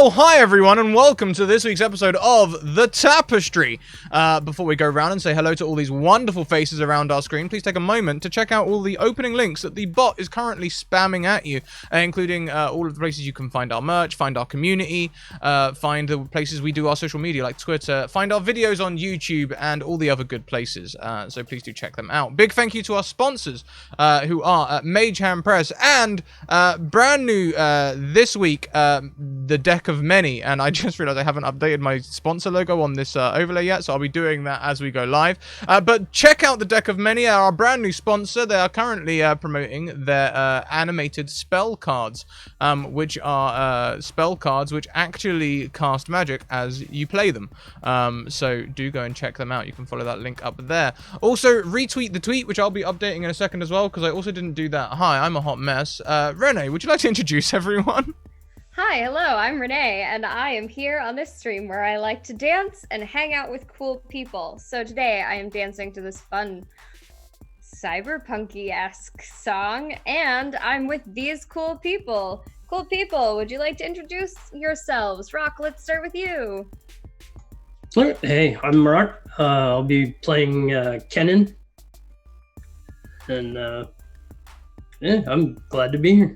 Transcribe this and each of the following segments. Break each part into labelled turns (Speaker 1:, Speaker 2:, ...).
Speaker 1: Oh, hi everyone, and welcome to this week's episode of The Tapestry. Before we go around and say hello to all these wonderful faces around our screen, please take a moment to check out all the opening links that the bot is currently spamming at you, including all of the places you can find our merch, find our community, find the places we do our social media like Twitter, find our videos on YouTube, and all the other good places. So please do check them out. Big thank you to our sponsors, who are Mage Hand Press, and brand new this week, the Deck of Many, and I just realized I haven't updated my sponsor logo on this overlay yet, so I'll be doing that as we go live. But check out the Deck of Many, our brand new sponsor. They are currently promoting their animated spell cards, which are spell cards which actually cast magic as you play them. So do go and check them out. You can follow that link up there. Also, retweet the tweet, which I'll be updating in a second as well, because I also didn't do that. Hi, I'm a hot mess. Renee, would you like to introduce everyone?
Speaker 2: Hi, hello, I'm Renee, and I am here on this stream where I like to dance and hang out with cool people. So today I am dancing to this fun cyberpunky-esque song, and I'm with these cool people. Cool people, would you like to introduce yourselves? Rock, let's start with you.
Speaker 3: Hey, I'm Rock. I'll be playing Kennen, and yeah, I'm glad to be here.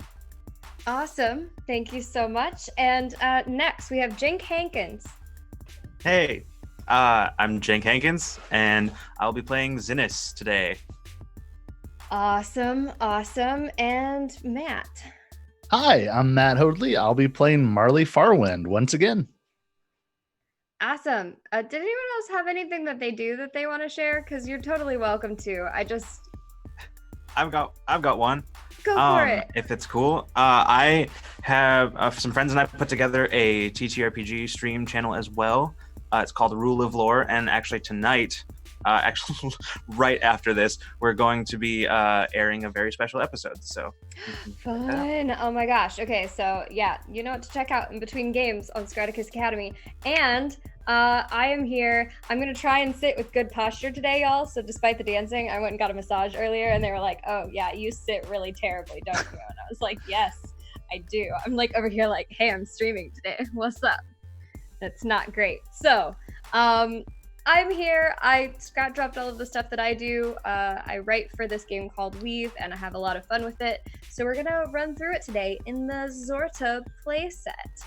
Speaker 2: Awesome. Thank you so much. And next, we have Jink Hankins.
Speaker 4: Hey, I'm Jink Hankins, and I'll be playing Zinnis today.
Speaker 2: Awesome, awesome. And Matt.
Speaker 5: Hi, I'm Matt Hoadley. I'll be playing Marley Farwind once again.
Speaker 2: Awesome. Did anyone else have anything that they do that they want to share? Because you're totally welcome to.
Speaker 4: I've got one.
Speaker 2: Go for it.
Speaker 4: If it's cool. I have some friends and I put together a TTRPG stream channel as well. It's called Rule of Lore, and actually tonight, actually right after this, we're going to be airing a very special episode. So
Speaker 2: fun. Oh my gosh. Okay, so yeah, you know what to check out in between games on Scratticus Academy. And I am here. I'm gonna try and sit with good posture today, y'all. So despite the dancing, I went and got a massage earlier, and they were like, "Oh yeah, you sit really terribly, don't you?" And I was like, "Yes, I do." I'm like over here, like, "Hey, I'm streaming today. What's up?" That's not great. So, I'm here. I scrap dropped all of the stuff that I do. I write for this game called Weave, and I have a lot of fun with it. So we're gonna run through it today in the Xorte playset.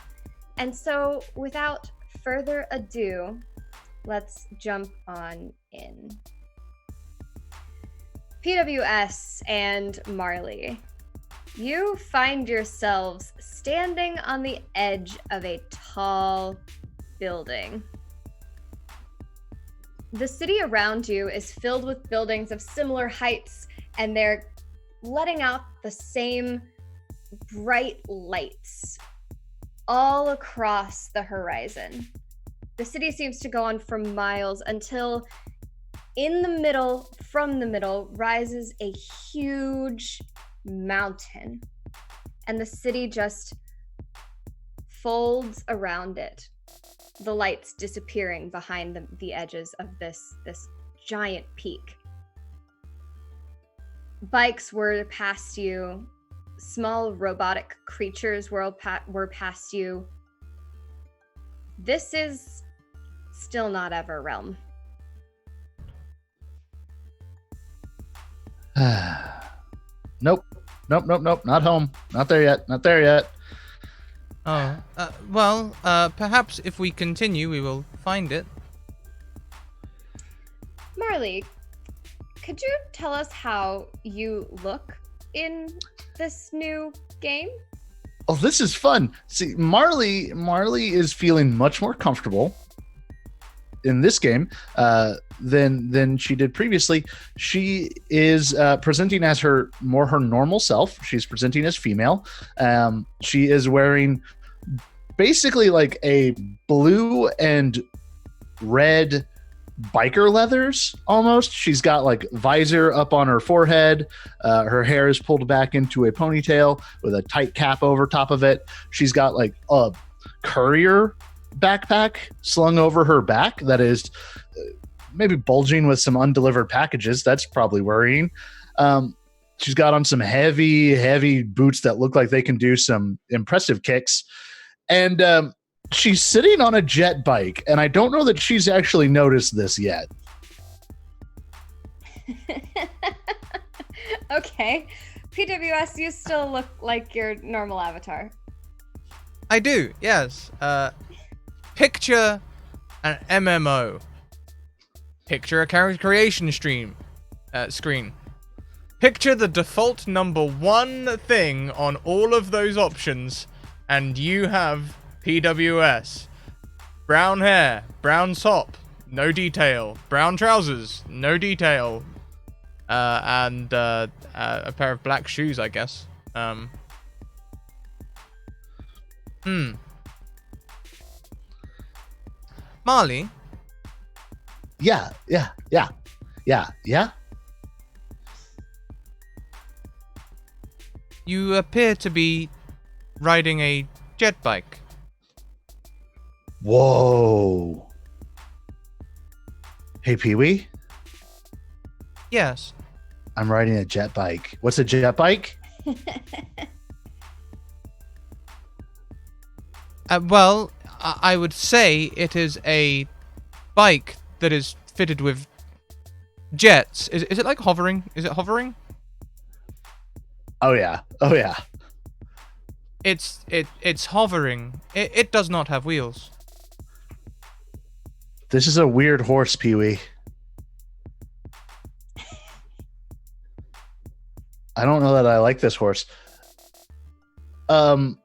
Speaker 2: And so, without further ado, let's jump on in. PWS and Marley, you find yourselves standing on the edge of a tall building. The city around you is filled with buildings of similar heights, and they're letting out the same bright lights all across the horizon. The city seems to go on for miles until in the middle, from the middle, rises a huge mountain. And the city just folds around it, the lights disappearing behind the edges of this giant peak. Bikes whir past you. Small robotic creatures whir past you. This is still not Everrealm.
Speaker 5: Nope. Not home. Not there yet.
Speaker 1: Well, perhaps if we continue, we will find it.
Speaker 2: Marley, could you tell us how you look in this new game?
Speaker 5: Oh, this is fun. See, Marley is feeling much more comfortable in this game than she did previously. She is presenting as her normal self. She's presenting as female. She is wearing basically like a blue and red biker leathers almost. She's got like visor up on her forehead. Her hair is pulled back into a ponytail with a tight cap over top of it. She's got like a courier backpack slung over her back that is maybe bulging with some undelivered packages. That's probably worrying. She's got on some heavy boots that look like they can do some impressive kicks. And she's sitting on a jet bike, and I don't know that she's actually noticed this yet.
Speaker 2: Okay. PWS, you still look like your normal avatar.
Speaker 1: I do, yes. Picture an MMO. Picture a character creation screen. Picture the default number one thing on all of those options, and you have PWS. Brown hair, brown top, no detail. Brown trousers, no detail. And a pair of black shoes, I guess. Marley,
Speaker 5: Yeah.
Speaker 1: you appear to be riding a jet bike.
Speaker 5: Whoa. Hey, Pee-wee,
Speaker 1: Yes.
Speaker 5: I'm riding a jet bike. What's a jet bike?
Speaker 1: Well, I would say it is a bike that is fitted with jets. Is it like hovering? Is it hovering?
Speaker 5: Oh yeah.
Speaker 1: It's hovering. It does not have wheels.
Speaker 5: This is a weird horse, Pee-wee. I don't know that I like this horse. What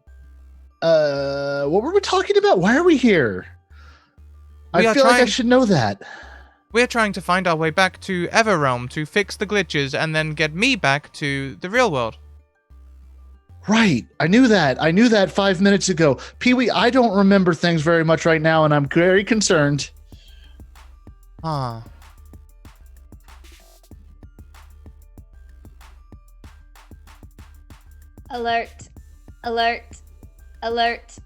Speaker 5: were we talking about? Why are we here?
Speaker 1: We
Speaker 5: I
Speaker 1: are
Speaker 5: feel like I
Speaker 1: trying-
Speaker 5: should know that.
Speaker 1: We're trying to find our way back to Everrealm to fix the glitches and then get me back to the real world.
Speaker 5: Right. I knew that 5 minutes ago. Pee-wee, I don't remember things very much right now, and I'm very concerned.
Speaker 1: Ah.
Speaker 2: Alert. Alert. Alert.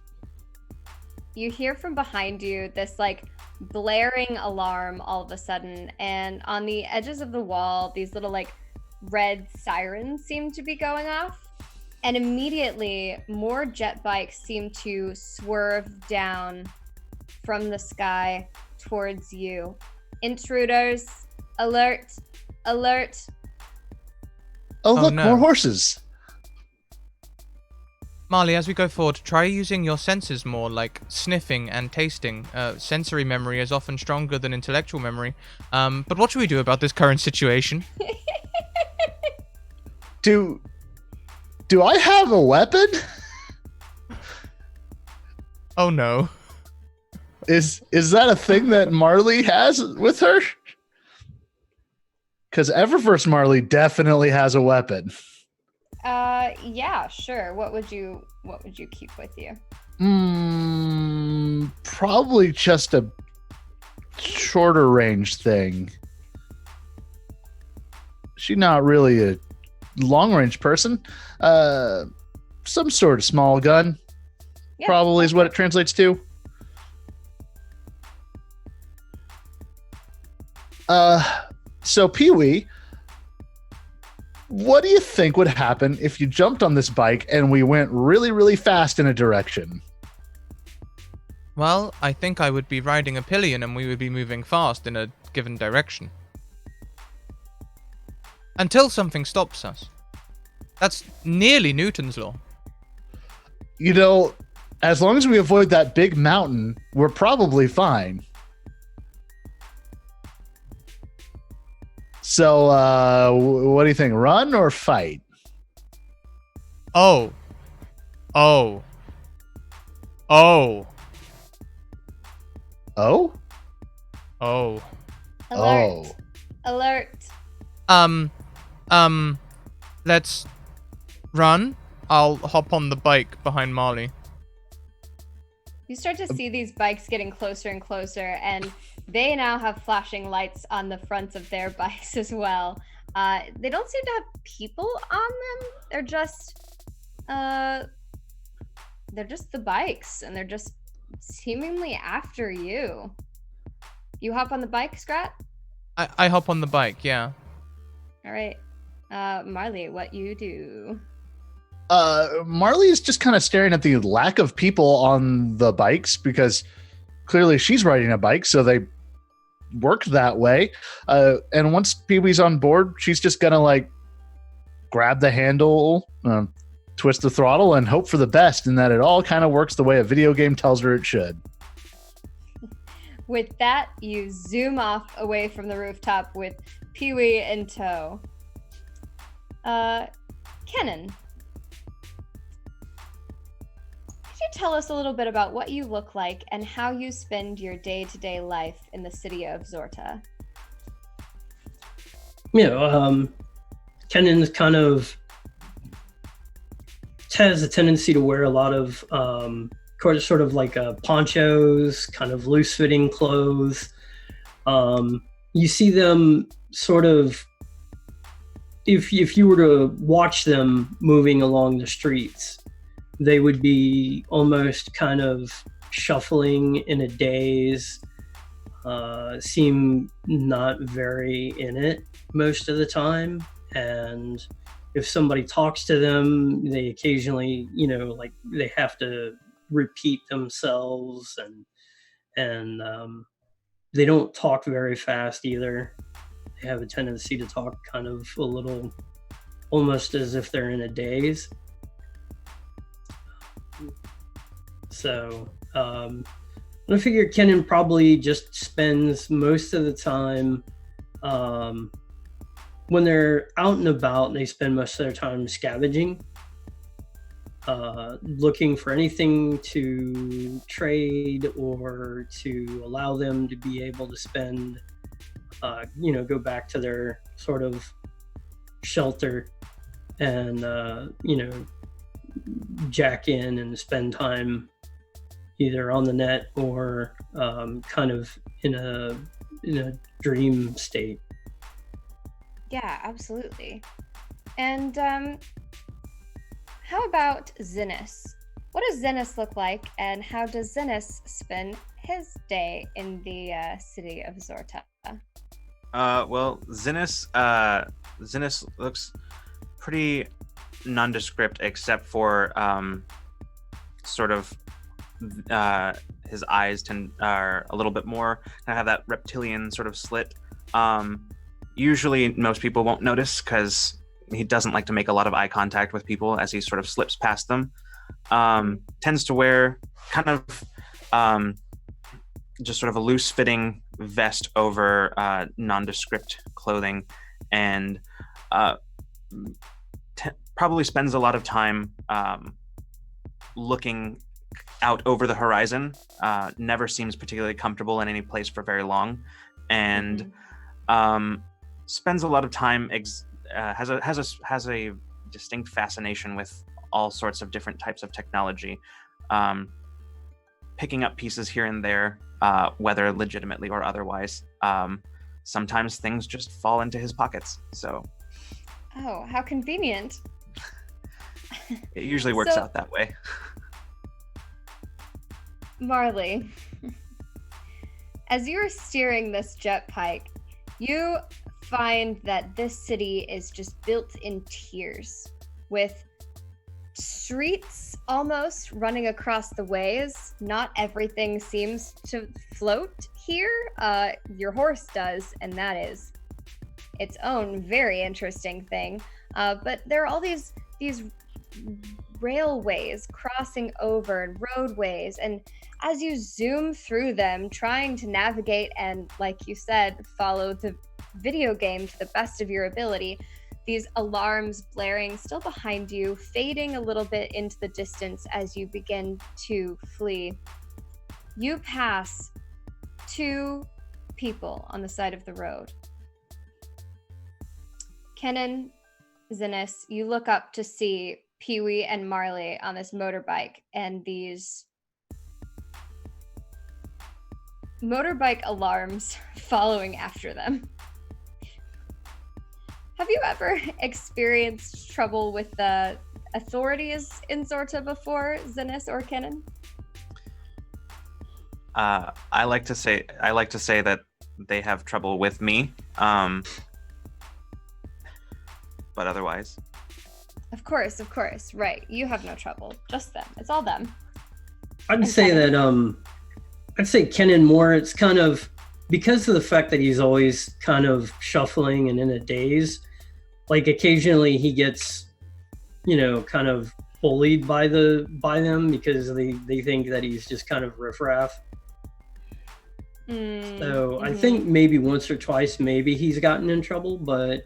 Speaker 2: You hear from behind you this like blaring alarm all of a sudden, and on the edges of the wall, these little like red sirens seem to be going off. And immediately, more jet bikes seem to swerve down from the sky towards you. Intruders, alert, alert.
Speaker 5: Oh, look,
Speaker 1: no.
Speaker 5: more horses.
Speaker 1: Marley, as we go forward, try using your senses more, like sniffing and tasting. Sensory memory is often stronger than intellectual memory. But what should we do about this current situation?
Speaker 5: Do I have a weapon?
Speaker 1: Oh no.
Speaker 5: Is that a thing that Marley has with her? Because Eververse Marley definitely has a weapon.
Speaker 2: Yeah, sure. What would you keep with you?
Speaker 5: Probably just a shorter range thing. She's not really a long range person. Some sort of small gun.
Speaker 2: Yeah,
Speaker 5: Probably is what it translates to. So Pee-wee, what do you think would happen if you jumped on this bike and we went really, really fast in a direction?
Speaker 1: Well, I think I would be riding a pillion and we would be moving fast in a given direction. Until something stops us. That's nearly Newton's law.
Speaker 5: You know, as long as we avoid that big mountain, we're probably fine. So, what do you think? Run or fight?
Speaker 1: Oh.
Speaker 5: Oh?
Speaker 1: Oh.
Speaker 2: Alert. Alert.
Speaker 1: Let's run. I'll hop on the bike behind Marley.
Speaker 2: You start to see these bikes getting closer and closer, and they now have flashing lights on the fronts of their bikes as well. They don't seem to have people on them. They're just the bikes, and they're just seemingly after you. You hop on the bike, Scrat?
Speaker 1: I hop on the bike, yeah.
Speaker 2: All right. Marley, what you do?
Speaker 5: Marley is just kind of staring at the lack of people on the bikes because clearly she's riding a bike, so they work that way. And once Pee-wee's on board, she's just gonna like grab the handle, twist the throttle, and hope for the best, and that it all kind of works the way a video game tells her it should.
Speaker 2: With that, you zoom off away from the rooftop with Pee-wee in tow. Kenan, could you tell us a little bit about what you look like and how you spend your day-to-day life in the city of Xorte?
Speaker 3: Kenan kind of has a tendency to wear a lot of sort of like ponchos, kind of loose-fitting clothes. You see them sort of, if you were to watch them moving along the streets, they would be almost kind of shuffling in a daze, seem not very in it most of the time. And if somebody talks to them, they occasionally, like they have to repeat themselves, and they don't talk very fast either. They have a tendency to talk kind of a little, almost as if they're in a daze. So I figure Kenan probably just spends most of the time, when they're out and about, they spend most of their time scavenging, looking for anything to trade or to allow them to be able to spend, go back to their sort of shelter and, jack in and spend time either on the net or kind of in a dream state.
Speaker 2: Yeah, absolutely. And how about Zinnis? What does Zinnis look like, and how does Zinnis spend his day in the city of Xorte?
Speaker 4: Well, Zinnis looks pretty nondescript, except for sort of his eyes are a little bit more kind of have that reptilian sort of slit. Usually most people won't notice because he doesn't like to make a lot of eye contact with people as he sort of slips past them. Tends to wear kind of just sort of a loose fitting vest over nondescript clothing, and probably spends a lot of time looking out over the horizon. Never seems particularly comfortable in any place for very long, and spends a lot of time has a distinct fascination with all sorts of different types of technology, picking up pieces here and there, whether legitimately or otherwise. Sometimes things just fall into his pockets. So,
Speaker 2: oh, how convenient.
Speaker 4: It usually works out that way.
Speaker 2: Marley, as you're steering this jet pike, you find that this city is just built in tiers, with streets almost running across the ways. Not everything seems to float here. Your horse does, and that is its own very interesting thing. But there are all these railways crossing over, and roadways, and as you zoom through them, trying to navigate and, like you said, follow the video game to the best of your ability, these alarms blaring still behind you, fading a little bit into the distance as you begin to flee. You pass two people on the side of the road. Kenan, Zinnis, you look up to see Pee-wee and Marley on this motorbike, and these motorbike alarms following after them. Have you ever experienced trouble with the authorities in Xorte before, Zinnis or Kenan?
Speaker 4: I like to say that they have trouble with me, but otherwise.
Speaker 2: Of course. Right. You have no trouble. Just them. It's all them.
Speaker 3: I'd say that I'd say Kenan more, it's kind of because of the fact that he's always kind of shuffling and in a daze, like occasionally he gets, kind of bullied by them because they think that he's just kind of riffraff. So I think maybe once or twice maybe he's gotten in trouble, but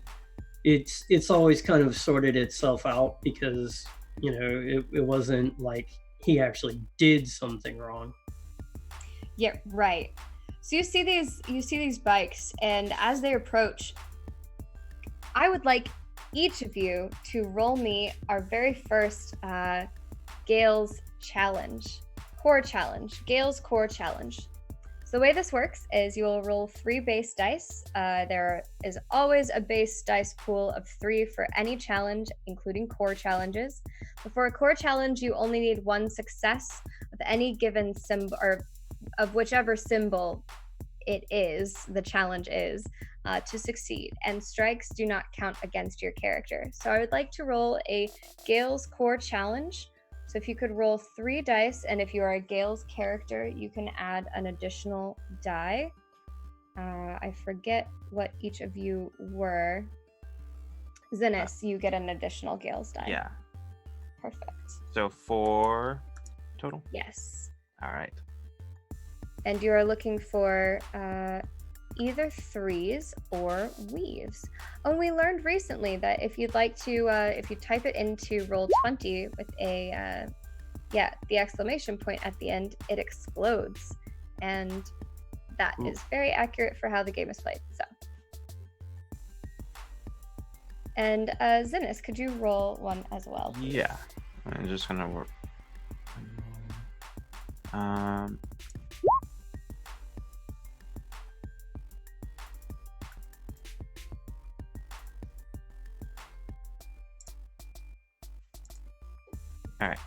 Speaker 3: it's always kind of sorted itself out because it wasn't like he actually did something wrong.
Speaker 2: Yeah, right. So you see these bikes, and as they approach, I would like each of you to roll me our very first Gale's challenge, core challenge, Gale's core challenge. So the way this works is you will roll 3 base dice. There is always a base dice pool of 3 for any challenge, including core challenges. But for a core challenge, you only need 1 success of any given symbol, or of whichever symbol it is, the challenge is, to succeed. And strikes do not count against your character. So I would like to roll a Gale's core challenge. So if you could roll 3 dice, and if you are a Gale's character, you can add an additional die. I forget what each of you were. Zinnis, you get an additional Gale's die.
Speaker 4: Yeah.
Speaker 2: Perfect.
Speaker 4: So 4 total?
Speaker 2: Yes.
Speaker 4: All right.
Speaker 2: And you are looking for either 3s or weaves. And we learned recently that if you'd like to, if you type it into Roll20 with a, the exclamation point at the end, it explodes. And that is very accurate for how the game is played. So. And Zinnis, could you roll 1 as well? Please?
Speaker 4: Yeah. I'm just gonna work. All right.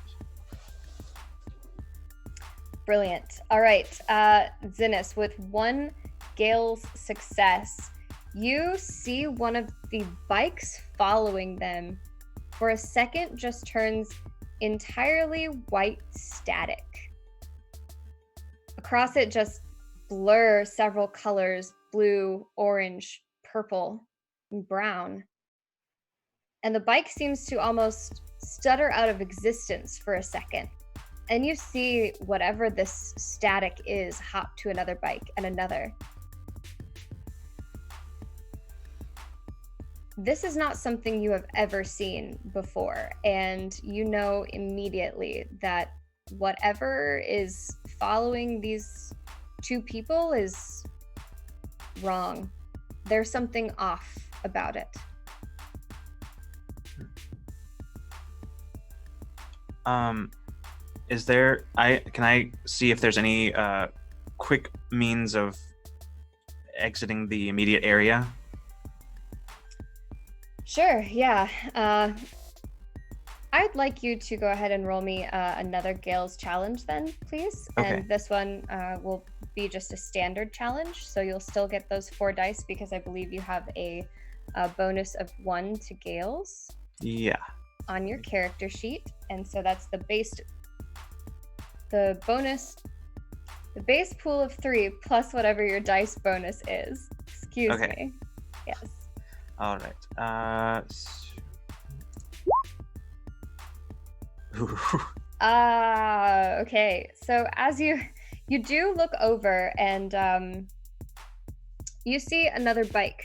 Speaker 2: Brilliant. All right, Zinnis, with 1 Gale's success, you see one of the bikes following them for a second just turns entirely white static. Across it just blur several colors: blue, orange, purple, and brown. And the bike seems to almost stutter out of existence for a second. And you see whatever this static is hop to another bike and another. This is not something you have ever seen before, and you know immediately that whatever is following these 2 people is wrong. There's something off about it.
Speaker 4: Can I see if there's any quick means of exiting the immediate area?
Speaker 2: Sure, yeah. I'd like you to go ahead and roll me another Gale's challenge then, please.
Speaker 4: Okay.
Speaker 2: And this one will be just a standard challenge, so you'll still get those 4 dice because I believe you have a bonus of 1 to Gale's.
Speaker 4: Yeah.
Speaker 2: On your character sheet, and so that's the base pool of 3 plus whatever your dice bonus is. Excuse me. Yes.
Speaker 4: All right.
Speaker 2: Okay. So as you do look over, and you see another bike.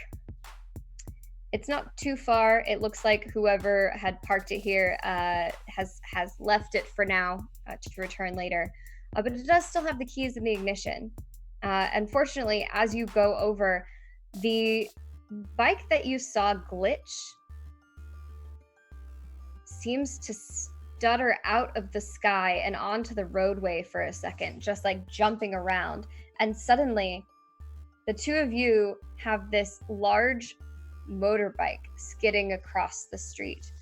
Speaker 2: It's not too far. It looks like whoever had parked it here has left it for now to return later. But it does still have the keys in the ignition. Unfortunately, as you go over, the bike that you saw glitch seems to stutter out of the sky and onto the roadway for a second, just like jumping around. And suddenly, the 2 of you have this large motorbike skidding across the street.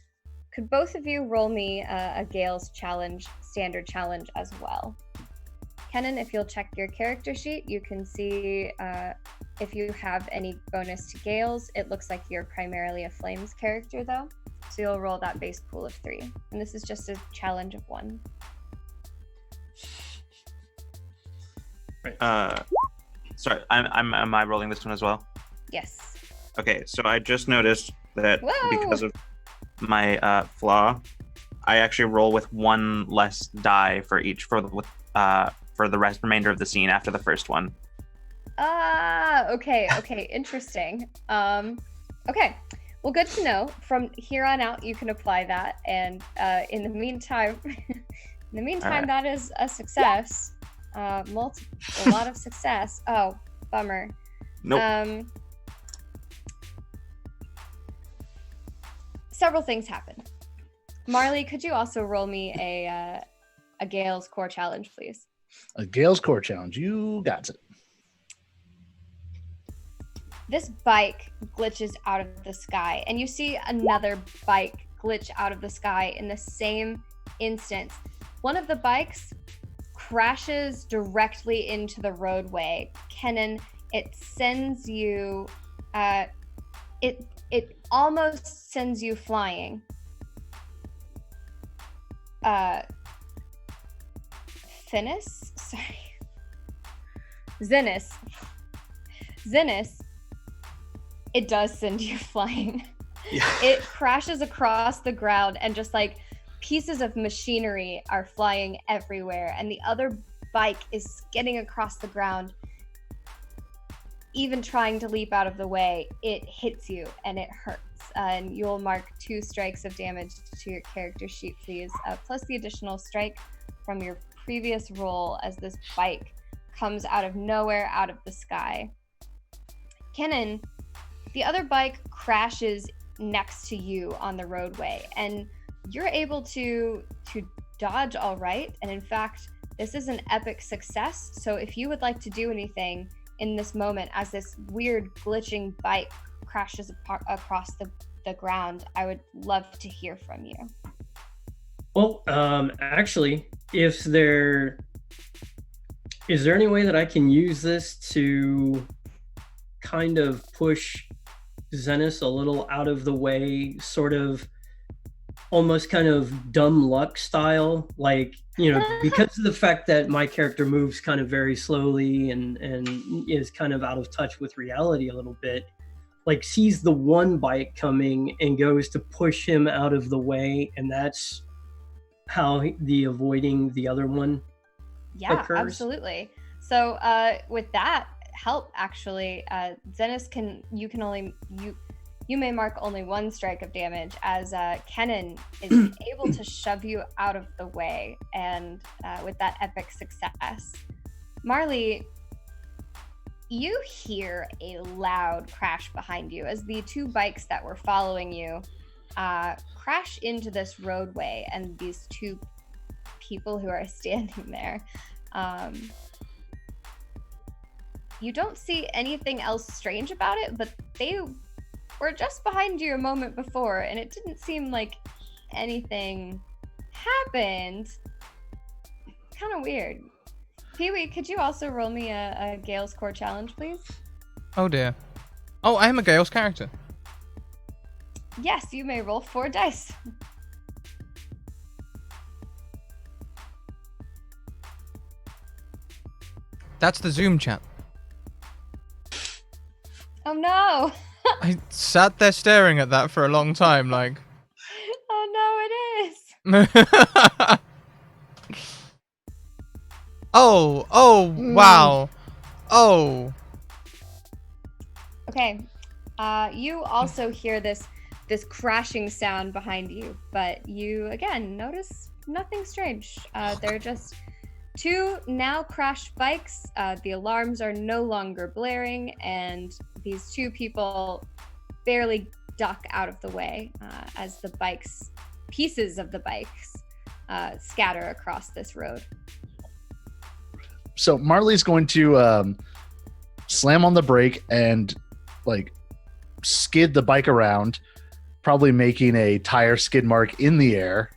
Speaker 2: Could both of you roll me a Gale's challenge, standard challenge as well? Kenan, if you'll check your character sheet, you can see if you have any bonus to Gale's. It looks like you're primarily a Flames character though. So you'll roll that base pool of 3. And this is just a challenge of 1.
Speaker 4: Sorry, am I rolling this one as well?
Speaker 2: Yes.
Speaker 4: Okay, so I just noticed that
Speaker 2: Whoa!
Speaker 4: because of my flaw, I actually roll with 1 less die for each for the remainder of the scene after the first one.
Speaker 2: Okay, interesting. Okay. Well, good to know. From here on out, you can apply that, and in the meantime,
Speaker 4: Alright.
Speaker 2: that is a success. A lot of success. Oh, bummer.
Speaker 4: Nope.
Speaker 2: Several things happen. Marley, could you also roll me a Gale's Core challenge, please?
Speaker 5: A Gale's Core challenge. You got it.
Speaker 2: This bike glitches out of the sky, and you see another bike glitch out of the sky in the same instance. One of the bikes crashes directly into the roadway. Kenan, it sends you, it almost sends you flying. Finis? Sorry. Zennis, it does send you flying.
Speaker 4: Yeah.
Speaker 2: It crashes across the ground, and just like pieces of machinery are flying everywhere, and the other bike is skidding across the ground. Even trying to leap out of the way, it hits you and it hurts. And you'll mark 2 strikes of damage to your character sheet, please, plus the additional strike from your previous roll as this bike comes out of nowhere, out of the sky. Kenan, the other bike crashes next to you on the roadway, and you're able to dodge all right. And in fact, this is an epic success. So if you would like to do anything in this moment as this weird glitching bike crashes across the ground, I would love to hear from you.
Speaker 3: Well, actually, is there any way that I can use this to kind of push Zennis a little out of the way, sort of almost kind of dumb luck style? Like, because of the fact that my character moves kind of very slowly and is kind of out of touch with reality a little bit, like sees the one bike coming and goes to push him out of the way, and that's how the avoiding the other one occurs.
Speaker 2: Absolutely. So with that help, actually, Zennis you may mark only 1 strike of damage as Kenan is able to shove you out of the way, and with that epic success. Marley, you hear a loud crash behind you as the 2 bikes that were following you crash into this roadway, and these 2 people who are standing there. You don't see anything else strange about it, but they were just behind you a moment before, and it didn't seem like anything happened. Kind of weird. Pee-wee, could you also roll me a Gale's Core challenge, please?
Speaker 1: Oh dear. Oh, I am a Gale's character.
Speaker 2: Yes, you may roll 4 dice.
Speaker 1: That's the Zoom chat.
Speaker 2: Oh no!
Speaker 1: I sat there staring at that for a long time, like.
Speaker 2: Oh no, it is!
Speaker 1: Oh, wow. Oh.
Speaker 2: Okay. You also hear this crashing sound behind you, but you again notice nothing strange. They're just 2 now crashed bikes. The alarms are no longer blaring, and these 2 people barely duck out of the way as the pieces of the bikes scatter across this road.
Speaker 5: So Marley's going to slam on the brake and like skid the bike around, probably making a tire skid mark in the air.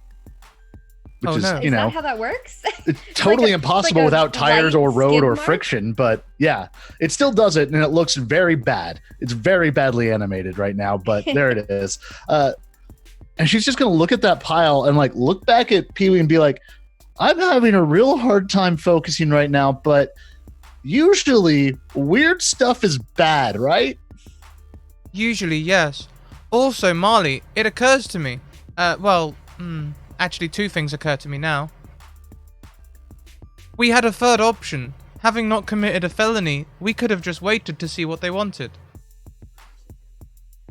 Speaker 5: Which is
Speaker 2: that how that works?
Speaker 5: It's totally impossible without tires or road or
Speaker 2: mark?
Speaker 5: friction, but yeah, it still does it, and it looks very bad. It's very badly animated right now, but there it is. And she's just going to look at that pile and like look back at Pee-wee and be like, I'm having a real hard time focusing right now, but usually weird stuff is bad, right?
Speaker 1: Usually, yes. Also, Marley, it occurs to me. Actually, two things occur to me now. We had a third option. Having not committed a felony, we could have just waited to see what they wanted.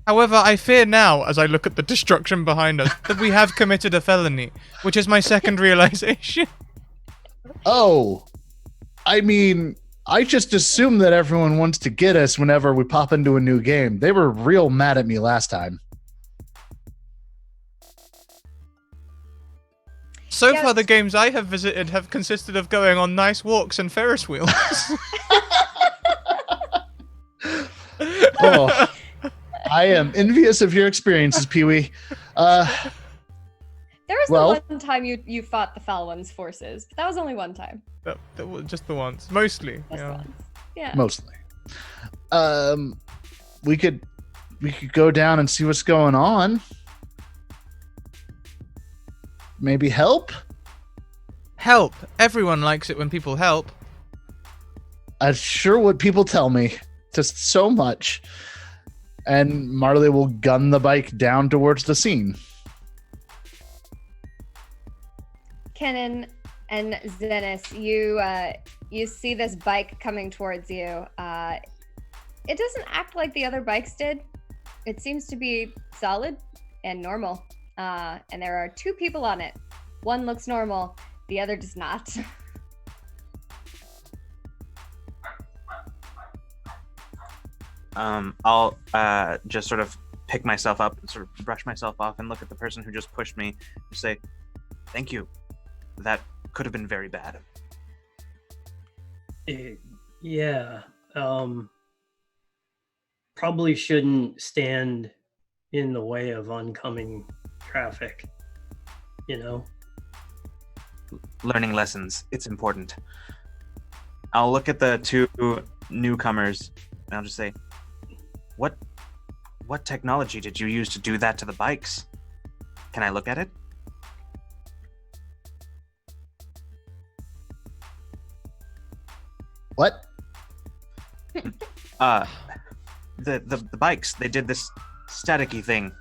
Speaker 1: However, I fear now, as I look at the destruction behind us, that we have committed a felony, which is my second realization.
Speaker 5: Oh, I mean, I just assume that everyone wants to get us whenever we pop into a new game. They were real mad at me last time.
Speaker 1: So far, the games I have visited have consisted of going on nice walks and Ferris wheels.
Speaker 5: Oh, I am envious of your experiences, Pee-wee.
Speaker 2: There was the one time you fought the Foul One's forces, but that was only one time.
Speaker 1: That was just the once. Mostly.
Speaker 2: Just
Speaker 1: Yeah.
Speaker 2: once. Yeah.
Speaker 5: Mostly. We could go down and see what's going on. Maybe help?
Speaker 1: Help. Everyone likes it when people help.
Speaker 5: That's sure what people tell me. Just so much. And Marley will gun the bike down towards the scene.
Speaker 2: Kenan and Zenis, you see this bike coming towards you. It doesn't act like the other bikes did. It seems to be solid and normal. And there are two people on it. One looks normal, the other does not.
Speaker 4: I'll just sort of pick myself up and sort of brush myself off and look at the person who just pushed me and say, thank you. That could have been very bad.
Speaker 3: Yeah. Probably shouldn't stand in the way of oncoming traffic, you know?
Speaker 4: Learning lessons. It's important. I'll look at the two newcomers and I'll just say, what technology did you use to do that to the bikes? Can I look at it?
Speaker 5: What?
Speaker 4: The bikes, they did this staticky thing.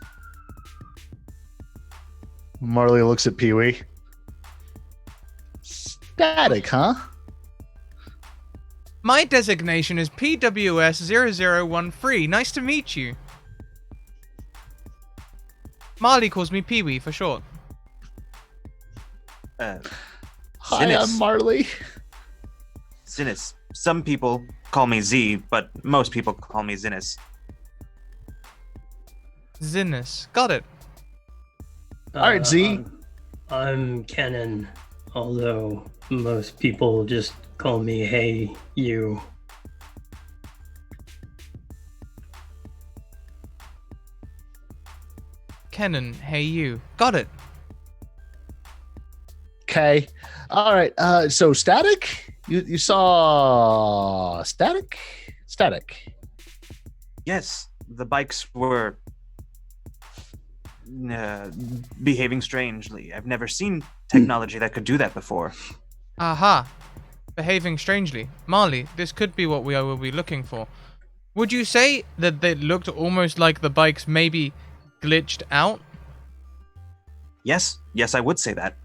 Speaker 5: Marley looks at Pee-wee. Static, huh?
Speaker 1: My designation is PWS0013. Nice to meet you. Marley calls me Pee-wee for short.
Speaker 5: Hi,
Speaker 4: Zinnis.
Speaker 5: I'm Marley.
Speaker 4: Zinnis. Some people call me Z, but most people call me Zinnis.
Speaker 1: Zinnis. Got it.
Speaker 5: All right, Z.
Speaker 3: I'm Kenan, although most people just call me Hey You.
Speaker 1: Kenan, hey you. Got it.
Speaker 5: Okay. All right. So static? You saw static? Static.
Speaker 4: Yes, the bikes were behaving strangely. I've never seen technology that could do that before.
Speaker 1: Aha. Behaving strangely. Marley, this could be what we will be looking for. Would you say that they looked almost like the bikes maybe glitched out?
Speaker 4: Yes, I would say that.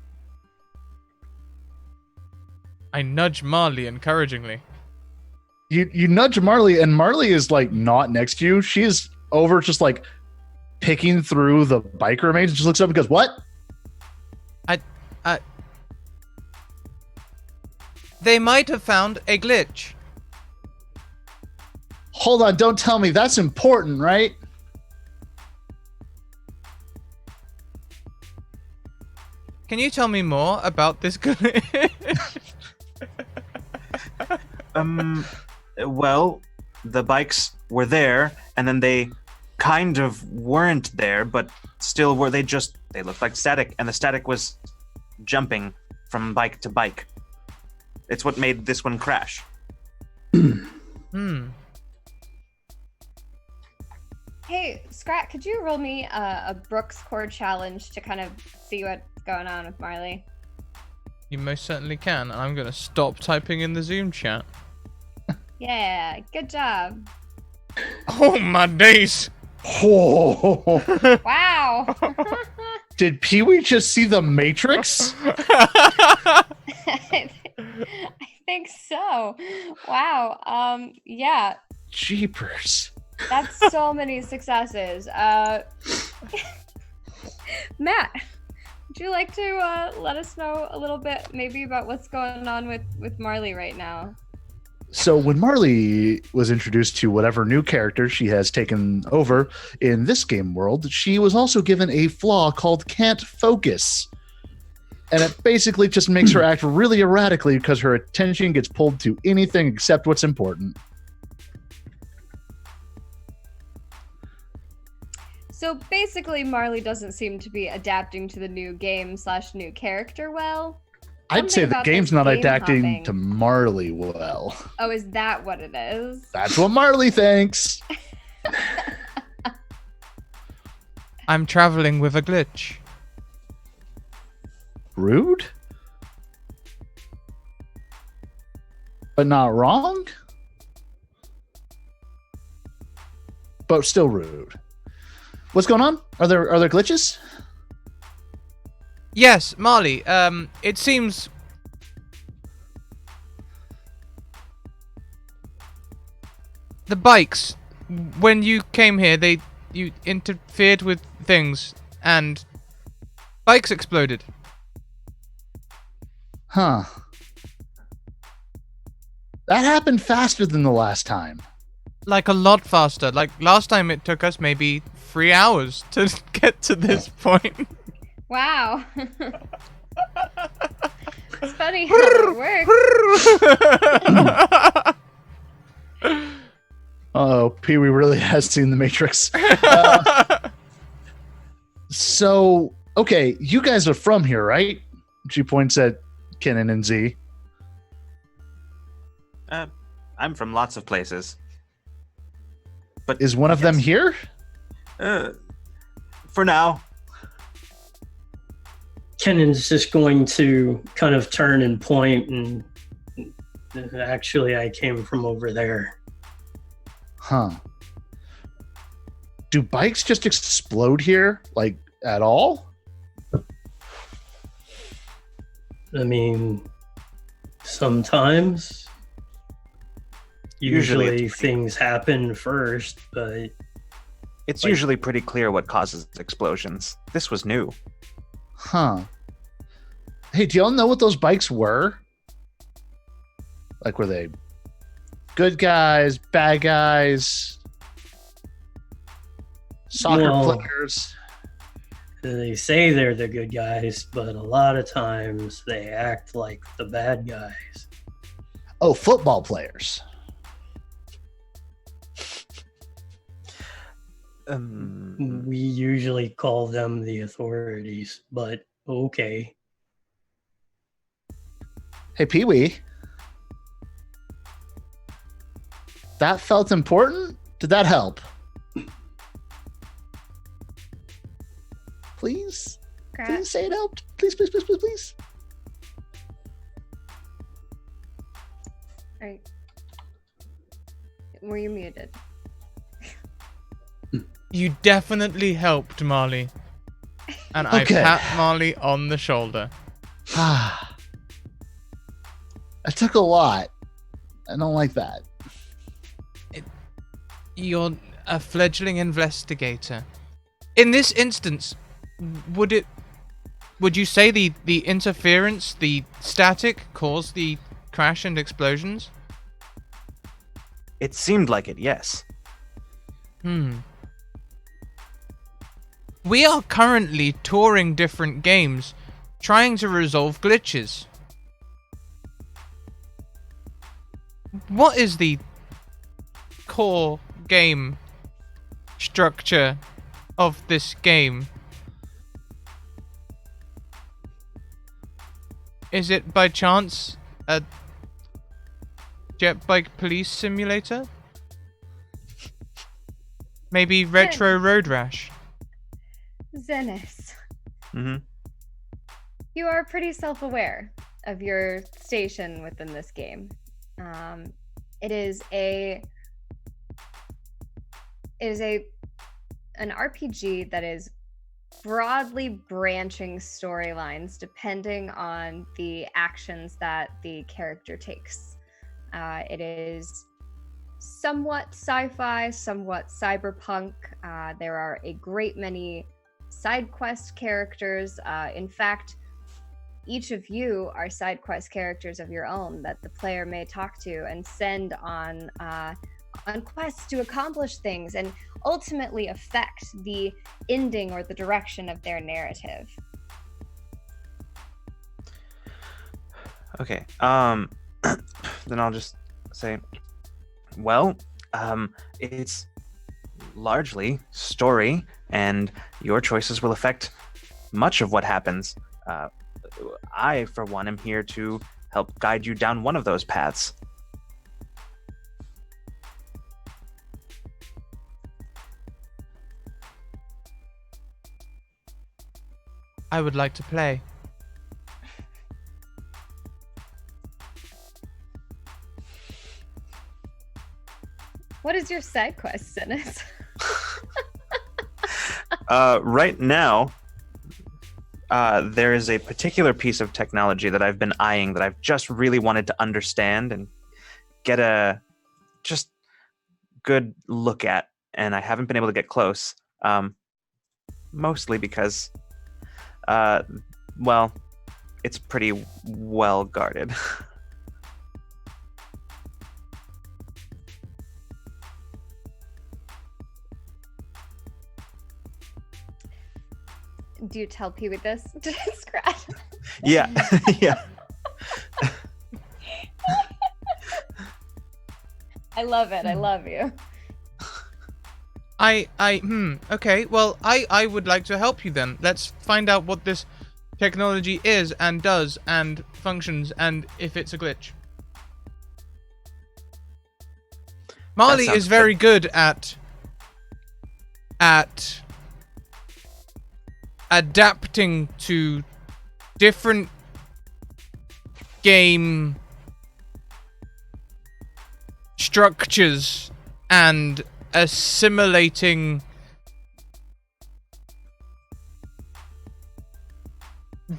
Speaker 1: I nudge Marley encouragingly.
Speaker 5: You nudge Marley, and Marley is like not next to you. She's over just like picking through the bike remains and just looks up and goes, "What?"
Speaker 1: They might have found a glitch.
Speaker 5: Hold on, don't tell me. That's important, right?
Speaker 1: Can you tell me more about this glitch?
Speaker 4: Well, the bikes were there, and then they kind of weren't there, but still were. They looked like static, and the static was jumping from bike to bike. It's what made this one crash.
Speaker 2: Hey Hey, Scrat, could you roll me a Brooks core challenge to kind of see what's going on with Marley?
Speaker 1: You most certainly can, and I'm going to stop typing in the Zoom chat.
Speaker 2: Yeah, good job.
Speaker 1: Oh, my days.
Speaker 5: Oh,
Speaker 2: Wow.
Speaker 5: did Pee-wee just see the Matrix?
Speaker 2: I think so. Wow. Yeah,
Speaker 5: Jeepers.
Speaker 2: that's so many successes. Matt, would you like to let us know a little bit maybe about what's going on with Marley right now?
Speaker 5: So when Marley was introduced to whatever new character she has taken over in this game world, she was also given a flaw called can't focus. And it basically just makes her act really erratically because her attention gets pulled to anything except what's important.
Speaker 2: So basically, Marley doesn't seem to be adapting to the new game/new character well.
Speaker 5: I'd say
Speaker 2: Something
Speaker 5: the
Speaker 2: about
Speaker 5: game's
Speaker 2: this
Speaker 5: not
Speaker 2: game
Speaker 5: adapting
Speaker 2: hopping.
Speaker 5: to Marley well.
Speaker 2: Oh, is that what it is?
Speaker 5: That's what Marley thinks.
Speaker 1: I'm traveling with a glitch.
Speaker 5: Rude? But not wrong? But still rude. What's going on? Are there glitches?
Speaker 1: Yes, Marley, it seems... The bikes, when you came here, you interfered with things, and bikes exploded.
Speaker 5: Huh. That happened faster than the last time.
Speaker 1: Like, a lot faster. Like, last time it took us maybe 3 hours to get to this point.
Speaker 2: Wow. It's funny how it works.
Speaker 5: Oh, Pee-wee really has seen the Matrix. So, okay, you guys are from here, right? She points at Kenan and Z.
Speaker 4: I'm from lots of places. But
Speaker 5: Is one of them
Speaker 4: yes.
Speaker 5: here?
Speaker 4: For now.
Speaker 3: Kennan's just going to kind of turn and point, and actually, I came from over there.
Speaker 5: Huh. Do bikes just explode here, like, at all?
Speaker 3: I mean, sometimes.
Speaker 4: Usually
Speaker 3: Usually
Speaker 4: it's-
Speaker 3: things happen first, but
Speaker 4: It's
Speaker 3: Like-
Speaker 4: usually pretty clear what causes explosions. This was new.
Speaker 5: Huh. Hey, do y'all know what those bikes were? Like, were they good guys, bad guys, soccer
Speaker 3: Well-
Speaker 5: players?
Speaker 3: they say they're the good guys, but a lot of times they act like the bad guys.
Speaker 5: Oh, football players.
Speaker 3: We usually call them the authorities, but okay.
Speaker 5: Hey, Pee-wee. That felt important? Did that help? Please? Please say it helped. Please, please, please, please, please.
Speaker 2: Alright. Were you muted?
Speaker 1: You definitely helped, Marley. And I
Speaker 5: Okay.
Speaker 1: pat Marley on the shoulder.
Speaker 5: Ah. It took a lot. I don't like that.
Speaker 1: You're a fledgling investigator. In this instance, would you say the interference, the static, caused the crash and explosions?
Speaker 4: It seemed like it, yes.
Speaker 1: We are currently touring different games, trying to resolve glitches. What is the core game structure of this game? Is it by chance a jet bike police simulator? Maybe retro road rash.
Speaker 2: Zenith,
Speaker 4: Mm-hmm.
Speaker 2: you are pretty self-aware of your station within this game. It is an RPG that is broadly branching storylines depending on the actions that the character takes. It is somewhat sci-fi, somewhat cyberpunk. There are a great many side quest characters. In fact, each of you are side quest characters of your own that the player may talk to and send on quests to accomplish things and ultimately affect the ending or the direction of their narrative.
Speaker 4: Okay. Then I'll just say, well, it's largely story, and your choices will affect much of what happens. I, for one, am here to help guide you down one of those paths.
Speaker 1: I would like to play.
Speaker 2: What is your side quest, Zenith?
Speaker 4: Right now, there is a particular piece of technology that I've been eyeing that I've just really wanted to understand and get a just good look at, and I haven't been able to get close. Mostly because, well, it's pretty well guarded.
Speaker 2: Do you tell Pee Wee this? Scratch.
Speaker 4: Yeah, yeah.
Speaker 2: I love it. I love you.
Speaker 1: Okay, well, I would like to help you then. Let's find out what this technology is and does and functions and if it's a glitch. Marley
Speaker 4: sounds
Speaker 1: is very good at adapting to different game structures and assimilating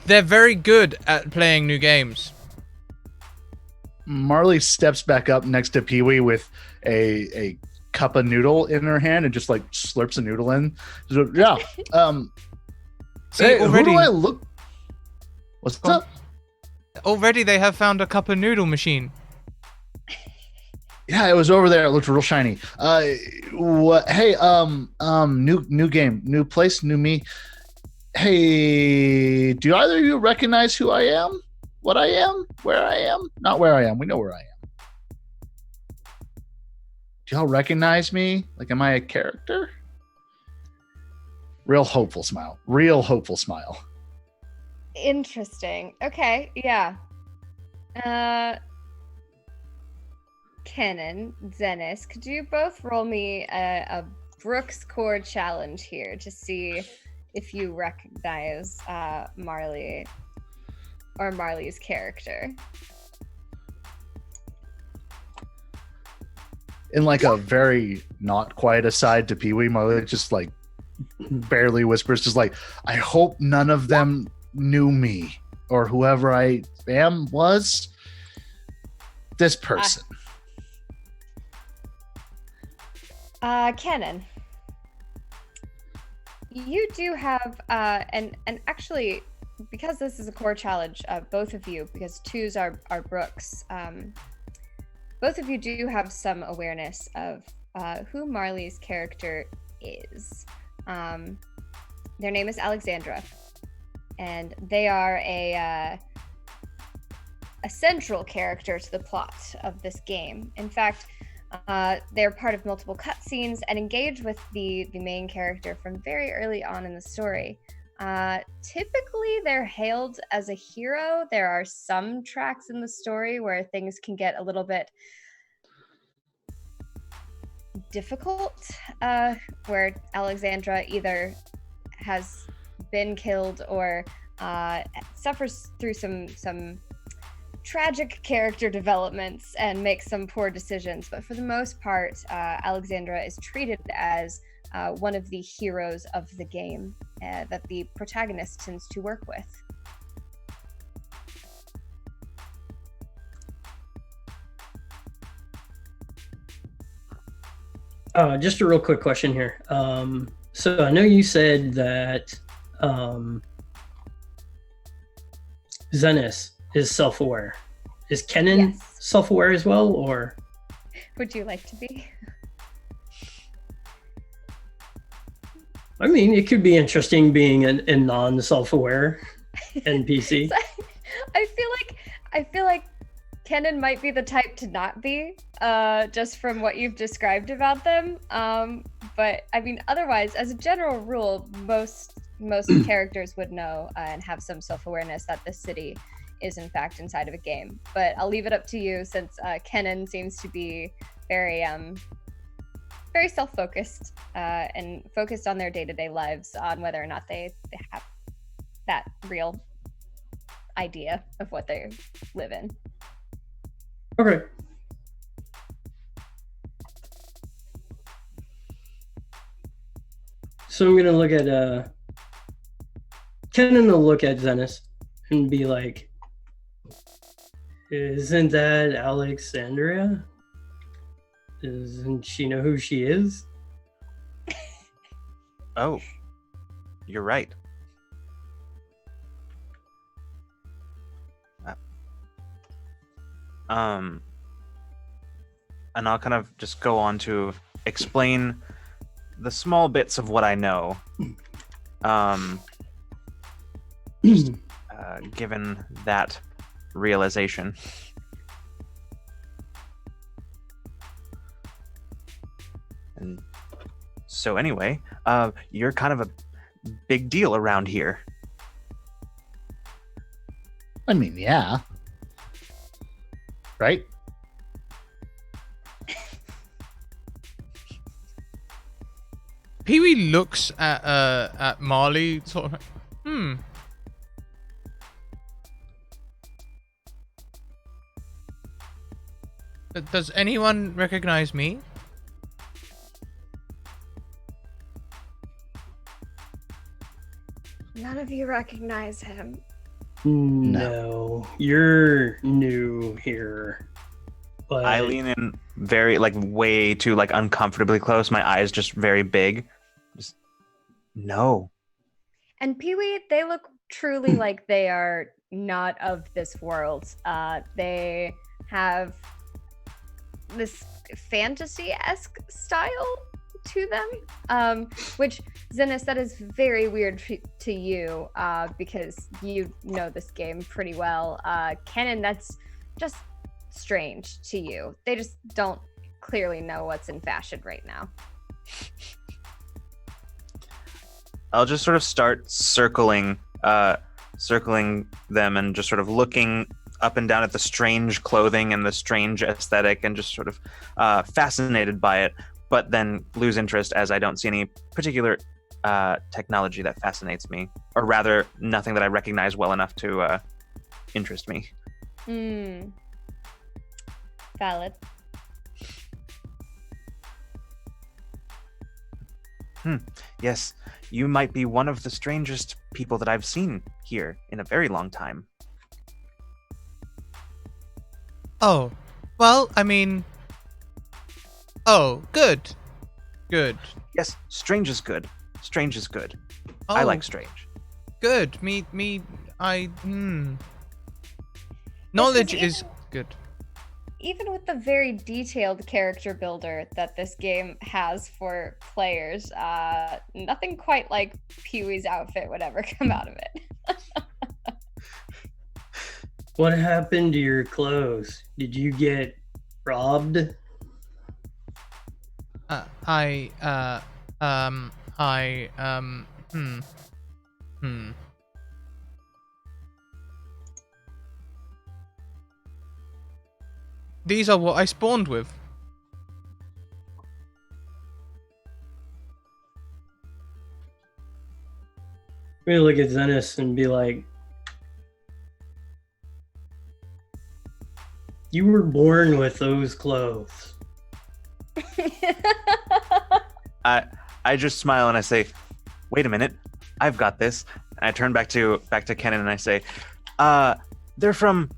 Speaker 1: they're very good at playing new games.
Speaker 5: Marley steps back up next to Pee Wee with a cup of noodle in her hand and just like slurps a noodle in. So, yeah.
Speaker 1: See,
Speaker 5: Hey, who
Speaker 1: already,
Speaker 5: do I look? What's
Speaker 1: Go on.
Speaker 5: up?
Speaker 1: already they have found a cup of noodle machine.
Speaker 5: Yeah, it was over there. It looked real shiny. What? Hey, new game, new place, new me. Hey, do either of you recognize who I am? What I am? Where I am? Not where I am. We know where I am. Do y'all recognize me? Like, am I a character? Real hopeful smile. Real hopeful smile.
Speaker 2: Interesting. Okay, yeah. Kenan, Zenis, could you both roll me a Brooks Core challenge here to see if you recognize Marley or Marley's character?
Speaker 5: In like a very not quiet aside to Pee Wee, Marley just like barely whispers, just like, I hope none of them knew me or whoever I am was this person.
Speaker 2: Kenan, you do have and actually, because this is a core challenge, both of you, because twos are Brooks, both of you do have some awareness of who Marley's character is. Their name is Alexandra, and they are a central character to the plot of this game. In fact, they're part of multiple cutscenes and engage with the main character from very early on in the story. Typically, they're hailed as a hero. There are some tracks in the story where things can get a little bit difficult, where Alexandra either has been killed or suffers through some tragic character developments and makes some poor decisions. But for the most part, Alexandra is treated as one of the heroes of the game that the protagonist tends to work with.
Speaker 3: Just a real quick question here. So I know you said that Zenith is self-aware. Is Kennen
Speaker 2: Yes.
Speaker 3: self-aware as well, or?
Speaker 2: Would you like to be?
Speaker 3: I mean, it could be interesting being a non-self-aware NPC.
Speaker 2: I feel like Kennen might be the type to not be, just from what you've described about them. But I mean, otherwise, as a general rule, most characters would know and have some self-awareness that the city is in fact inside of a game. But I'll leave it up to you, since Kennen seems to be very very self-focused and focused on their day-to-day lives, on whether or not they have that real idea of what they live in.
Speaker 3: Okay. So I'm gonna look at Kennen will look at Zenith and be like, "Isn't that Alexandria? Doesn't she know who she is?"
Speaker 4: Oh, you're right. And I'll kind of just go on to explain the small bits of what I know. Given that realization. And so anyway, you're kind of a big deal around here.
Speaker 5: I mean, yeah. Right?
Speaker 1: Pee-wee looks at Marley, sort of, Does anyone recognize me?
Speaker 2: None of you recognize him.
Speaker 3: No, you're new here. But
Speaker 4: I lean in very, like, way too, like, uncomfortably close. My eyes just very big. Just, no.
Speaker 2: And Pee-wee, they look truly like they are not of this world. They have this fantasy-esque style to them, which, Zenith, that is very weird to you, because you know this game pretty well. Kennen, that's just strange to you. They just don't clearly know what's in fashion right now.
Speaker 4: I'll just sort of start circling them and just sort of looking up and down at the strange clothing and the strange aesthetic and just sort of fascinated by it, but then lose interest as I don't see any particular technology that fascinates me, or rather nothing that I recognize well enough to interest me.
Speaker 2: Valid.
Speaker 4: Yes, you might be one of the strangest people that I've seen here in a very long time.
Speaker 1: Oh, well, I mean... Oh, good. Good.
Speaker 4: Yes, strange is good. Strange is good.
Speaker 1: Oh,
Speaker 4: I like strange.
Speaker 1: Good. Knowledge
Speaker 2: even-
Speaker 1: is good.
Speaker 2: Even with the very detailed character builder that this game has for players, nothing quite like Pee-wee's outfit would ever come out of it.
Speaker 3: what happened to your clothes? Did you get robbed?
Speaker 1: These are what I spawned with.
Speaker 3: We look at Zenith and be like, "You were born with those clothes."
Speaker 4: I just smile and I say, "Wait a minute, I've got this." And I turn back to Kenan and I say, "They're from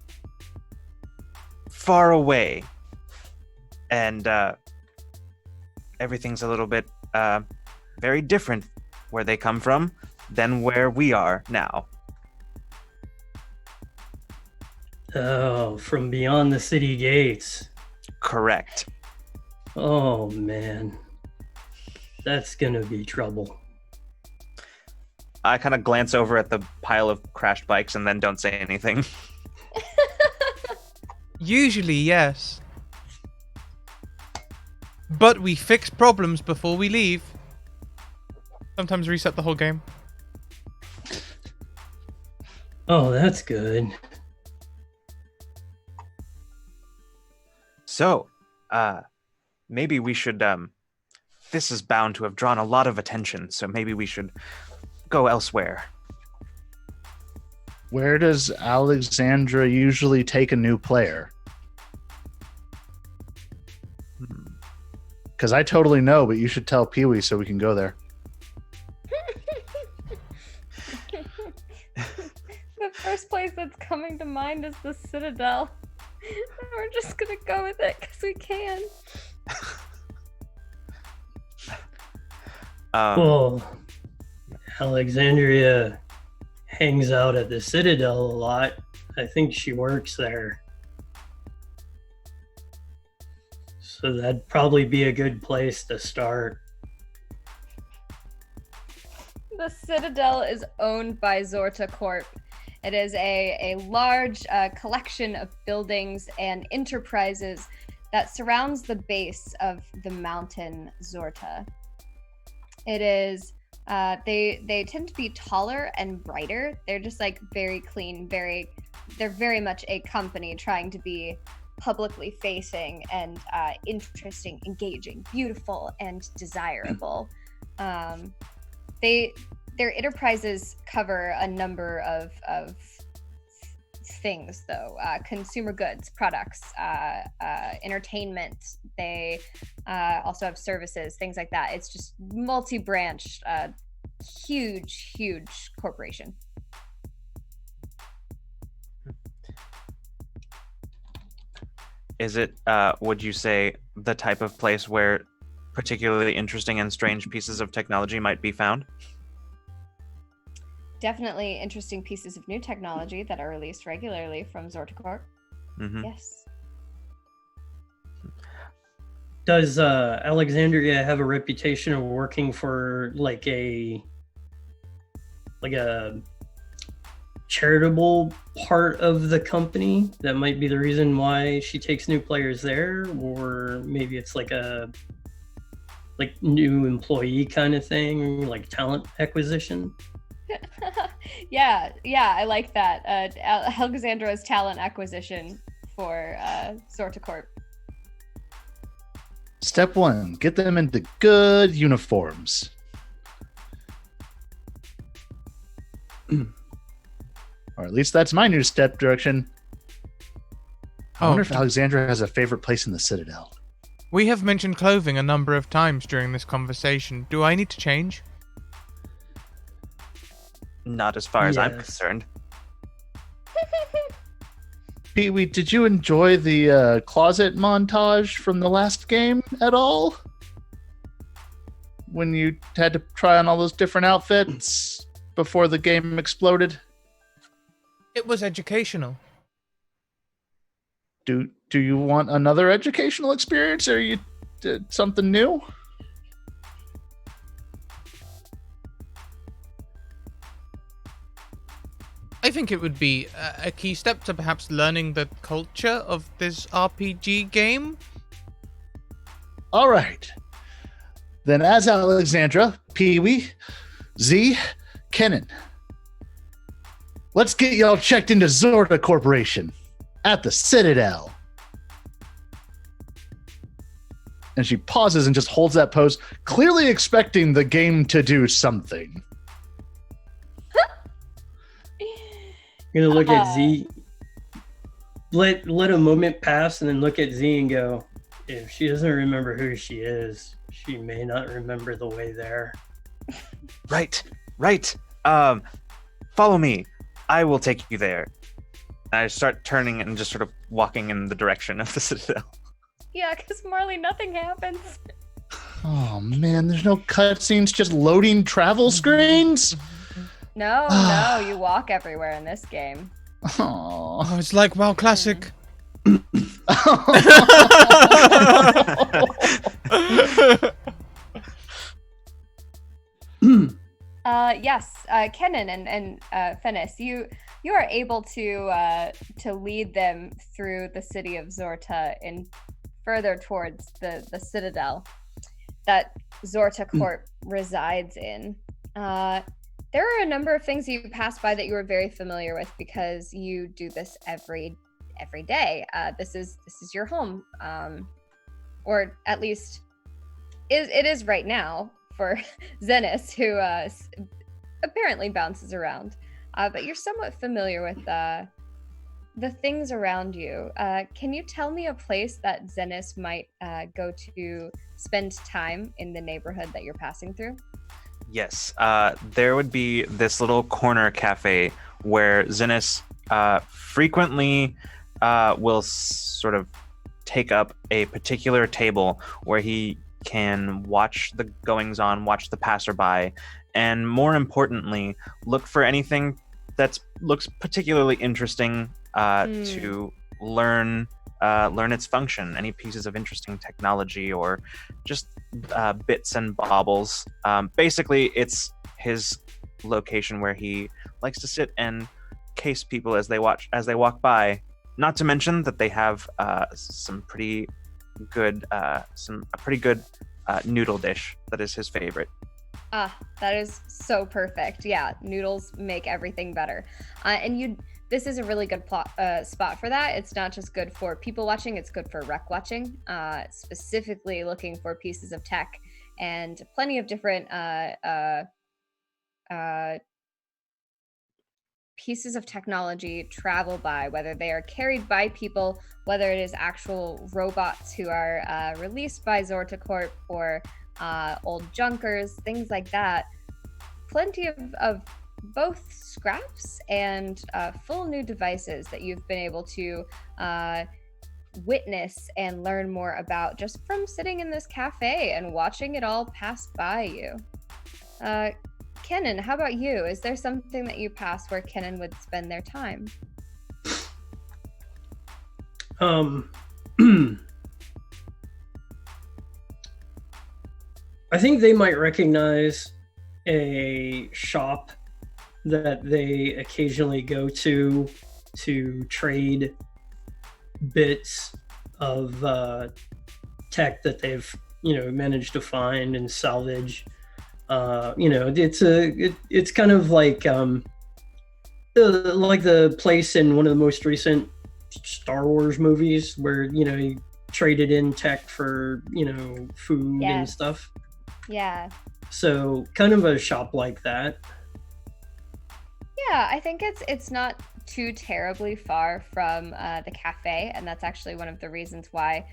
Speaker 4: far away, and everything's a little bit very different where they come from than where we are now."
Speaker 3: Oh, from beyond the city gates.
Speaker 4: Correct.
Speaker 3: Oh man, that's gonna be trouble.
Speaker 4: I kind of glance over at the pile of crashed bikes and then don't say anything.
Speaker 1: Usually, yes. But we fix problems before we leave. Sometimes reset the whole game.
Speaker 3: Oh, that's good.
Speaker 4: So, maybe we should, this is bound to have drawn a lot of attention, so maybe we should go elsewhere.
Speaker 5: Where does Alexandra usually take a new player? Because I totally know, but you should tell Pee-wee so we can go there.
Speaker 2: The first place that's coming to mind is the Citadel. We're just gonna go with it because we can.
Speaker 3: Well, Alexandria hangs out at the Citadel a lot. I think she works there. So that'd probably be a good place to start.
Speaker 2: The Citadel is owned by Xorte Corp. It is a large collection of buildings and enterprises that surrounds the base of the mountain Xorte. It is they tend to be taller and brighter. They're just like very clean, they're very much a company trying to be publicly facing and interesting, engaging, beautiful, and desirable. Their enterprises cover a number of things, though. Consumer goods, products, entertainment. They also have services, things like that. It's just multi-branched, huge corporation.
Speaker 4: Is it, would you say, the type of place where particularly interesting and strange pieces of technology might be found?
Speaker 2: Definitely interesting pieces of new technology that are released regularly from Xorte Corp.
Speaker 4: Mm-hmm.
Speaker 2: Yes.
Speaker 3: Does Alexandria have a reputation of working for like a charitable part of the company that might be the reason why she takes new players there? Or maybe it's like a new employee kind of thing, like talent acquisition?
Speaker 2: yeah, I like that. Alexandra's talent acquisition for Xorte Corp.
Speaker 5: Step 1, get them into good uniforms. Or at least that's my new step direction. I wonder if Alexandra has a favorite place in the Citadel.
Speaker 1: We have mentioned clothing a number of times during this conversation. Do I need to change?
Speaker 4: Not as far as I'm
Speaker 3: Yes.
Speaker 4: concerned.
Speaker 5: Pee-wee, did you enjoy the closet montage from the last game at all? When you had to try on all those different outfits before the game exploded?
Speaker 1: It was educational.
Speaker 5: Do you want another educational experience, or you did something new?
Speaker 1: I think it would be a key step to perhaps learning the culture of this RPG game.
Speaker 5: All right. Then as Alexandra, Pee-wee, Z, Kenan, let's get y'all checked into Xorte Corporation at the Citadel. And she pauses and just holds that pose, clearly expecting the game to do something.
Speaker 3: gonna look at Z. Let a moment pass and then look at Z and go, if she doesn't remember who she is, she may not remember the way there.
Speaker 4: Right. Follow me. I will take you there. And I start turning and just sort of walking in the direction of the citadel.
Speaker 2: Yeah, because Marley, nothing happens.
Speaker 5: Oh man, there's no cutscenes, just loading travel screens.
Speaker 2: No, you walk everywhere in this game.
Speaker 5: Oh,
Speaker 1: Oh, it's like WoW Classic.
Speaker 2: Yes, Kenan and Fennis, you are able to lead them through the city of Xorte and further towards the citadel that Xorte Corp resides in. There are a number of things you passed by that you were very familiar with because you do this every day. This is your home, or at least it is right now for Zenis, who apparently bounces around. But you're somewhat familiar with the things around you. Can you tell me a place that Zenis might go to spend time in the neighborhood that you're passing through?
Speaker 4: Yes, there would be this little corner cafe where Zenis frequently will sort of take up a particular table where he can watch the goings-on, watch the passerby, and more importantly, look for anything that looks particularly interesting to learn its function, any pieces of interesting technology or just bits and baubles. Basically, it's his location where he likes to sit and case people as they walk by. Not to mention that they have a pretty good noodle dish that is his favorite.
Speaker 2: That is so perfect. Yeah, noodles make everything better. And this is a really good spot for that. It's not just good for people watching, it's good for rec watching, specifically looking for pieces of tech and plenty of different pieces of technology travel by, whether they are carried by people, whether it is actual robots who are released by Xorte Corp or old junkers, things like that. Plenty of both scraps and full new devices that you've been able to witness and learn more about just from sitting in this cafe and watching it all pass by you. Kenan, how about you? Is there something that you passed where Kenan would spend their time?
Speaker 3: I think they might recognize a shop that they occasionally go to trade bits of tech that they've managed to find and salvage. It's kind of like the place in one of the most recent Star Wars movies where you traded in tech for food and stuff.
Speaker 2: Yeah.
Speaker 3: So kind of a shop like that.
Speaker 2: Yeah, I think it's not too terribly far from the cafe, and that's actually one of the reasons why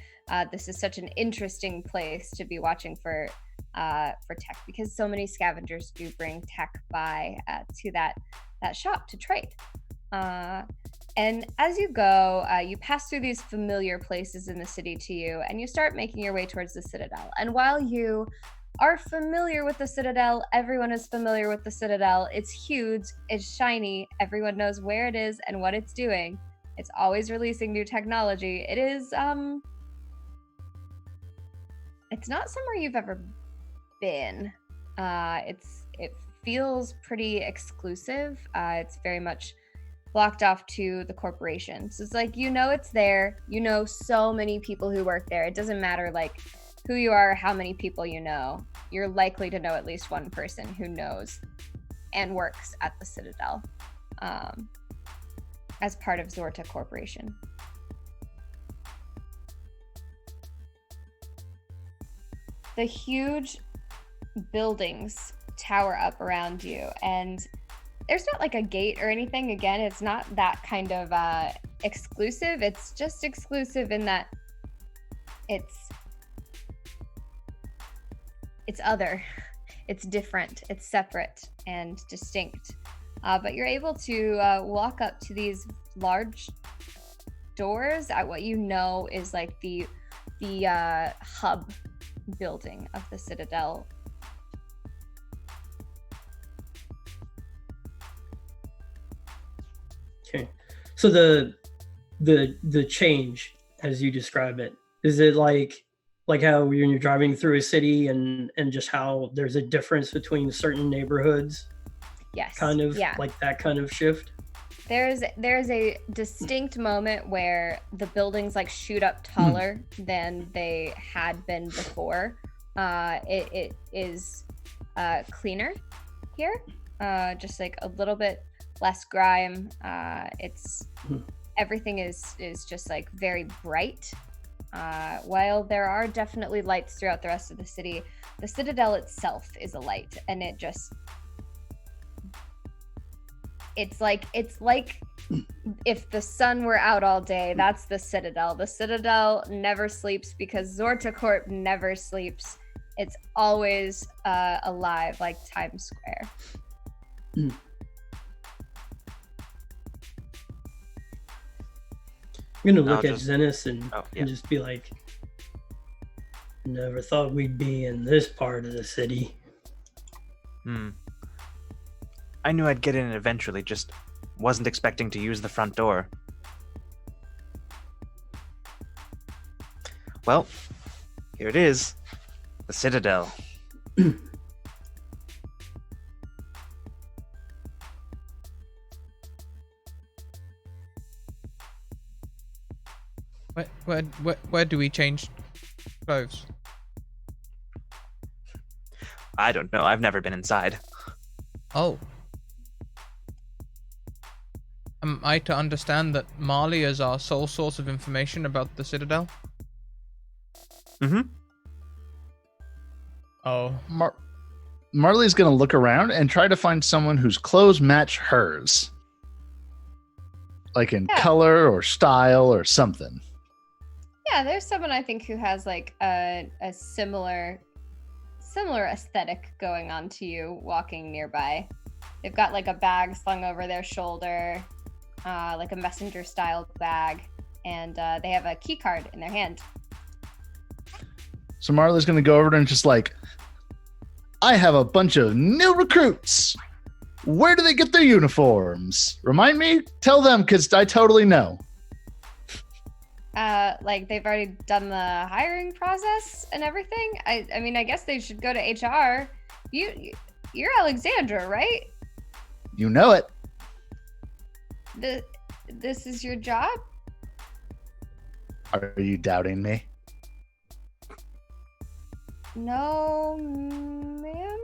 Speaker 2: this is such an interesting place to be watching for tech, because so many scavengers do bring tech by to that shop to trade. And as you go, you pass through these familiar places in the city to you, and you start making your way towards the Citadel. And while you are familiar with the Citadel, everyone is familiar with the Citadel. It's huge, it's shiny, everyone knows where it is and what it's doing. It's always releasing new technology. It is it's not somewhere you've ever been. It feels pretty exclusive. It's very much blocked off to the corporation. So it's like, it's there. So many people who work there. It doesn't matter like who you are, how many people you know. You're likely to know at least one person who knows and works at the Citadel as part of Xorte Corporation. The huge buildings tower up around you, and there's not like a gate or anything. Again, it's not that kind of exclusive. It's just exclusive in that it's other, it's different, it's separate and distinct. But you're able to walk up to these large doors at what you know is like the hub building of the Citadel.
Speaker 3: Okay, so the change as you describe it, is it like how when you're driving through a city and just how there's a difference between certain neighborhoods?
Speaker 2: Yes.
Speaker 3: Kind of,
Speaker 2: yeah.
Speaker 3: like that kind of shift?
Speaker 2: There's a distinct moment where the buildings like shoot up taller than they had been before. It is cleaner here, just like a little bit less grime. It's everything is just like very bright. While there are definitely lights throughout the rest of the city, the Citadel itself is a light, and it's like if the sun were out all day, that's the Citadel. The Citadel never sleeps because Xorte Corp never sleeps. It's always alive, like Times Square.
Speaker 3: I'm gonna look at Zenith and just be like, never thought we'd be in this part of the city.
Speaker 6: I knew I'd get in eventually, just wasn't expecting to use the front door. Well, here it is. The Citadel.
Speaker 1: Where do we change clothes?
Speaker 6: I don't know. I've never been inside.
Speaker 1: Oh. Am I to understand that Marley is our sole source of information about the Citadel?
Speaker 6: Mm-hmm.
Speaker 1: Oh.
Speaker 5: Marley's gonna look around and try to find someone whose clothes match hers. Like in color or style or something.
Speaker 2: Yeah, there's someone I think who has like a similar aesthetic going on to you walking nearby. They've got like a bag slung over their shoulder, like a messenger style bag, and they have a key card in their hand.
Speaker 5: So Marley's gonna go over to and just like, I have a bunch of new recruits. Where do they get their uniforms? Remind me? Tell them, because I totally know.
Speaker 2: Like they've already done the hiring process and everything. I mean, I guess they should go to HR. You're Alexandra, right?
Speaker 5: You know it.
Speaker 2: This is your job?
Speaker 5: Are you doubting me?
Speaker 2: No, ma'am.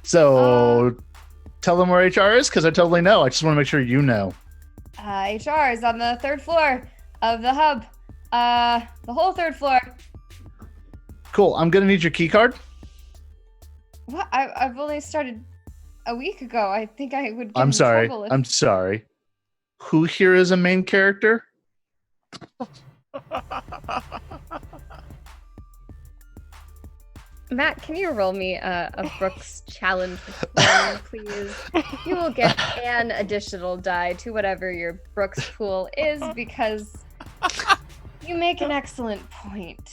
Speaker 5: So tell them where HR is, because I totally know. I just want to make sure you know.
Speaker 2: HR is on the 3rd floor of the hub. The whole 3rd floor.
Speaker 5: Cool. I'm gonna need your key card.
Speaker 2: What? I've only started a week ago. I think I would get
Speaker 5: I'm
Speaker 2: in
Speaker 5: sorry.
Speaker 2: trouble if...
Speaker 5: I'm sorry. Who here is a main character?
Speaker 2: Matt, can you roll me a Brooks challenge one, please? You will get an additional die to whatever your Brooks pool is because you make an excellent point.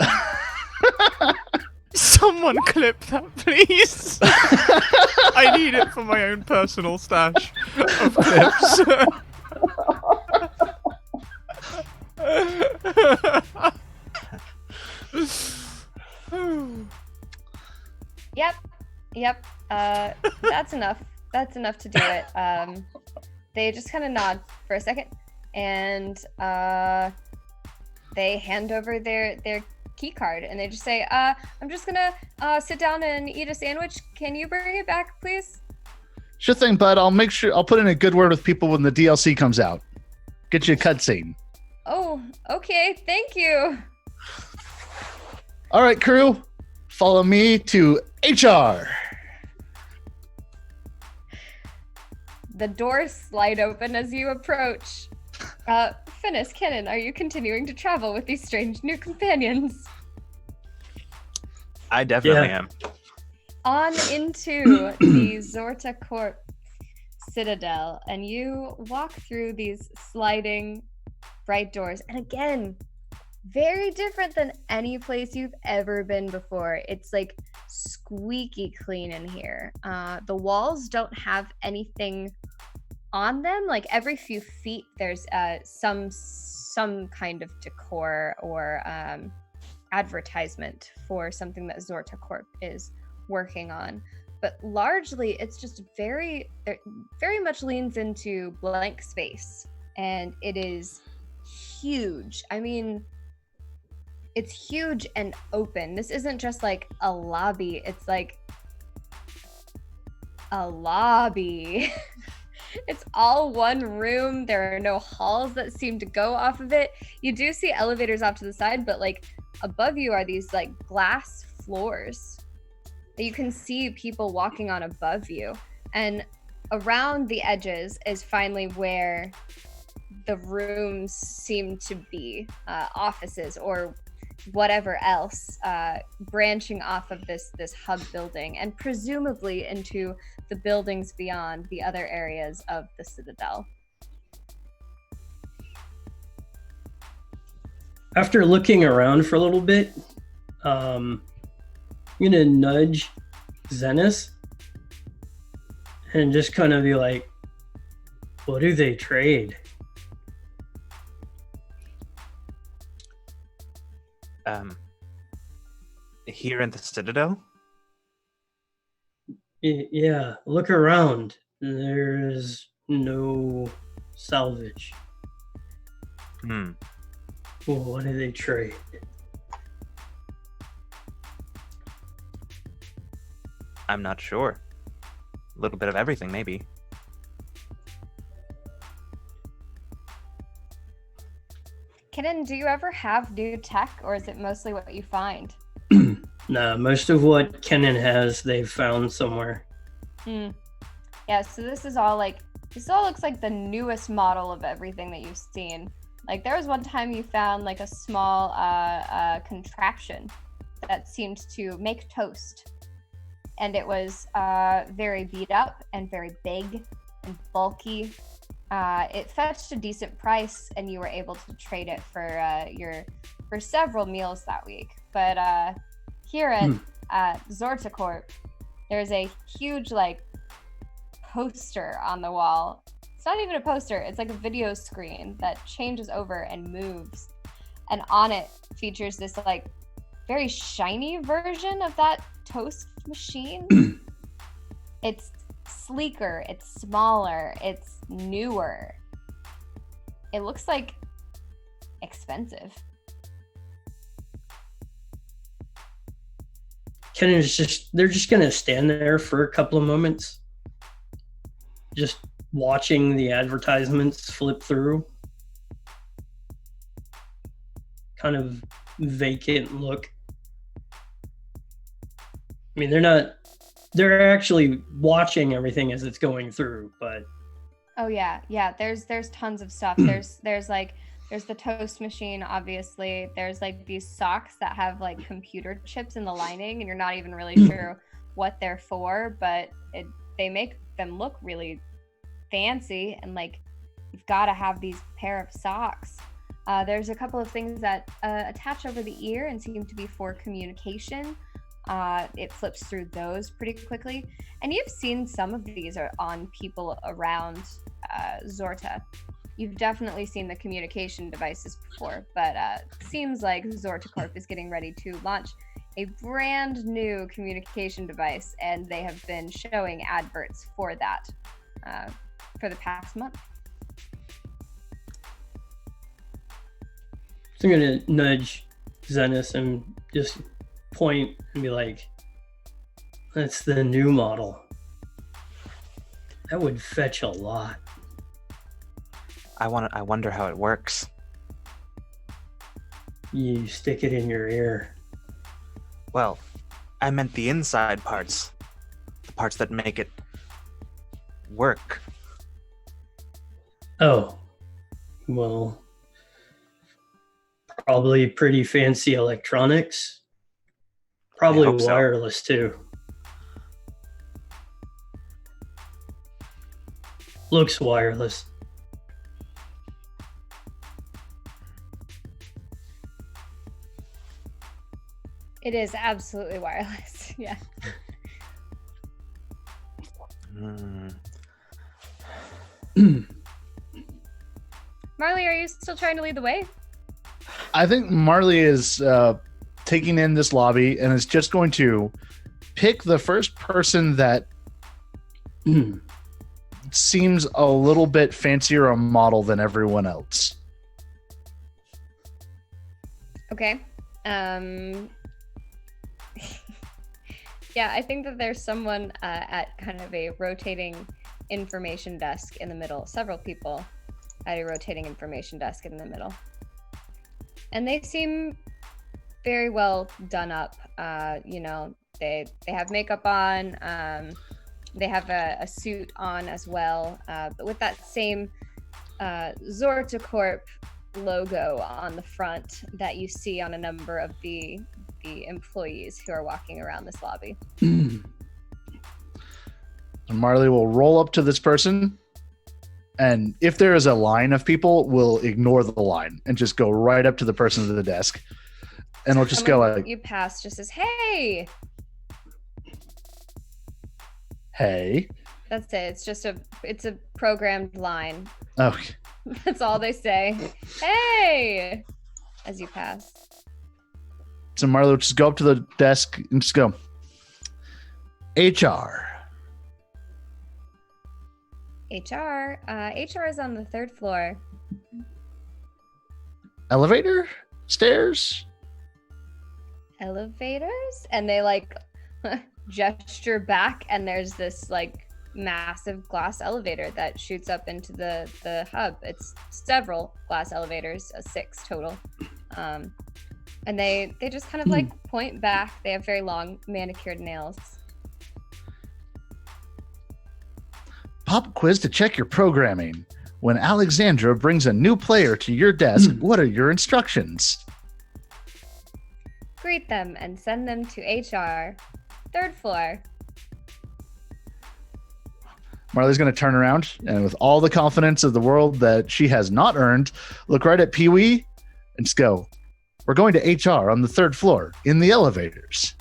Speaker 1: Someone clip that, please. I need it for my own personal stash of clips.
Speaker 2: Yep. That's enough. That's enough to do it. They just kind of nod for a second, and they hand over their key card, and they just say, I'm just gonna sit down and eat a sandwich. Can you bring it back, please?
Speaker 5: Sure thing, bud. I'll make sure I'll put in a good word with people when the DLC comes out. Get you a cutscene.
Speaker 2: Oh, okay. Thank you.
Speaker 5: All right, crew. Follow me to HR.
Speaker 2: the doors slide open as you approach. Finnis, Kennen, are you continuing to travel with these strange new companions?
Speaker 6: I definitely am.
Speaker 2: On into the Xorte Corp Citadel, and you walk through these sliding bright doors. And again, very different than any place you've ever been before. It's like squeaky clean in here. The walls don't have anything on them. Like every few feet, there's some kind of decor or advertisement for something that Xorte Corp is working on. But largely, it's just very much leans into blank space, and it is huge. I mean, it's huge and open. This isn't just like a lobby, it's like a lobby. It's all one room. There are no halls that seem to go off of it. You do see elevators off to the side, but like above you are these like glass floors that you can see people walking on above you. And around the edges is finally where the rooms seem to be, offices or whatever else, branching off of this hub building and presumably into the buildings beyond the other areas of the Citadel.
Speaker 3: After looking around for a little bit, I'm gonna nudge Zenis and just kind of be like, what do they trade?
Speaker 6: Here in the Citadel?
Speaker 3: Yeah, look around. There's no salvage. Well, what do they trade?
Speaker 6: I'm not sure. A little bit of everything, maybe.
Speaker 2: Kennen, do you ever have new tech, or is it mostly what you find?
Speaker 3: Nah, most of what Kennen has, they've found somewhere.
Speaker 2: Yeah, so this all looks like the newest model of everything that you've seen. Like there was one time you found like a small contraption that seemed to make toast. And it was very beat up and very big and bulky. It fetched a decent price, and you were able to trade it for several meals that week. But here at Xorte Corp, there's a huge like poster on the wall. It's not even a poster, it's like a video screen that changes over and moves. And on it features this like very shiny version of that toast machine. It's sleeker, it's smaller, it's newer. It looks like expensive.
Speaker 3: They're just gonna stand there for a couple of moments, just watching the advertisements flip through. Kind of vacant look. I mean, they're actually watching everything as it's going through, but
Speaker 2: oh yeah, there's tons of stuff. There's the toast machine, obviously. There's like these socks that have like computer chips in the lining, and you're not even really sure what they're for, but they make them look really fancy, and like you've got to have these pair of socks. There's a couple of things that attach over the ear and seem to be for communication. It flips through those pretty quickly, and you've seen some of these are on people around Xorte. You've definitely seen the communication devices before, but seems like Xorte Corp is getting ready to launch a brand new communication device, and they have been showing adverts for that for the past month.
Speaker 3: So I'm gonna nudge Zenis and just point and be like, that's the new model. That would fetch a lot.
Speaker 6: I wonder how it works.
Speaker 3: You stick it in your ear.
Speaker 6: Well, I meant the inside parts. The parts that make it work.
Speaker 3: Oh, well, probably pretty fancy electronics. Probably
Speaker 6: hope so.
Speaker 3: wireless too. Looks wireless.
Speaker 2: It is absolutely wireless. Yeah. Marley, are you still trying to lead the way?
Speaker 5: I think Marley is taking in this lobby and is just going to pick the first person that seems a little bit fancier a model than everyone else.
Speaker 2: Okay. Yeah, I think that there's someone at kind of a rotating information desk in the middle. Several people at a rotating information desk in the middle. And they seem very well done up. You know, they have makeup on. They have a suit on as well, but with that same Xorte Corp logo on the front that you see on a number of the employees who are walking around this lobby.
Speaker 5: And Marley will roll up to this person, and if there is a line of people, we'll ignore the line and just go right up to the person at the desk, and we'll just go like,
Speaker 2: you pass just as hey.
Speaker 5: "Hey."
Speaker 2: That's it. It's a programmed line.
Speaker 5: Okay.
Speaker 2: That's all they say. Hey, as you pass.
Speaker 5: So Marley will just go up to the desk and just go, HR.
Speaker 2: HR is on the 3rd floor.
Speaker 5: Elevator? Stairs?
Speaker 2: Elevators? And they like gesture back, and there's this like massive glass elevator that shoots up into the hub. It's several glass elevators, 6 total. And they just kind of like point back. They have very long manicured nails.
Speaker 5: Pop quiz to check your programming. When Alexandra brings a new player to your desk, what are your instructions?
Speaker 2: Greet them and send them to HR. 3rd floor.
Speaker 5: Marley's going to turn around and with all the confidence of the world that she has not earned, look right at Pee-wee and just go, we're going to HR on the 3rd floor in the elevators.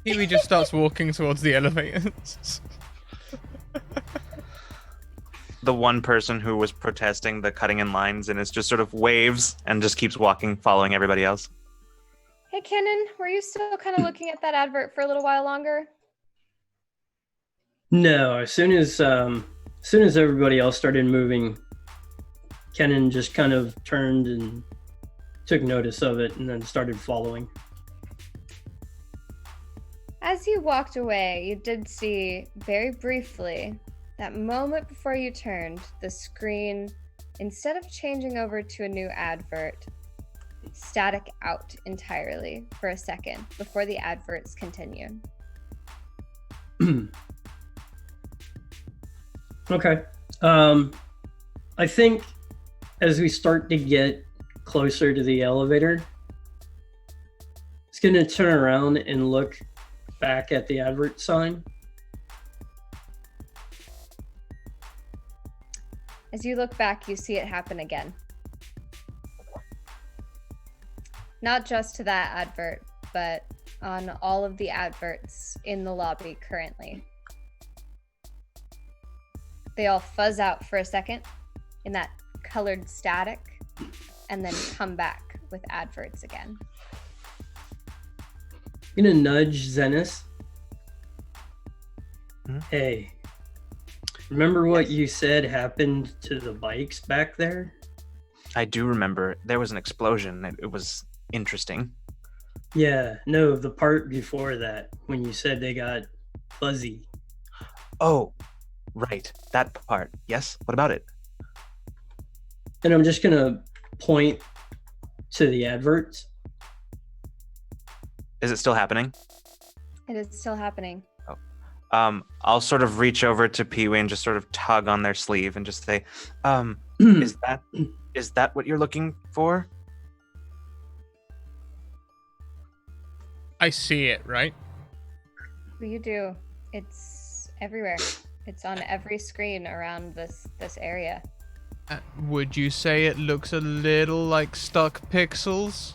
Speaker 1: Pee-wee just starts walking towards the elevators.
Speaker 6: The one person who was protesting the cutting in lines and is just sort of waves and just keeps walking, following everybody else.
Speaker 2: Hey, Kenan, were you still kind of looking at that advert for a little while longer?
Speaker 3: No, as soon as everybody else started moving, Kenan just kind of turned and took notice of it and then started following.
Speaker 2: As you walked away, you did see very briefly that moment before you turned, the screen, instead of changing over to a new advert, static out entirely for a second before the adverts continue.
Speaker 3: Okay. I think as we start to get closer to the elevator, it's going to turn around and look back at the advert sign.
Speaker 2: As you look back, you see it happen again. Not just to that advert, but on all of the adverts in the lobby currently. They all fuzz out for a second in that colored static and then come back with adverts again.
Speaker 3: I'm going to nudge Zenis. Hey, remember what you said happened to the bikes back there?
Speaker 6: I do remember there was an explosion. It was interesting.
Speaker 3: Yeah, no, the part before that, when you said they got fuzzy.
Speaker 6: Oh, right. That part. Yes. What about it?
Speaker 3: And I'm just going to point to the adverts.
Speaker 6: Is it still happening?
Speaker 2: It is still happening.
Speaker 6: I'll sort of reach over to Pee-wee and just sort of tug on their sleeve and just say, is that what you're looking for?
Speaker 1: I see it, right?
Speaker 2: Well, you do. It's everywhere. It's on every screen around this area.
Speaker 1: Would you say it looks a little like stuck pixels?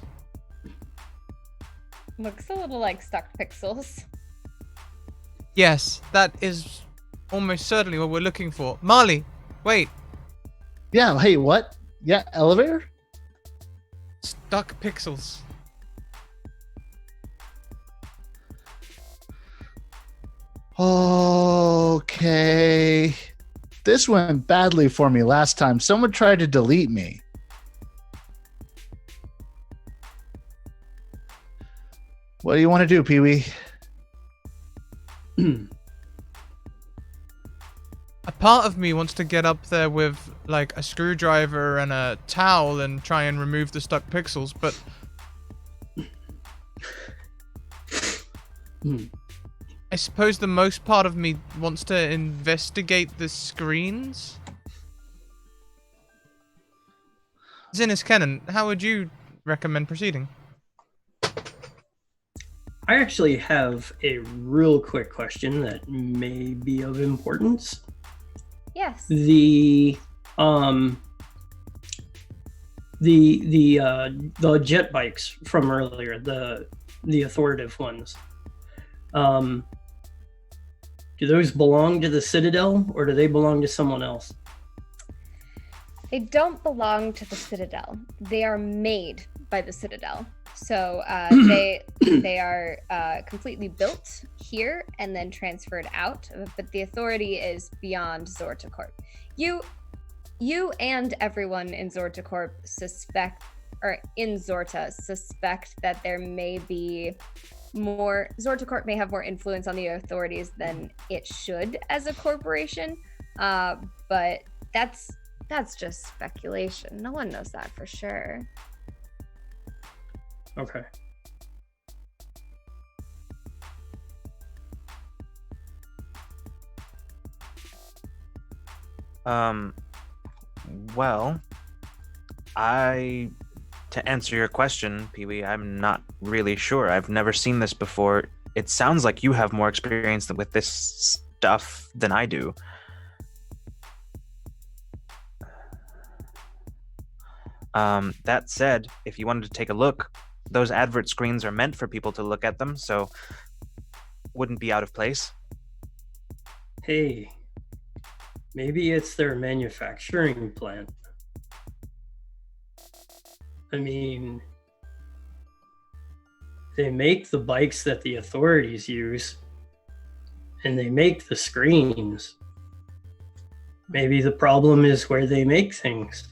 Speaker 2: Looks a little like stuck pixels.
Speaker 1: Yes, that is almost certainly what we're looking for. Marley, wait.
Speaker 5: Yeah. Hey, what? Yeah, elevator.
Speaker 1: Stuck pixels.
Speaker 5: Okay. This went badly for me last time. Someone tried to delete me. What do you want to do, Pee-wee?
Speaker 1: A part of me wants to get up there with like a screwdriver and a towel and try and remove the stuck pixels, but I suppose the most part of me wants to investigate the screens. Zinnis Kennan, how would you recommend proceeding?
Speaker 3: I actually have a real quick question that may be of importance.
Speaker 2: Yes.
Speaker 3: The jet bikes from earlier, the authoritative ones. Do those belong to the Citadel or do they belong to someone else?
Speaker 2: They don't belong to the Citadel. They are made by the Citadel. So they are completely built here and then transferred out. But the authority is beyond Xorte Corp. You and everyone in Xorte Corp suspect that there may be more. Xorte Corp may have more influence on the authorities than it should as a corporation. But that's just speculation. No one knows that for sure.
Speaker 3: Okay.
Speaker 6: Well, to answer your question, Pee-wee, I'm not really sure. I've never seen this before. It sounds like you have more experience with this stuff than I do. That said, if you wanted to take a look, those advert screens are meant for people to look at them, so wouldn't be out of place.
Speaker 3: Hey, maybe it's their manufacturing plant. I mean, they make the bikes that the authorities use, and they make the screens. Maybe the problem is where they make things.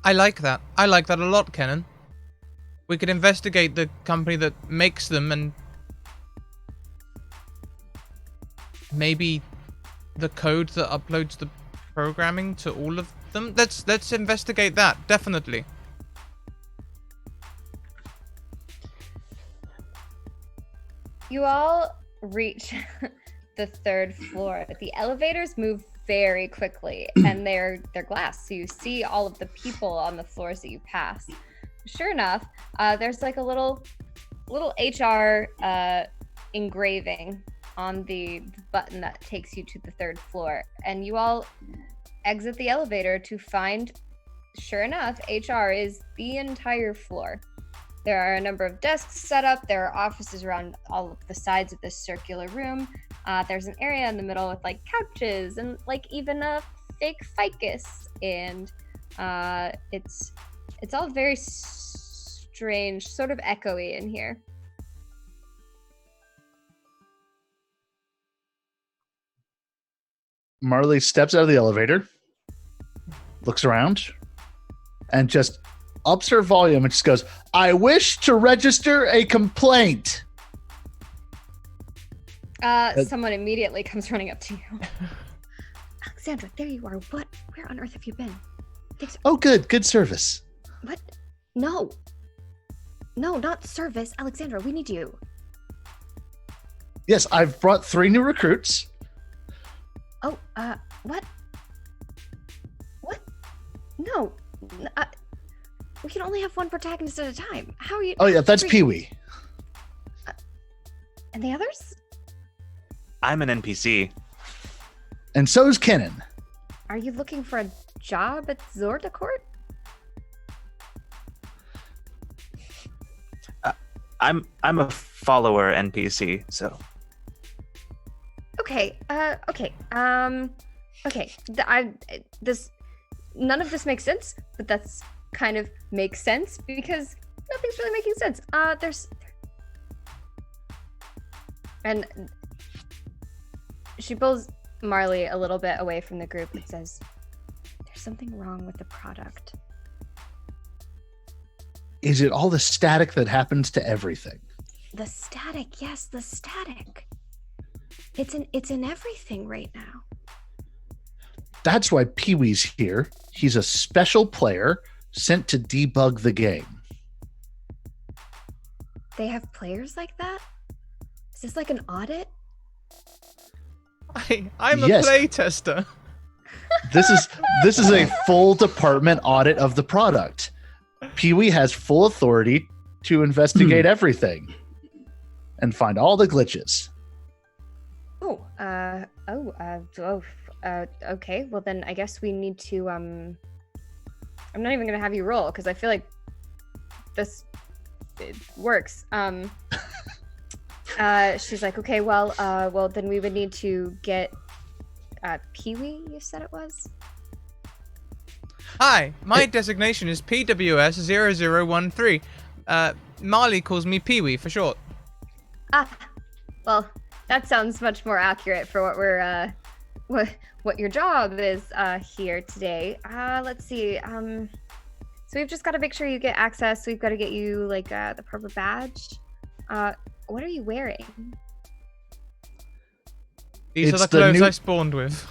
Speaker 1: I like that. I like that a lot, Kennan. We could investigate the company that makes them and maybe the code that uploads the programming to all of them. Let's investigate that, definitely.
Speaker 2: You all reach the third floor. The elevators move very quickly and they're glass, so you see all of the people on the floors that you pass. Sure enough, there's like a little HR engraving on the button that takes you to the third floor, and you all exit the elevator to find, sure enough, HR is the entire floor. There are a number of desks set up. There are offices around all of the sides of this circular room. There's an area in the middle with like couches and like even a fake ficus, and it's all very strange, sort of echoey in here.
Speaker 5: Marley steps out of the elevator, looks around, and just ups her volume and just goes, "I wish to register a complaint."
Speaker 2: Someone immediately comes running up to you. Alexandra, there you are. What? Where on earth have you been?
Speaker 5: Oh, good service.
Speaker 2: What? No. No, not service. Alexandra, we need you.
Speaker 5: Yes, I've brought 3 new recruits.
Speaker 2: Oh, what? What? No. We can only have one protagonist at a time. How are you?
Speaker 5: Oh yeah, that's Pee-wee.
Speaker 2: And the others?
Speaker 6: I'm an NPC.
Speaker 5: And so's Kenan.
Speaker 2: Are you looking for a job at Xorte Court?
Speaker 6: I'm a follower NPC, so
Speaker 2: Okay. Okay. Okay. This. None of this makes sense, but that's kind of makes sense because nothing's really making sense. And she pulls Marley a little bit away from the group and says, "There's something wrong with the product."
Speaker 5: Is it all the static that happens to everything?
Speaker 2: The static, yes, the static. It's in everything right now.
Speaker 5: That's why Pee-wee's here. He's a special player sent to debug the game.
Speaker 2: They have players like that? Is this like an audit?
Speaker 1: I'm a
Speaker 5: Yes.
Speaker 1: playtester.
Speaker 5: This is a full department audit of the product. Pee-wee has full authority to investigate everything and find all the glitches.
Speaker 2: Okay. Well, then I guess we need to. I'm not even gonna have you roll because I feel like it works. She's like, okay, well, then we would need to get Pee-wee. You said it was.
Speaker 1: Hi, my designation is PWS0013. Marley calls me Pee-wee for short.
Speaker 2: Well, that sounds much more accurate for what we're what your job is here today. Let's see. So we've just got to make sure you get access. We've got to get you like the proper badge. What are you wearing?
Speaker 1: These
Speaker 5: It's
Speaker 1: are the
Speaker 5: the
Speaker 1: clothes
Speaker 5: new-
Speaker 1: I spawned with.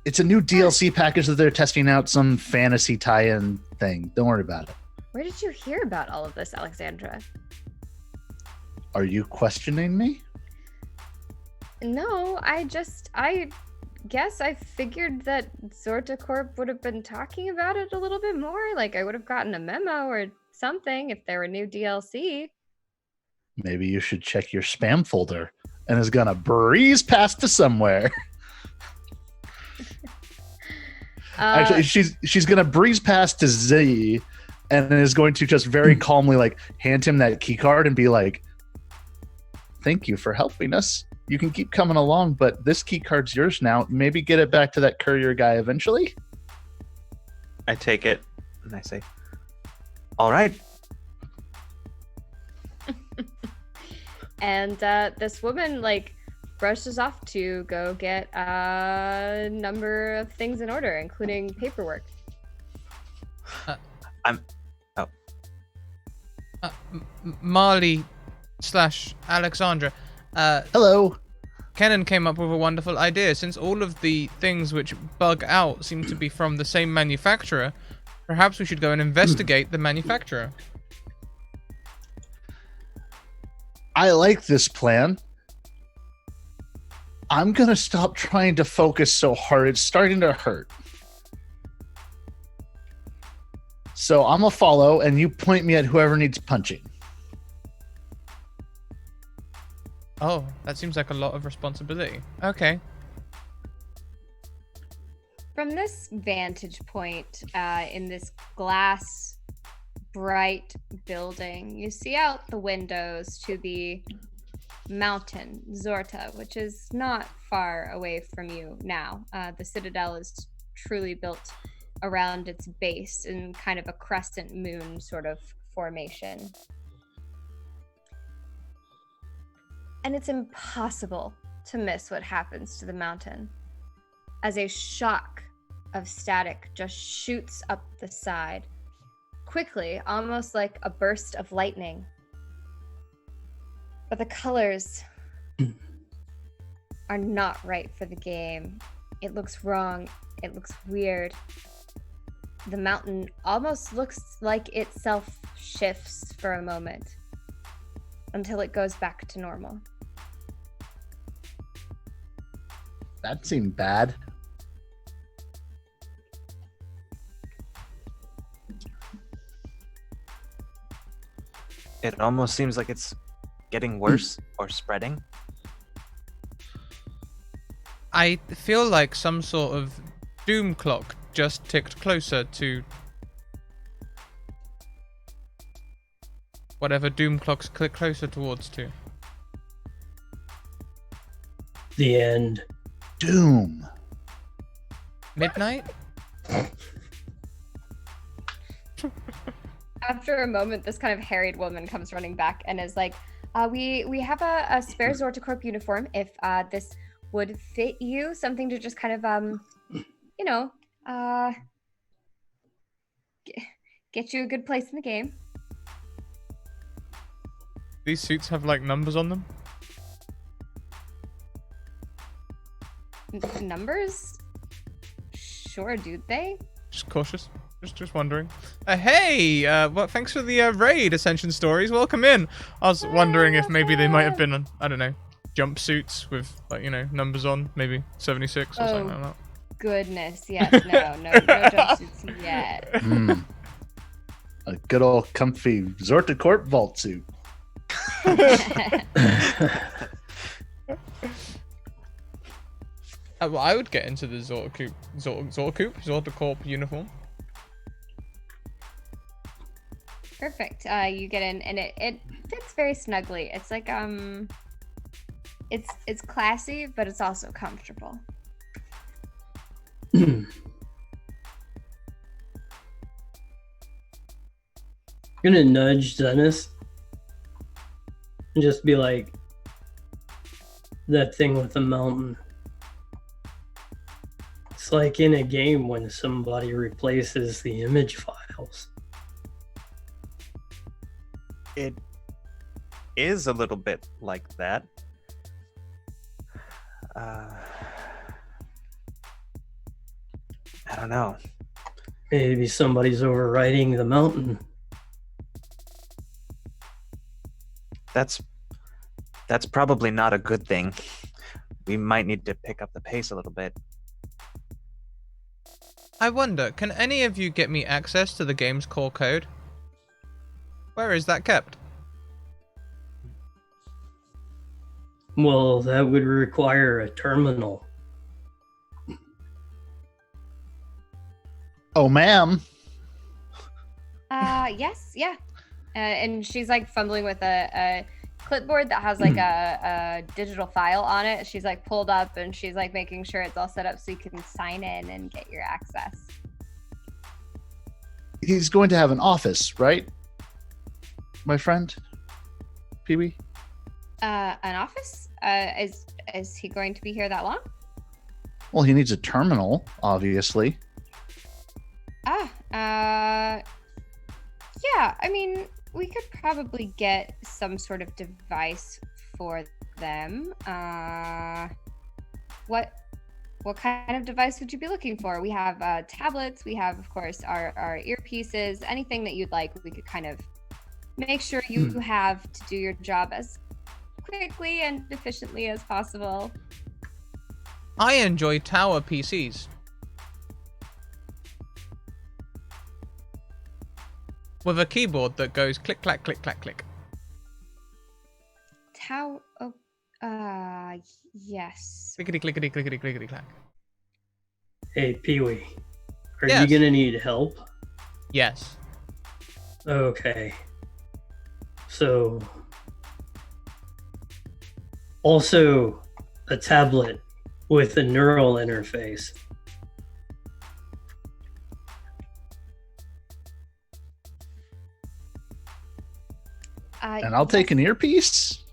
Speaker 5: It's a new DLC package that they're testing out, some fantasy tie-in thing. Don't worry about it.
Speaker 2: Where did you hear about all of this, Alexandra?
Speaker 5: Are you questioning me?
Speaker 2: No, I guess I figured that Xorte Corp would have been talking about it a little bit more. Like I would have gotten a memo or something if there were new DLC.
Speaker 5: Maybe you should check your spam folder and is gonna breeze past to somewhere. Actually, she's gonna breeze past to Z and is going to just very calmly like hand him that key card and be like, "Thank you for helping us. You can keep coming along, but this key card's yours now. Maybe get it back to that courier guy eventually."
Speaker 6: I take it and I say, "All right."
Speaker 2: And this woman like rushes off to go get a number of things in order, including paperwork.
Speaker 1: Marley / Alexandra.
Speaker 5: Hello.
Speaker 1: Kenan came up with a wonderful idea. Since all of the things which bug out seem to be from the same manufacturer, perhaps we should go and investigate the manufacturer.
Speaker 5: I like this plan. I'm gonna stop trying to focus so hard. It's starting to hurt. So I'm gonna follow, and you point me at whoever needs punching.
Speaker 1: Oh, that seems like a lot of responsibility. Okay.
Speaker 2: From this vantage point, in this glass bright building, you see out the windows to the mountain, Xorte, which is not far away from you now. The citadel is truly built around its base in kind of a crescent moon sort of formation. And it's impossible to miss what happens to the mountain as a shock of static just shoots up the side, quickly, almost like a burst of lightning. But the colors are not right for the game. It looks wrong. It looks weird. the mountain almost looks like itself shifts for a moment until it goes back to normal.
Speaker 5: That seemed bad.
Speaker 6: It almost seems like it's getting worse or spreading.
Speaker 1: I feel like some sort of doom clock just ticked closer to whatever doom clocks click closer towards to.
Speaker 3: The end.
Speaker 5: Doom.
Speaker 1: Midnight?
Speaker 2: After a moment, this kind of harried woman comes running back and is like, we have a spare Xorte Corp uniform if this would fit you. Something to just kind of, you know, get you a good place in the game.
Speaker 1: These suits have like numbers on them?
Speaker 2: Numbers? Sure, do they?
Speaker 1: Just cautious. Just wondering. Hey, well, thanks for the raid, Ascension Stories. Welcome in. I was wondering if maybe they might have been, I don't know, jumpsuits with, like, you know, numbers on, maybe 76 or something like that.
Speaker 2: Goodness, yes, no jumpsuits yet.
Speaker 5: A good old comfy Xorte Corp vault suit.
Speaker 1: Well, I would get into the Xorte Corp uniform.
Speaker 2: Perfect. You get in, and it fits very snugly. It's like it's classy, but it's also comfortable.
Speaker 3: I'm gonna nudge Dennis and just be like, that thing with the mountain. It's like in a game when somebody replaces the image files.
Speaker 6: It is a little bit like that. I don't know.
Speaker 3: Maybe somebody's overwriting the mountain.
Speaker 6: That's probably not a good thing. We might need to pick up the pace a little bit.
Speaker 1: I wonder, can any of you get me access to the game's core code? Where is that kept?
Speaker 3: Well, that would require a terminal.
Speaker 5: Oh, ma'am.
Speaker 2: Yes, yeah. And she's like fumbling with a clipboard that has like a digital file on it. She's like pulled up and she's like making sure it's all set up so you can sign in and get your access.
Speaker 5: He's going to have an office, right? My friend? Pee-wee?
Speaker 2: An office? Is he going to be here that long?
Speaker 5: Well, he needs a terminal, obviously.
Speaker 2: Yeah, I mean, we could probably get some sort of device for them. What kind of device would you be looking for? We have tablets, we have, of course, our earpieces, anything that you'd like, we could kind of make sure you have to do your job as quickly and efficiently as possible.
Speaker 1: I enjoy tower PCs. With a keyboard that goes click, clack, click, clack, click.
Speaker 2: Yes.
Speaker 1: Clickety, clickety, clickety, clickety, clack.
Speaker 3: Hey, Pee-wee, are
Speaker 1: Yes.
Speaker 3: you gonna need help?
Speaker 1: Yes.
Speaker 3: Okay. So, also a tablet with a neural interface.
Speaker 5: And I'll take an earpiece.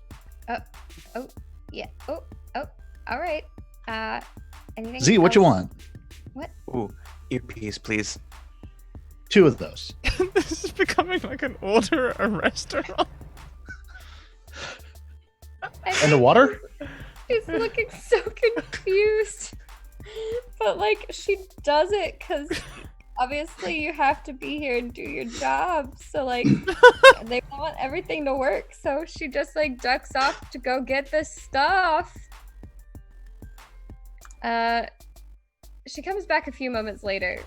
Speaker 2: Yeah. Oh. All right. Anything
Speaker 5: Z, what you
Speaker 2: else?
Speaker 5: want?
Speaker 2: What?
Speaker 6: Ooh, earpiece, please.
Speaker 5: 2 of those.
Speaker 1: This is becoming like an order at a restaurant.
Speaker 5: And a water?
Speaker 2: She's looking so confused. But like she does it because obviously you have to be here and do your job. So like they want everything to work. So she just like ducks off to go get this stuff. She comes back a few moments later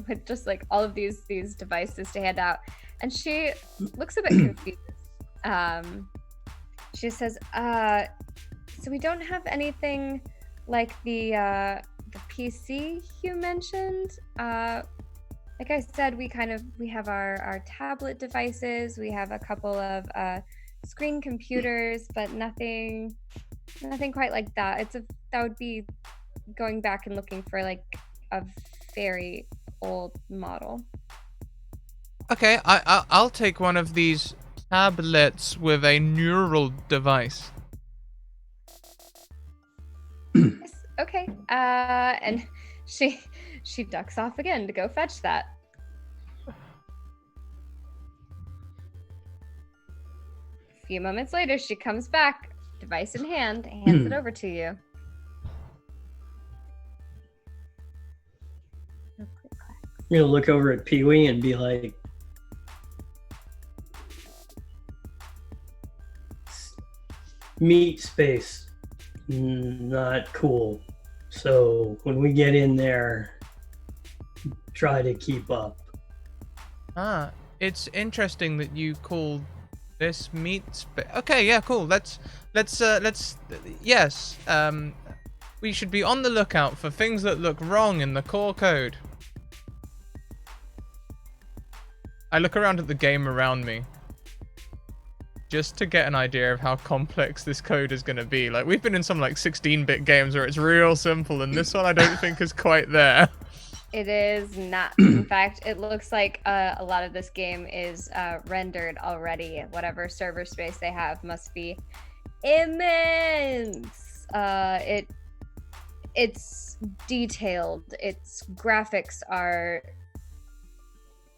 Speaker 2: with just like all of these devices to hand out, and she looks a bit confused. She says, so we don't have anything like the PC you mentioned. Like I said, we have our tablet devices. We have a couple of screen computers, but nothing quite like that. That would be going back and looking for like a very old model.
Speaker 1: Okay, I'll take one of these tablets with a neural device.
Speaker 2: Yes, okay. And she ducks off again to go fetch that. A few moments later, she comes back, device in hand, hands it over to you.
Speaker 3: I'm gonna look over at Pee-wee and be like, meat space, not cool. So when we get in there, try to keep up.
Speaker 1: It's interesting that you call this meat space. Okay, yeah, cool. Let's yes. We should be on the lookout for things that look wrong in the core code. I look around at the game around me just to get an idea of how complex this code is going to be. Like, we've been in some like 16-bit games where it's real simple, and this one I don't think is quite there.
Speaker 2: It is not. In fact, it looks like a lot of this game is rendered already. Whatever server space they have must be immense. It's detailed. Its graphics are,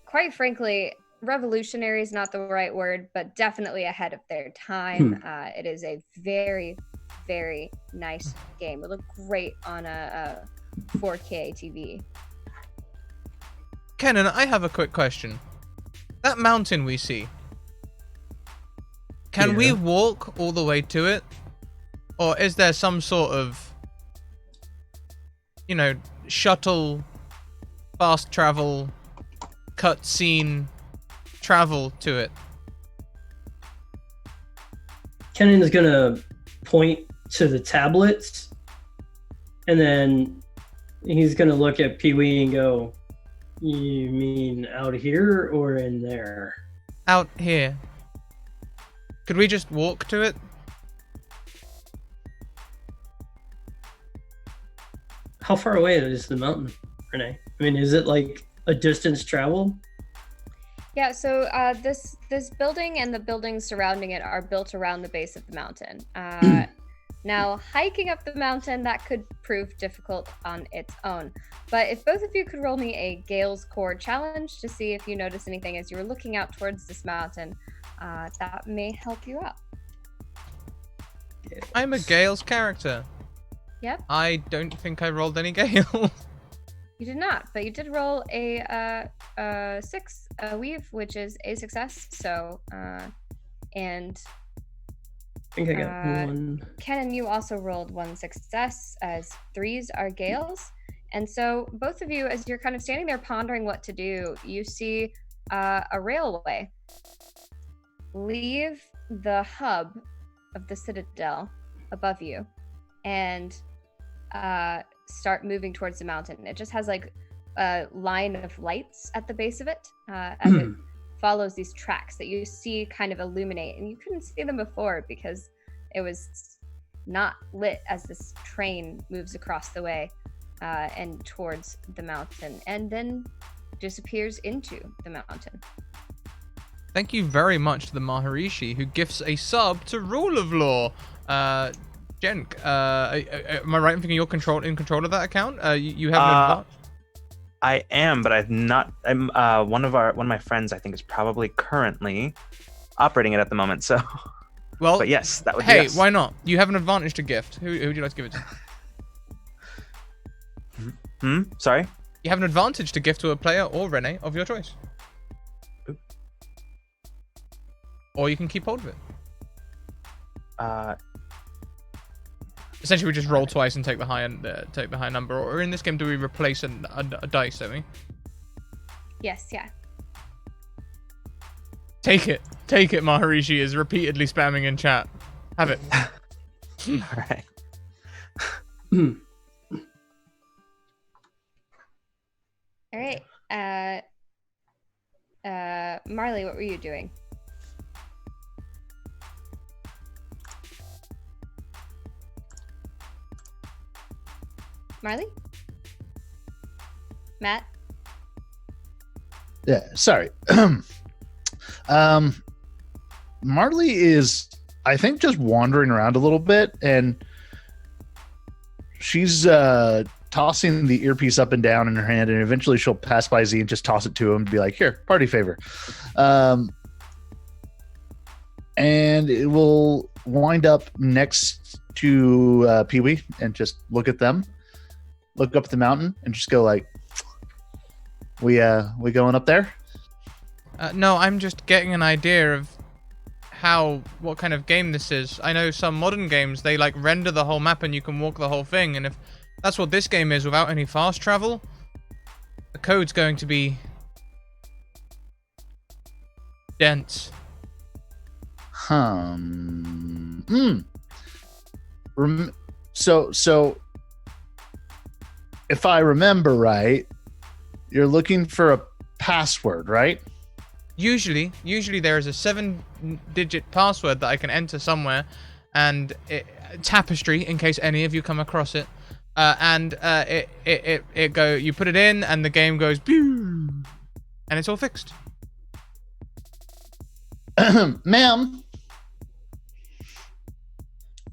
Speaker 2: quite frankly, revolutionary is not the right word, but definitely ahead of their time. It is a very, very nice game. It would look great on a 4K TV.
Speaker 1: Kenan, I have a quick question. That mountain we see, can we walk all the way to it? Or is there some sort of, shuttle, fast travel, cutscene travel to it?
Speaker 3: Kenan is gonna point to the tablets, and then he's gonna look at Pee-wee and go, "You mean out here or in there?"
Speaker 1: Out here. Could we just walk to it?
Speaker 3: How far away is the mountain, Renee? I mean, is it like a distance travel?
Speaker 2: Yeah, so this building and the buildings surrounding it are built around the base of the mountain. Now, hiking up the mountain, that could prove difficult on its own. But if both of you could roll me a Gale's Core challenge to see if you notice anything as you were looking out towards this mountain, that may help you out.
Speaker 1: I'm a Gale's character.
Speaker 2: Yep.
Speaker 1: I don't think I rolled any Gale.
Speaker 2: You did not, but you did roll a 6 weave, which is a success. So, and
Speaker 3: I think I got one.
Speaker 2: Kenan, you also rolled 1 success, as 3s are Gales. And so both of you, as you're kind of standing there pondering what to do, you see a railway leave the hub of the Citadel above you and start moving towards the mountain. It just has like a line of lights at the base of it as it follows these tracks that you see kind of illuminate, and you couldn't see them before because it was not lit as this train moves across the way and towards the mountain, and then disappears into the mountain.
Speaker 1: Thank you very much to the Maharishi, who gifts a sub to Rule of Law. Jen, am I right in thinking you're in control of that account? You have an advantage?
Speaker 6: I am, but I'm not. I'm one of my friends, I think, is probably currently operating it at the moment. So,
Speaker 1: well,
Speaker 6: but yes, that would.
Speaker 1: Hey,
Speaker 6: yes.
Speaker 1: Why not? You have an advantage to gift. Who would you like to give it to?
Speaker 6: Sorry.
Speaker 1: You have an advantage to gift to a player or Rene of your choice. Or you can keep hold of it. Essentially, we just roll twice and take the high number. Or in this game, do we replace a dice? Don't we?
Speaker 2: Yes, yeah.
Speaker 1: Take it, Maharishi is repeatedly spamming in chat. Have it.
Speaker 6: All right.
Speaker 2: All right. Marley, what were you doing? Marley? Matt?
Speaker 5: Yeah, sorry. Marley is, I think, just wandering around a little bit, and she's tossing the earpiece up and down in her hand, and eventually she'll pass by Z and just toss it to him and be like, here, party favor. And it will wind up next to Pee-wee and just look at them, look up at the mountain, and just go like, we going up there?
Speaker 1: No, I'm just getting an idea of what kind of game this is. I know some modern games, they like render the whole map and you can walk the whole thing, and if that's what this game is without any fast travel, the code's going to be dense.
Speaker 5: So if I remember right, you're looking for a password, right?
Speaker 1: Usually there is a 7-digit password that I can enter somewhere, and Tapestry, in case any of you come across it, you put it in, and the game goes pew, and it's all fixed.
Speaker 5: Ma'am.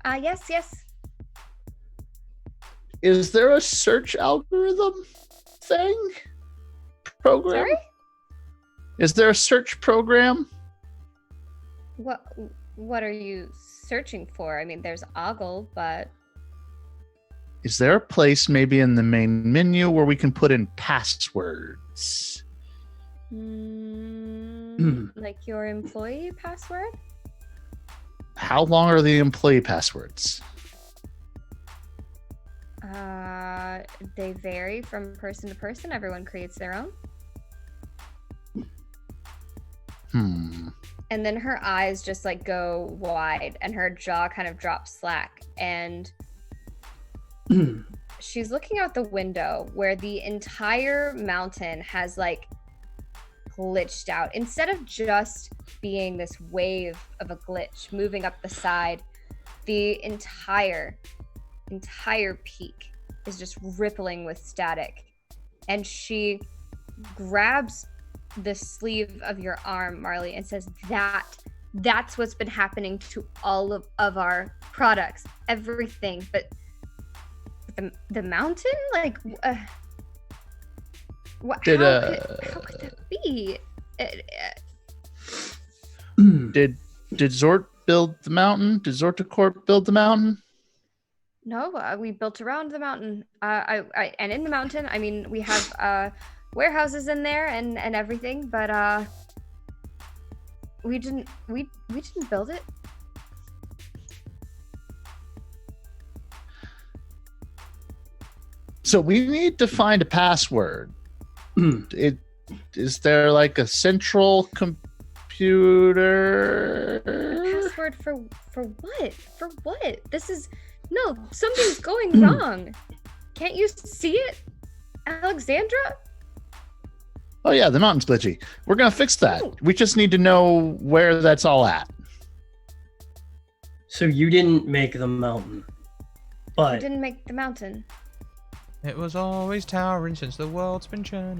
Speaker 2: Yes.
Speaker 5: Is there a search algorithm program?
Speaker 2: Sorry?
Speaker 5: Is there a search program?
Speaker 2: What are you searching for? I mean, there's Ogle, but...
Speaker 5: Is there a place maybe in the main menu where we can put in passwords?
Speaker 2: Like your employee password?
Speaker 5: How long are the employee passwords?
Speaker 2: They vary from person to person. Everyone creates their own. And then her eyes just like go wide and her jaw kind of drops slack, and she's looking out the window where the entire mountain has like glitched out. Instead of just being this wave of a glitch moving up the side, the entire peak is just rippling with static. And she grabs the sleeve of your arm, Marley, and says, that's what's been happening to all of our products, everything. But the mountain, like, how could that be?
Speaker 5: Did Xorte build the mountain? Did Xorte Corp build the mountain?
Speaker 2: No, we built around the mountain. And in the mountain, I mean, we have warehouses in there and everything, but we didn't build it.
Speaker 5: So we need to find a password. Is there like a central computer?
Speaker 2: A password for what? For what? Something's going wrong. Can't you see it, Alexandra?
Speaker 5: Oh yeah, the mountain's glitchy. We're gonna fix that. We just need to know where that's all at.
Speaker 3: So you didn't make the mountain,
Speaker 2: You
Speaker 3: but
Speaker 2: didn't make the mountain.
Speaker 1: It was always towering since the world's been churning.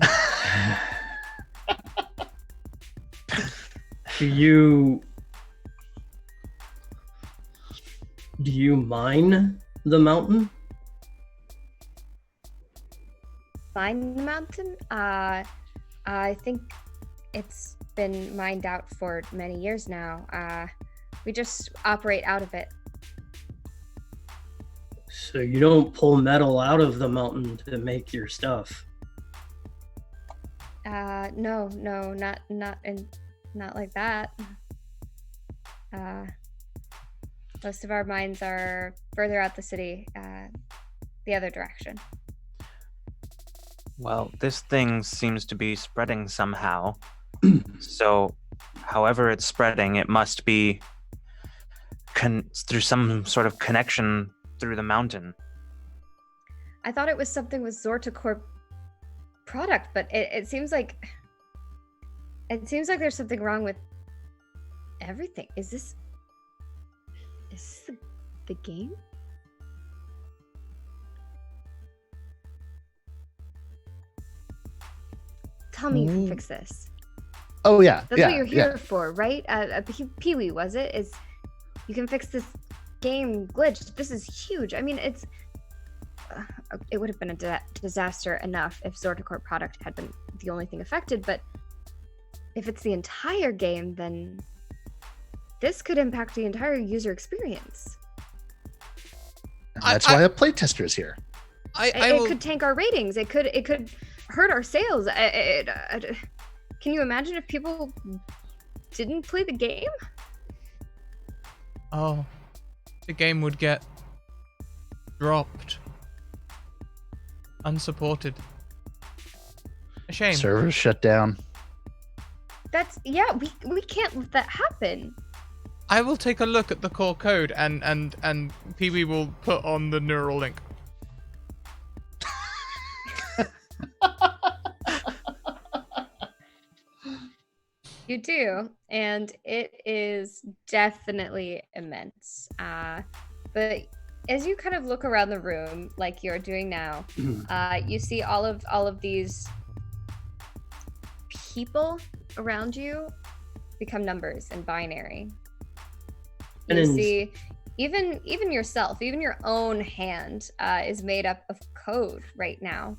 Speaker 3: do you mine the mountain?
Speaker 2: Mine the mountain? I think it's been mined out for many years now. We just operate out of it.
Speaker 3: So you don't pull metal out of the mountain to make your stuff.
Speaker 2: No, not like that. Most of our mines are further out the city, the other direction.
Speaker 6: Well, this thing seems to be spreading somehow. So, however it's spreading, it must be through some sort of connection through the mountain.
Speaker 2: I thought it was something with Xorte Corp product, but it seems like there's something wrong with everything. Is this the game? Tell me you can fix this.
Speaker 5: Oh yeah,
Speaker 2: That's
Speaker 5: yeah,
Speaker 2: what you're
Speaker 5: yeah.
Speaker 2: here for, right? Pee-wee, was it? Is you can fix this game glitch. This is huge. I mean, it would have been a disaster enough if Xorte Corp product had been the only thing affected, but if it's the entire game, then this could impact the entire user experience.
Speaker 5: And that's why a playtester is here.
Speaker 2: It could tank our ratings. It could hurt our sales. Can you imagine if people didn't play the game?
Speaker 1: Oh, the game would get dropped. Unsupported. A shame.
Speaker 5: Servers shut down.
Speaker 2: We can't let that happen.
Speaker 1: I will take a look at the core code and Pee-wee will put on the neural link.
Speaker 2: You do, and it is definitely immense. But as you kind of look around the room, like you're doing now, you see all of these people around you become numbers and binary. You see, even yourself, even your own hand is made up of code right now.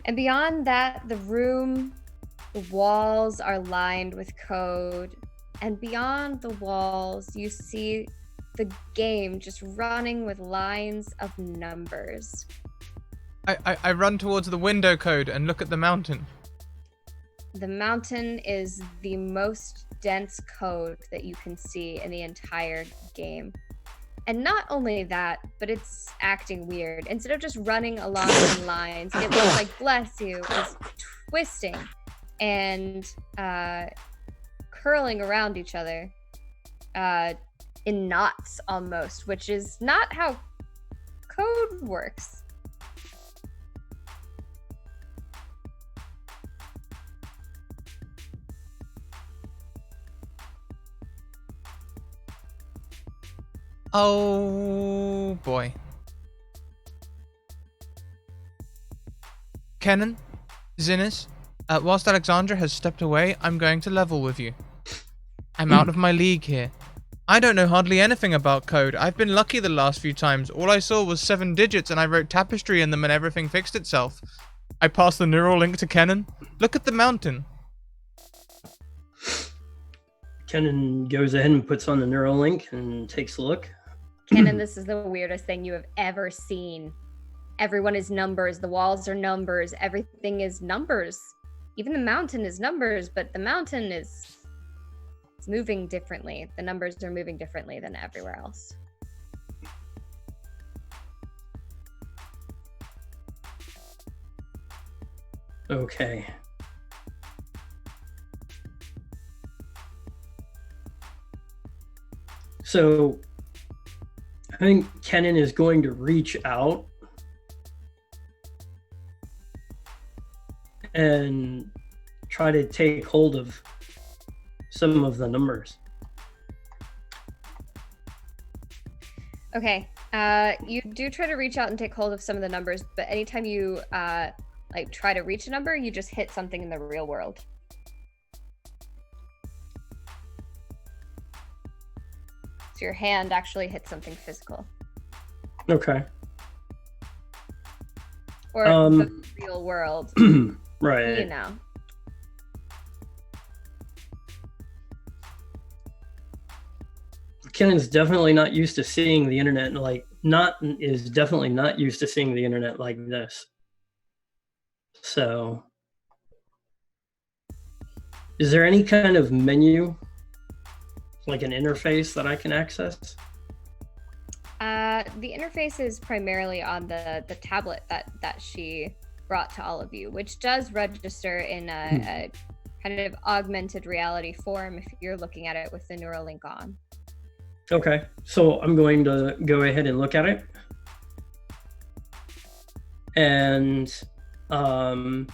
Speaker 2: And beyond that, the room, the walls are lined with code. And beyond the walls, you see the game just running with lines of numbers.
Speaker 1: I run towards the window code and look at the mountain.
Speaker 2: The mountain is the most dense code that you can see in the entire game. And not only that, but it's acting weird. Instead of just running along in lines, it looks like, bless you, is twisting and curling around each other in knots almost, which is not how code works.
Speaker 1: Oh boy. Kenan, Zinnis, whilst Alexandra has stepped away, I'm going to level with you. I'm out of my league here. I don't know hardly anything about code. I've been lucky the last few times. All I saw was 7 digits and I wrote Tapestry in them and everything fixed itself. I passed the neural link to Kenan. Look at the mountain.
Speaker 3: Kenan goes ahead and puts on the neural link and takes a look.
Speaker 2: Kenan, this is the weirdest thing you have ever seen. Everyone is numbers. The walls are numbers. Everything is numbers. Even the mountain is numbers, but the mountain is moving differently. The numbers are moving differently than everywhere else.
Speaker 3: Okay. So I think Kenan is going to reach out and try to take hold of some of the numbers.
Speaker 2: Okay. You do try to reach out and take hold of some of the numbers, but anytime you try to reach a number, you just hit something in the real world. So your hand actually hits something physical.
Speaker 3: Okay.
Speaker 2: Or the real world.
Speaker 3: Right.
Speaker 2: You know.
Speaker 3: Kenan's definitely not used to seeing the internet definitely not used to seeing the internet like this. So Is there any kind of menu, like an interface that I can access?
Speaker 2: The interface is primarily on the tablet that she brought to all of you, which does register in a kind of augmented reality form if you're looking at it with the Neuralink on.
Speaker 3: Okay, so I'm going to go ahead and look at it. And I'm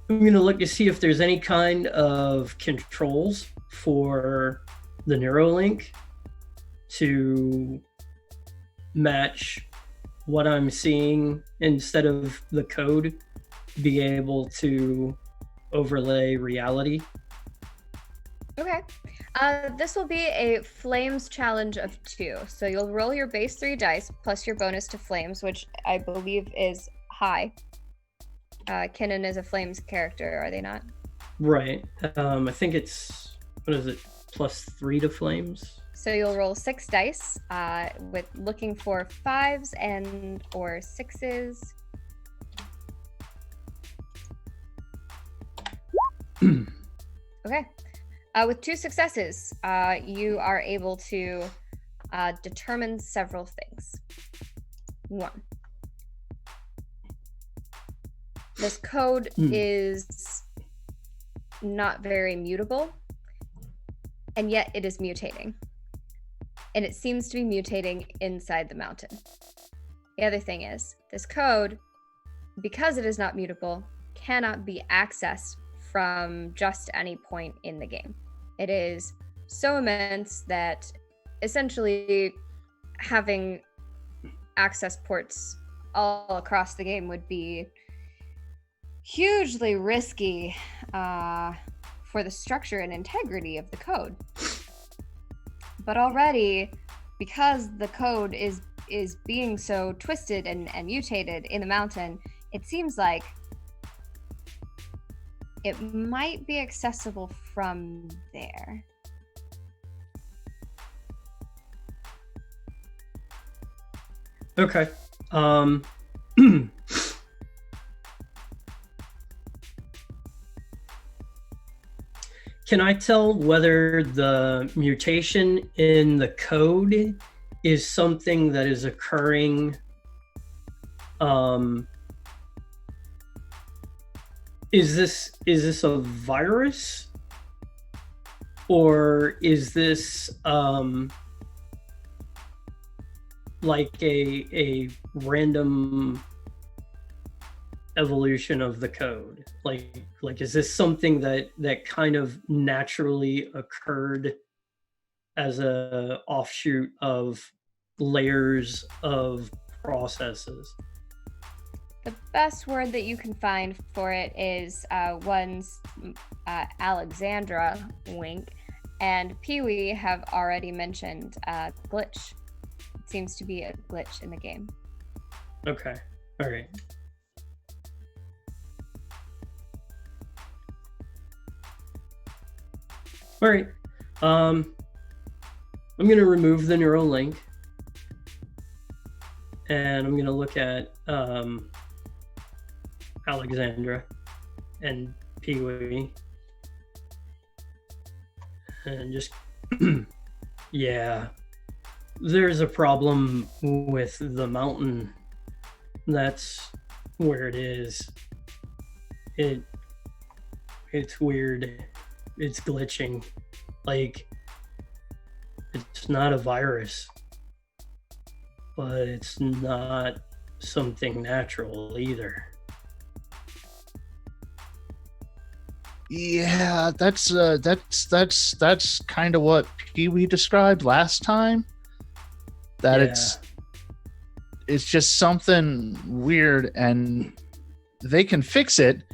Speaker 3: going to look to see if there's any kind of controls for the Neuralink to match what I'm seeing instead of the code, be able to overlay reality.
Speaker 2: Okay. This will be a Flames challenge of 2. So you'll roll your base 3 dice plus your bonus to Flames, which I believe is high. Kinnan is a Flames character, are they not?
Speaker 3: Right. I think it's, what is it, +3 to Flames?
Speaker 2: So you'll roll 6 dice with looking for 5s and or 6s. Okay. With 2 successes, you are able to determine several things. 1. This code is not very mutable, and yet it is mutating. And it seems to be mutating inside the mountain. The other thing is, this code, because it is not mutable, cannot be accessed from just any point in the game. It is so immense that essentially having access ports all across the game would be hugely risky for the structure and integrity of the code. But already, because the code is being so twisted and mutated in the mountain, it seems like it might be accessible from there.
Speaker 3: Okay. Can I tell whether the mutation in the code is something that is occurring? Is this a virus, or is this like a random evolution of the code? Like is this something that kind of naturally occurred as a offshoot of layers of processes?
Speaker 2: The best word that you can find for it is one's Alexandra, wink, and Pee-wee have already mentioned glitch. It seems to be a glitch in the game.
Speaker 3: Okay, all right. All right, I'm going to remove the neural link, and I'm going to look at Alexandra and Pee-wee, and just yeah, there's a problem with the mountain. That's where it is. It's weird. It's glitching. Like, it's not a virus, but it's not something natural either.
Speaker 5: Yeah, that's kind of what Pee-wee described last time. That
Speaker 3: Yeah.
Speaker 5: it's just something weird, and they can fix it.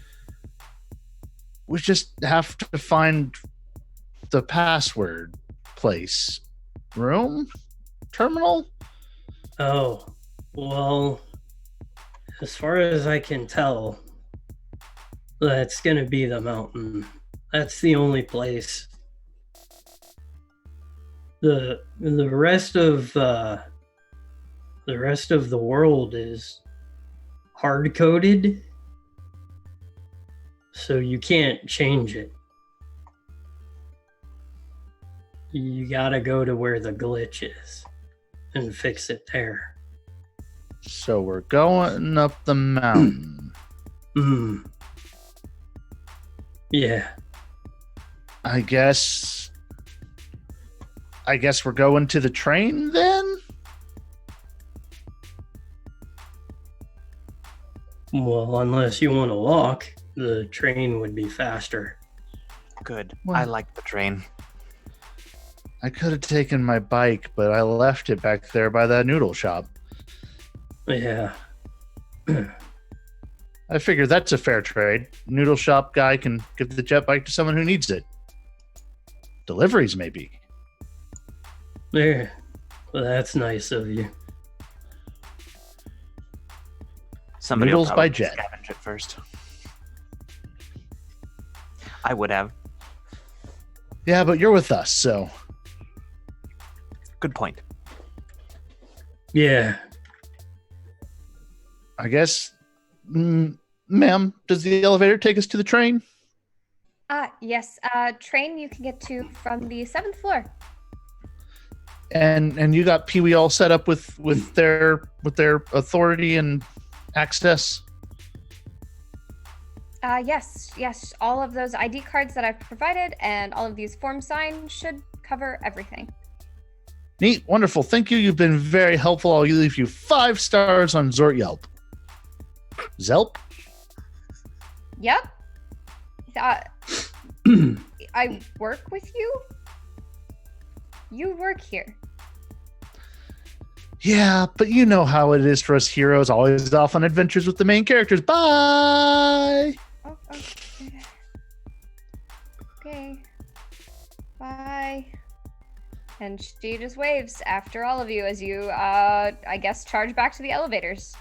Speaker 5: We just have to find the password place. Room? Terminal?
Speaker 3: Oh, well, as far as I can tell, that's gonna be the mountain. That's the only place. The rest of the world is hard coded, So you can't change it. You gotta go to where the glitch is and fix it there.
Speaker 5: So we're going up the mountain.
Speaker 3: Yeah.
Speaker 5: I guess we're going to the train then?
Speaker 3: Well, unless you want to walk, the train would be faster.
Speaker 6: Good.
Speaker 5: Well-
Speaker 6: I like the train.
Speaker 5: I could have taken my bike, but I left it back there by that noodle shop.
Speaker 3: Yeah.
Speaker 5: I figure that's a fair trade. Noodle shop guy can give the jet bike to someone who needs it. Deliveries, maybe.
Speaker 3: Yeah. Well, that's nice of you.
Speaker 6: Somebody
Speaker 5: Noodles
Speaker 6: will
Speaker 5: by
Speaker 6: probably
Speaker 5: jet.
Speaker 6: scavenge it first. I would have.
Speaker 5: Yeah, but you're with us, so
Speaker 6: Good point.
Speaker 3: Yeah.
Speaker 5: I guess, ma'am, does the elevator take us to the train?
Speaker 2: Yes. Train you can get to from the 7th floor.
Speaker 5: And you got Pee-wee all set up with their authority and access?
Speaker 2: Yes. All of those ID cards that I've provided and all of these forms signed should cover everything.
Speaker 5: Neat, wonderful. Thank you. You've been very helpful. I'll leave you 5 stars on Xorte Yelp. Zelp?
Speaker 2: Yep. I work with you? You work here.
Speaker 5: Yeah, but you know how it is for us heroes, always off on adventures with the main characters. Bye!
Speaker 2: Oh, okay. Okay. Bye. And she just waves after all of you as you, I guess, charge back to the elevators.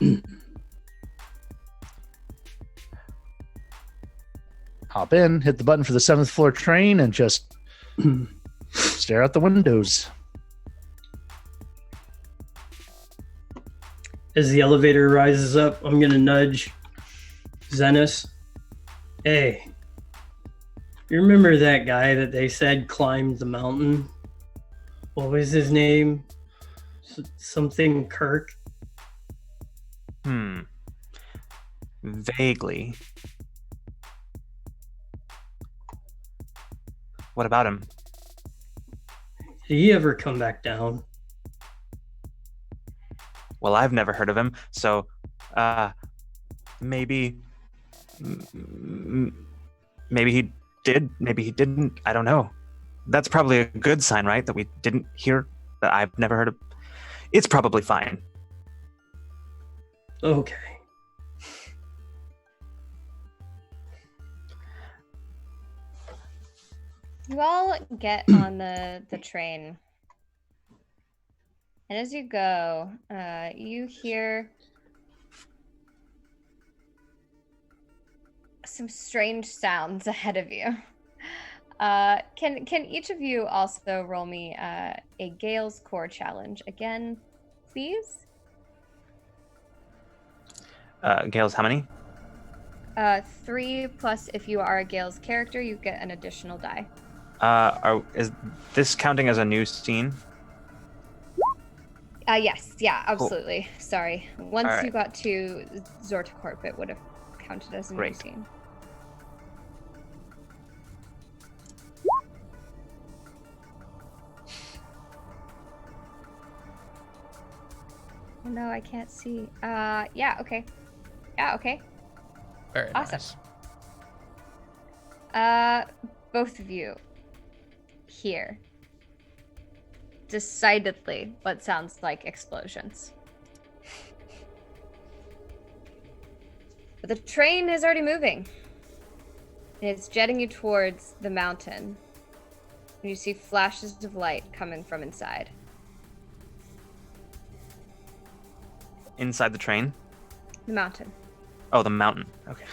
Speaker 5: Hop in, hit the button for the 7th floor train, and just stare out the windows.
Speaker 3: As the elevator rises up, I'm going to nudge Zenos. Hey, you remember that guy that they said climbed the mountain? What was his name? Something Kirk?
Speaker 6: Vaguely. What about him?
Speaker 3: Did he ever come back down?
Speaker 6: Well, I've never heard of him, so maybe maybe he did, maybe he didn't. I don't know. That's probably a good sign, right? That we didn't hear, that I've never heard of. It's probably fine.
Speaker 3: Okay.
Speaker 2: You all get on the train. And as you go, you hear some strange sounds ahead of you. Can each of you also roll me a Gale's Core challenge again, please?
Speaker 6: Gale's how many?
Speaker 2: 3 plus if you are a Gale's character, you get an additional die.
Speaker 6: Is this counting as a new scene?
Speaker 2: Yes, yeah, absolutely. Cool. Sorry. Once
Speaker 6: right.
Speaker 2: you got to Xorte Corp, it would have counted as a new scene. Oh, no, I can't see. Yeah, okay. Yeah, okay.
Speaker 1: Very
Speaker 2: awesome.
Speaker 1: Nice.
Speaker 2: Both of you here. Decidedly what sounds like explosions. But the train is already moving. And it's jetting you towards the mountain. And you see flashes of light coming from inside.
Speaker 6: Inside the train?
Speaker 2: The mountain.
Speaker 6: Oh, the mountain. Okay.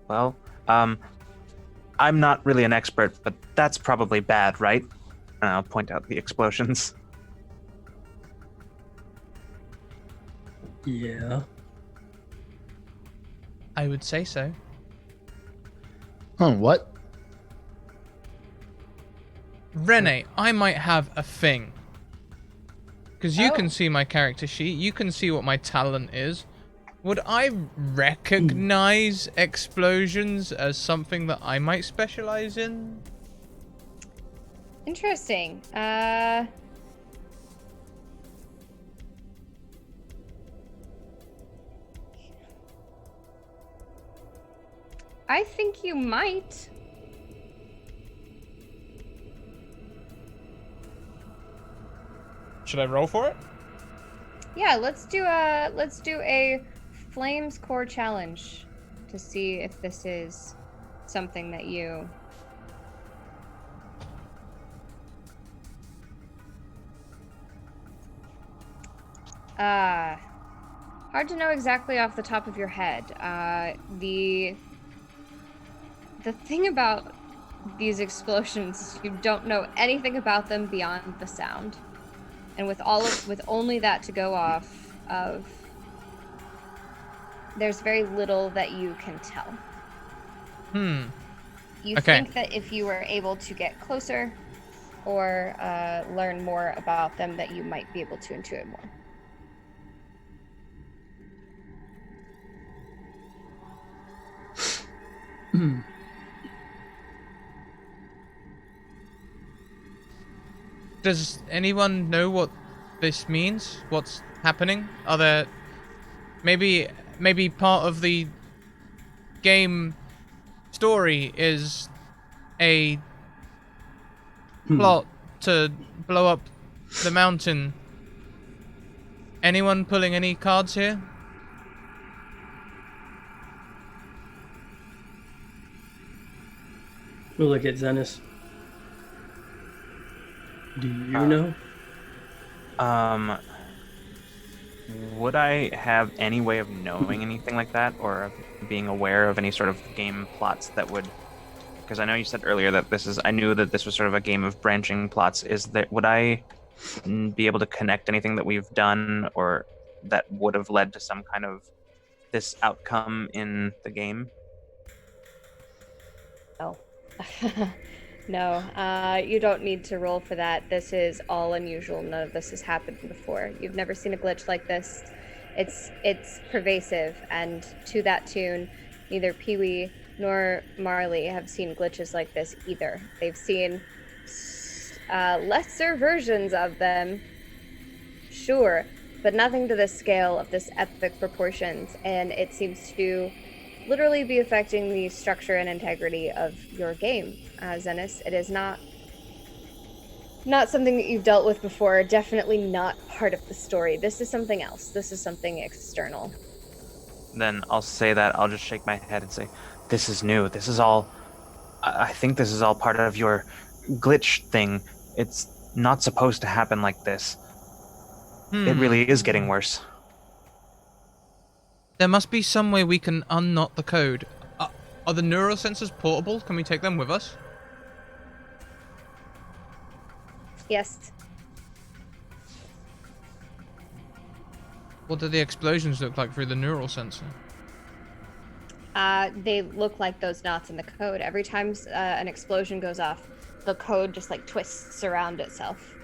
Speaker 6: Well, I'm not really an expert, but that's probably bad, right? And I'll point out the explosions.
Speaker 3: Yeah.
Speaker 1: I would say so.
Speaker 5: Huh, what?
Speaker 1: Renee, I might have a thing. Because you
Speaker 2: Oh.
Speaker 1: can see my character sheet, you can see what my talent is. Would I recognize explosions as something that I might specialize in?
Speaker 2: Interesting. I think you might.
Speaker 1: Should I roll for it?
Speaker 2: Yeah, let's do a Flames Core challenge to see if this is something that you hard to know exactly off the top of your head. The thing about these explosions is you don't know anything about them beyond the sound. And with only that to go off of, there's very little that you can tell. You
Speaker 1: Okay.
Speaker 2: think that if you were able to get closer or learn more about them, that you might be able to intuit more.
Speaker 1: Does anyone know what this means? What's happening? Are there maybe part of the game story is a plot to blow up the mountain? Anyone pulling any cards here?
Speaker 3: We'll look at Zenith. Do you know?
Speaker 6: Would I have any way of knowing anything like that, or of being aware of any sort of game plots that would? Because I know you said earlier that I knew that this was sort of a game of branching plots. Would I be able to connect anything that we've done, or that would have led to some kind of this outcome in the game?
Speaker 2: No. No, you don't need to roll for that. This is all unusual. None of this has happened before. You've never seen a glitch like this. It's pervasive, and to that tune, neither Pee-wee nor Marley have seen glitches like this either. They've seen lesser versions of them, sure, but nothing to the scale of this epic proportions, and it seems to literally be affecting the structure and integrity of your game, Zenith. It is not something that you've dealt with before, definitely not part of the story. This is something else. This is something external.
Speaker 6: Then I'll say that. I'll just shake my head and say, this is new. This is all... I think this is all part of your glitch thing. It's not supposed to happen like this. It really is getting worse.
Speaker 1: There must be some way we can unknot the code. Are the neural sensors portable? Can we take them with us?
Speaker 2: Yes.
Speaker 1: What do the explosions look like through the neural sensor?
Speaker 2: They look like those knots in the code. Every time an explosion goes off, the code just like twists around itself.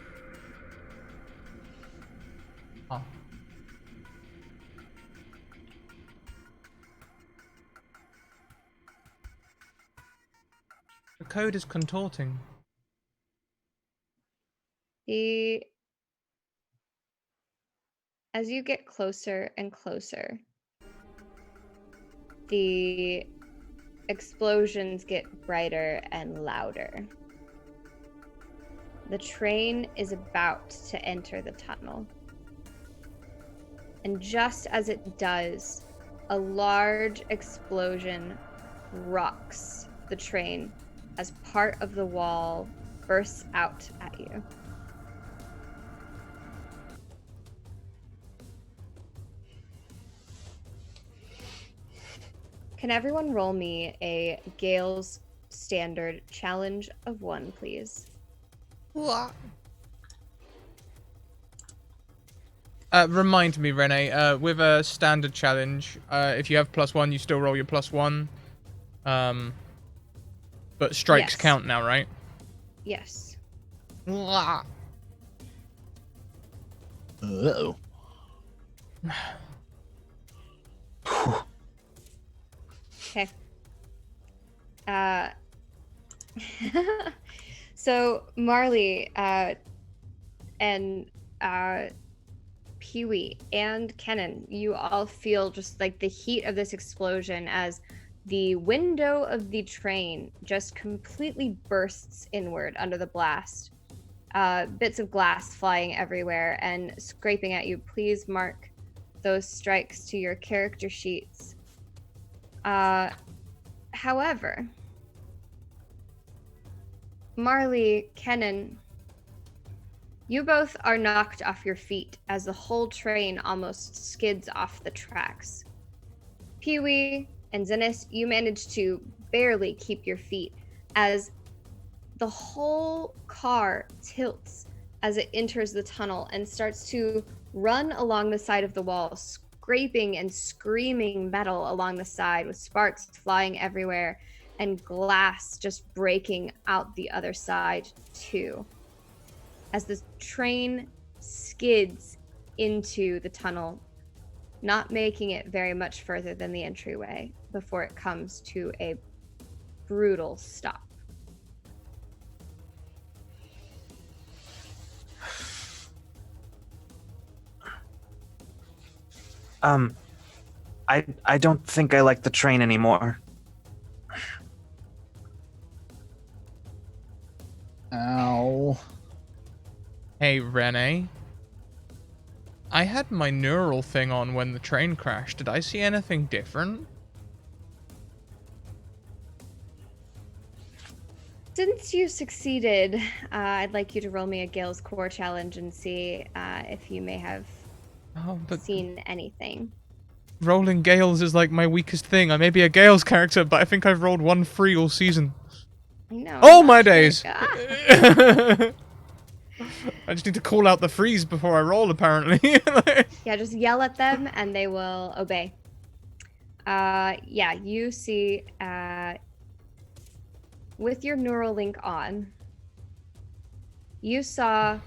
Speaker 1: Oh. The code is contorting.
Speaker 2: As you get closer and closer, the explosions get brighter and louder. The train is about to enter the tunnel. And just as it does, a large explosion rocks the train as part of the wall bursts out at you. Can everyone roll me a Gale's Standard challenge of 1, please?
Speaker 1: What? Remind me, Renee, with a standard challenge, if you have +1, you still roll your +1. But strikes
Speaker 2: Yes.
Speaker 1: count now, right?
Speaker 2: Yes.
Speaker 5: Uh-oh.
Speaker 2: Okay. So Marley, and Pee-wee and Kenan, you all feel just like the heat of this explosion as the window of the train just completely bursts inward under the blast. Bits of glass flying everywhere and scraping at you. Please mark those strikes to your character sheets. However, Marley, Kenan, you both are knocked off your feet as the whole train almost skids off the tracks. Pee-wee and Zenith, you manage to barely keep your feet as the whole car tilts as it enters the tunnel and starts to run along the side of the wall, scraping and screaming metal along the side with sparks flying everywhere and glass just breaking out the other side too. As the train skids into the tunnel, not making it very much further than the entryway before it comes to a brutal stop.
Speaker 6: I don't think I like the train anymore.
Speaker 5: Ow.
Speaker 1: Hey, Renee. I had my neural thing on when the train crashed. Did I see anything different?
Speaker 2: Since you succeeded, I'd like you to roll me a Gale's Core challenge and see if you may have
Speaker 1: Oh, but
Speaker 2: seen anything.
Speaker 1: rolling Gales is like my weakest thing. I may be a Gales character, but I think I've rolled 1 free all season.
Speaker 2: I know.
Speaker 1: Oh
Speaker 2: I'm
Speaker 1: my
Speaker 2: not sure.
Speaker 1: days!
Speaker 2: Ah.
Speaker 1: I just need to call out the freeze before I roll, apparently.
Speaker 2: Yeah, just yell at them and they will obey. Yeah, you see, with your neural link on, you saw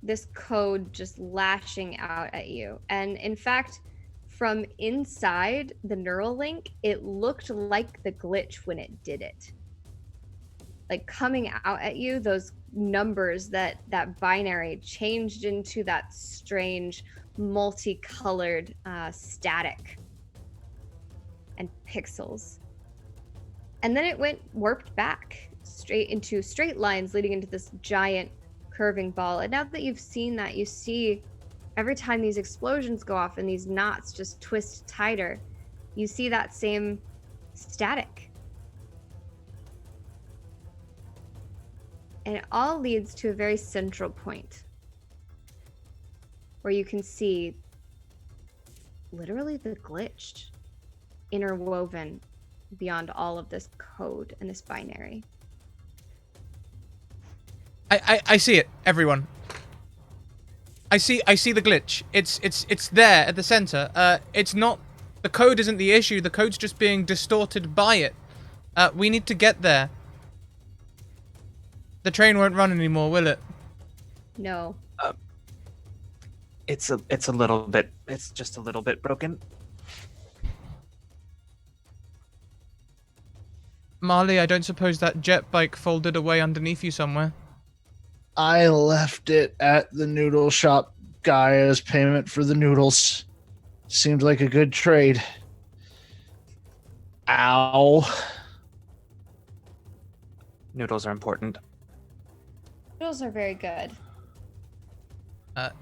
Speaker 2: this code just lashing out at you. And in fact, from inside the neural link, it looked like the glitch when it did it. Like coming out at you, those numbers, that binary changed into that strange multicolored static and pixels. And then it went warped back straight into straight lines leading into this giant curving ball. And now that you've seen that, you see every time these explosions go off and these knots just twist tighter, you see that same static. And it all leads to a very central point where you can see literally the glitch interwoven beyond all of this code and this binary.
Speaker 1: I see it, everyone. I see the glitch. It's there at the center. It's not, the code isn't the issue. The code's just being distorted by it. We need to get there. The train won't run anymore, will it?
Speaker 2: No.
Speaker 6: It's a little bit. It's just a little bit broken.
Speaker 1: Marley, I don't suppose that jet bike folded away underneath you somewhere.
Speaker 5: I left it at the noodle shop guy as payment for the noodles. Seemed like a good trade. Ow.
Speaker 6: Noodles are important.
Speaker 2: Noodles are very good.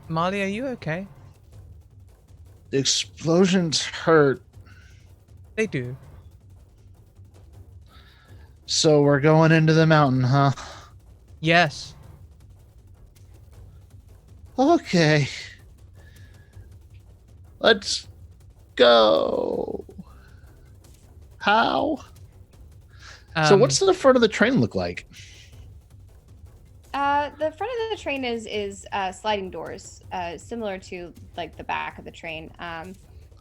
Speaker 1: Marley, are you okay?
Speaker 5: The explosions hurt.
Speaker 1: They do.
Speaker 5: So we're going into the mountain, huh?
Speaker 1: Yes.
Speaker 5: Okay. Let's go. How? So what's the front of the train look like?
Speaker 2: The front of the train is sliding doors, similar to like the back of the train.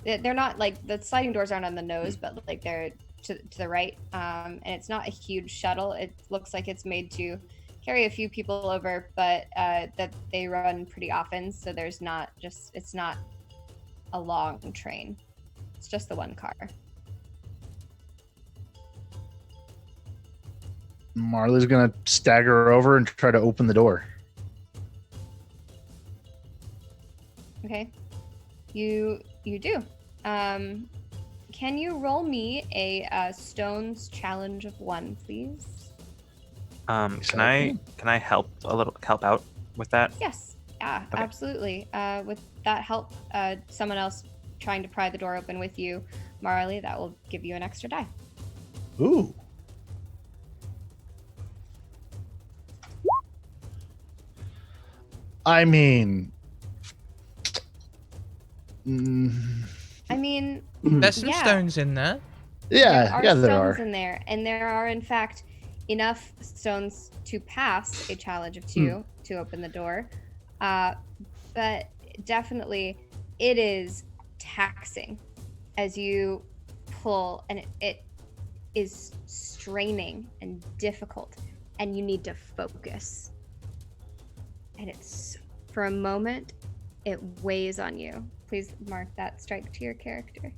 Speaker 2: They're not like the sliding doors aren't on the nose, but like they're to the right. And it's not a huge shuttle. It looks like it's made to carry a few people over, but that they run pretty often. So it's not a long train. It's just the one car.
Speaker 5: Marley's gonna stagger over and try to open the door.
Speaker 2: Okay, you do. Can you roll me a Stones challenge of 1, please?
Speaker 6: Can I help out with that?
Speaker 2: Yes. Yeah,
Speaker 6: Okay.
Speaker 2: absolutely. With that help, someone else trying to pry the door open with you, Marley, that will give you an extra die.
Speaker 5: Ooh. I mean,
Speaker 2: I mean,
Speaker 1: There's some
Speaker 2: Yeah.
Speaker 1: stones in there.
Speaker 2: there are
Speaker 5: there
Speaker 2: stones
Speaker 5: are.
Speaker 2: in there, and there are in fact enough stones to pass a challenge of 2 to open the door. But definitely, it is taxing as you pull, and it is straining and difficult, and you need to focus. And it's for a moment, it weighs on you. Please mark that strike to your character.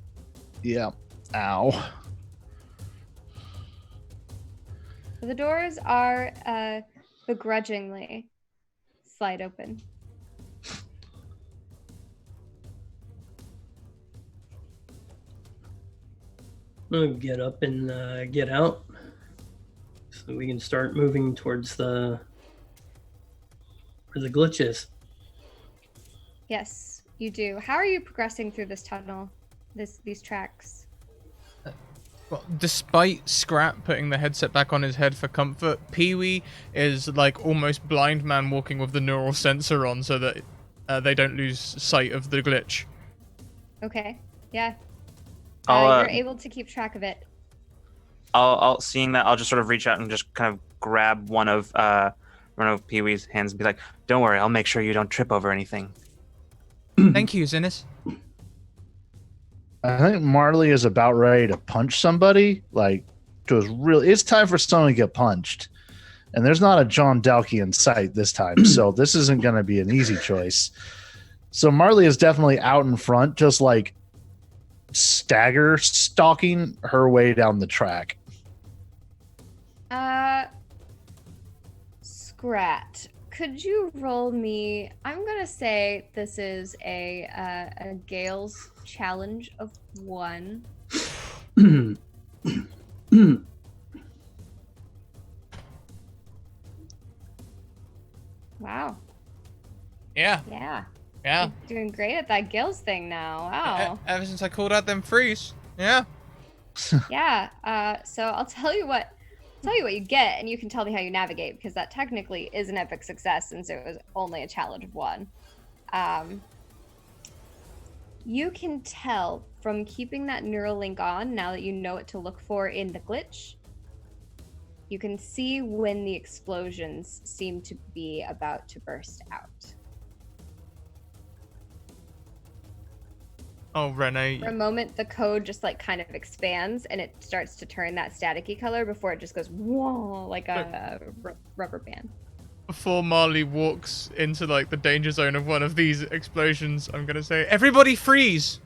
Speaker 5: Yeah. Ow.
Speaker 2: The doors are begrudgingly slide open.
Speaker 3: I'll get up and get out, so we can start moving towards where the glitch is.
Speaker 2: Yes, you do. How are you progressing through this tunnel? These tracks?
Speaker 1: Well, despite Scrap putting the headset back on his head for comfort, Pee-wee is like almost blind man walking with the neural sensor on so that they don't lose sight of the glitch.
Speaker 2: Okay. Yeah.
Speaker 6: I'll,
Speaker 2: You're able to keep track of it.
Speaker 6: Seeing that, I'll just sort of reach out and just kind of grab one of Pee-wee's hands and be like, "Don't worry, I'll make sure you don't trip over anything."
Speaker 1: Thank you, Zinnis.
Speaker 5: I think Marley is about ready to punch somebody. Like, it's time for someone to get punched. And there's not a John Dalkey in sight this time, so this isn't going to be an easy choice. So Marley is definitely out in front, just like stalking her way down the track.
Speaker 2: Scrat, could you roll me? I'm gonna say this is a Gale's challenge of 1. Wow.
Speaker 1: Yeah,
Speaker 2: Yeah.
Speaker 1: yeah.
Speaker 2: You're doing great at that Gale's thing now. Wow.
Speaker 1: Ever since I called out them freeze. Yeah.
Speaker 2: Yeah. So I'll tell you what you get, and you can tell me how you navigate, because that technically is an epic success since it was only a challenge of 1. You can tell from keeping that neural link on, now that you know what to look for in the glitch, you can see when the explosions seem to be about to burst out.
Speaker 1: Oh, Renee.
Speaker 2: For a moment, the code just like kind of expands, and it starts to turn that staticky color before it just goes whoa, like a rubber band.
Speaker 1: Before Marley walks into like the danger zone of one of these explosions, I'm gonna say, "Everybody freeze!"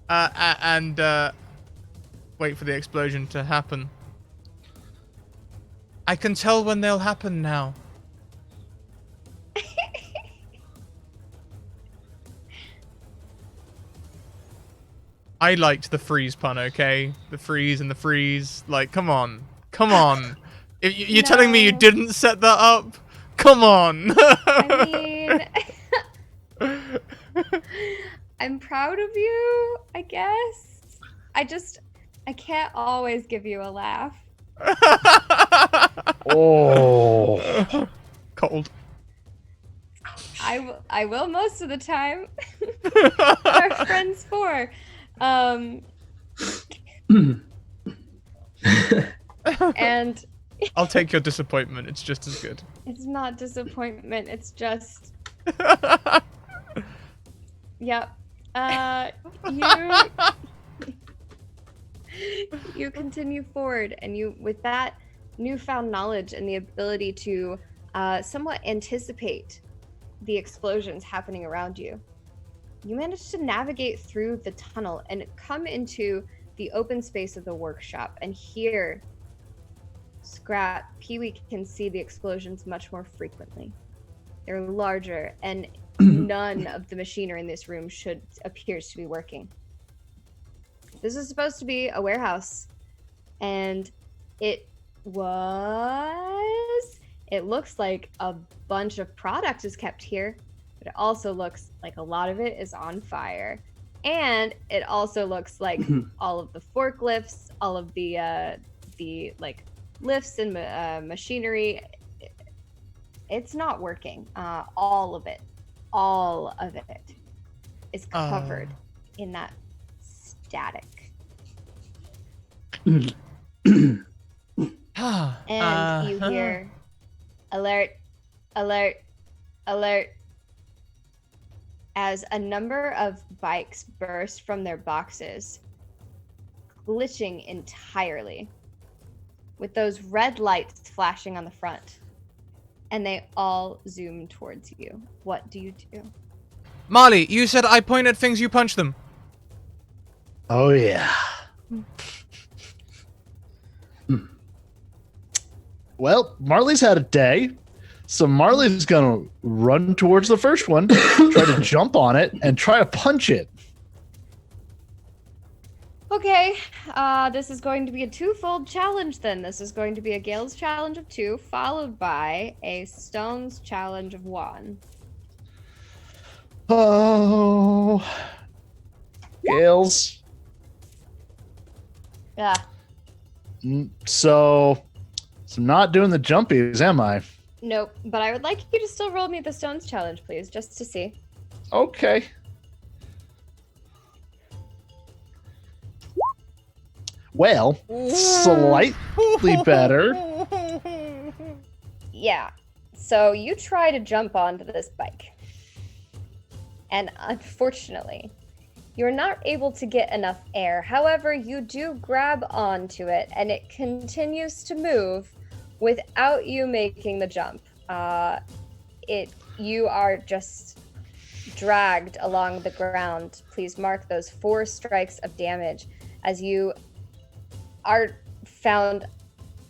Speaker 1: And wait for the explosion to happen. I can tell when they'll happen now. I liked the freeze pun, okay? The freeze and the freeze. Like, come on. Come on. You're telling me you
Speaker 2: No.
Speaker 1: didn't set that up? Come on.
Speaker 2: I mean, I'm proud of you, I guess. I can't always give you a laugh.
Speaker 5: Oh.
Speaker 1: Cold.
Speaker 2: I will most of the time. What are friends for? And
Speaker 1: I'll take your disappointment. It's just as good.
Speaker 2: It's not disappointment. It's just. Yep. You continue forward, and you, with that newfound knowledge and the ability to somewhat anticipate the explosions happening around you, you manage to navigate through the tunnel and come into the open space of the workshop. And here, Pee-wee can see the explosions much more frequently. They're larger, and none of the machinery in this room appears to be working. This is supposed to be a warehouse, and it looks like a bunch of product is kept here, but it also looks like a lot of it is on fire. And it also looks like all of the forklifts, all of the like lifts and machinery, it's not working. All of it is covered in that static. And you hear alert, alert, alert, as a number of bikes burst from their boxes, glitching entirely, with those red lights flashing on the front. And they all zoom towards you. What do you do?
Speaker 1: Marley, you said I point at things, you punch them.
Speaker 5: Oh, yeah. Well, Marley's had a day, so Marley's gonna run towards the first one, try to jump on it, and try to punch it.
Speaker 2: Okay, this is going to be a twofold challenge then. This is going to be a Gale's challenge of 2, followed by a Stone's challenge of 1.
Speaker 5: Oh, Gales.
Speaker 2: Yeah.
Speaker 5: So not doing the jumpies, am I?
Speaker 2: Nope, but I would like you to still roll me the Stone's challenge, please, just to see.
Speaker 5: Okay. Well, slightly better.
Speaker 2: Yeah. So you try to jump onto this bike. And unfortunately, you're not able to get enough air. However, you do grab onto it, and it continues to move without you making the jump. You are just dragged along the ground. Please mark those 4 strikes of damage as you are found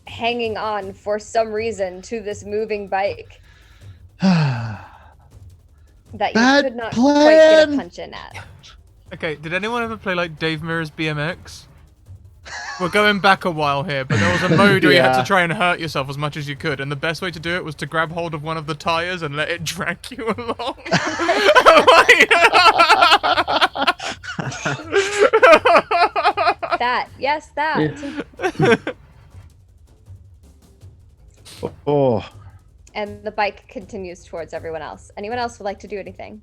Speaker 2: hanging on for some reason to this moving bike that you could not quite get a punch in at.
Speaker 1: Okay, did anyone ever play like Dave Mirror's BMX? We're going back a while here, but there was a mode where you had to try and hurt yourself as much as you could, and the best way to do it was to grab hold of one of the tires and let it drag you along.
Speaker 2: That.
Speaker 3: Yeah.
Speaker 5: Oh.
Speaker 2: And the bike continues towards everyone else. Anyone else would like to do anything?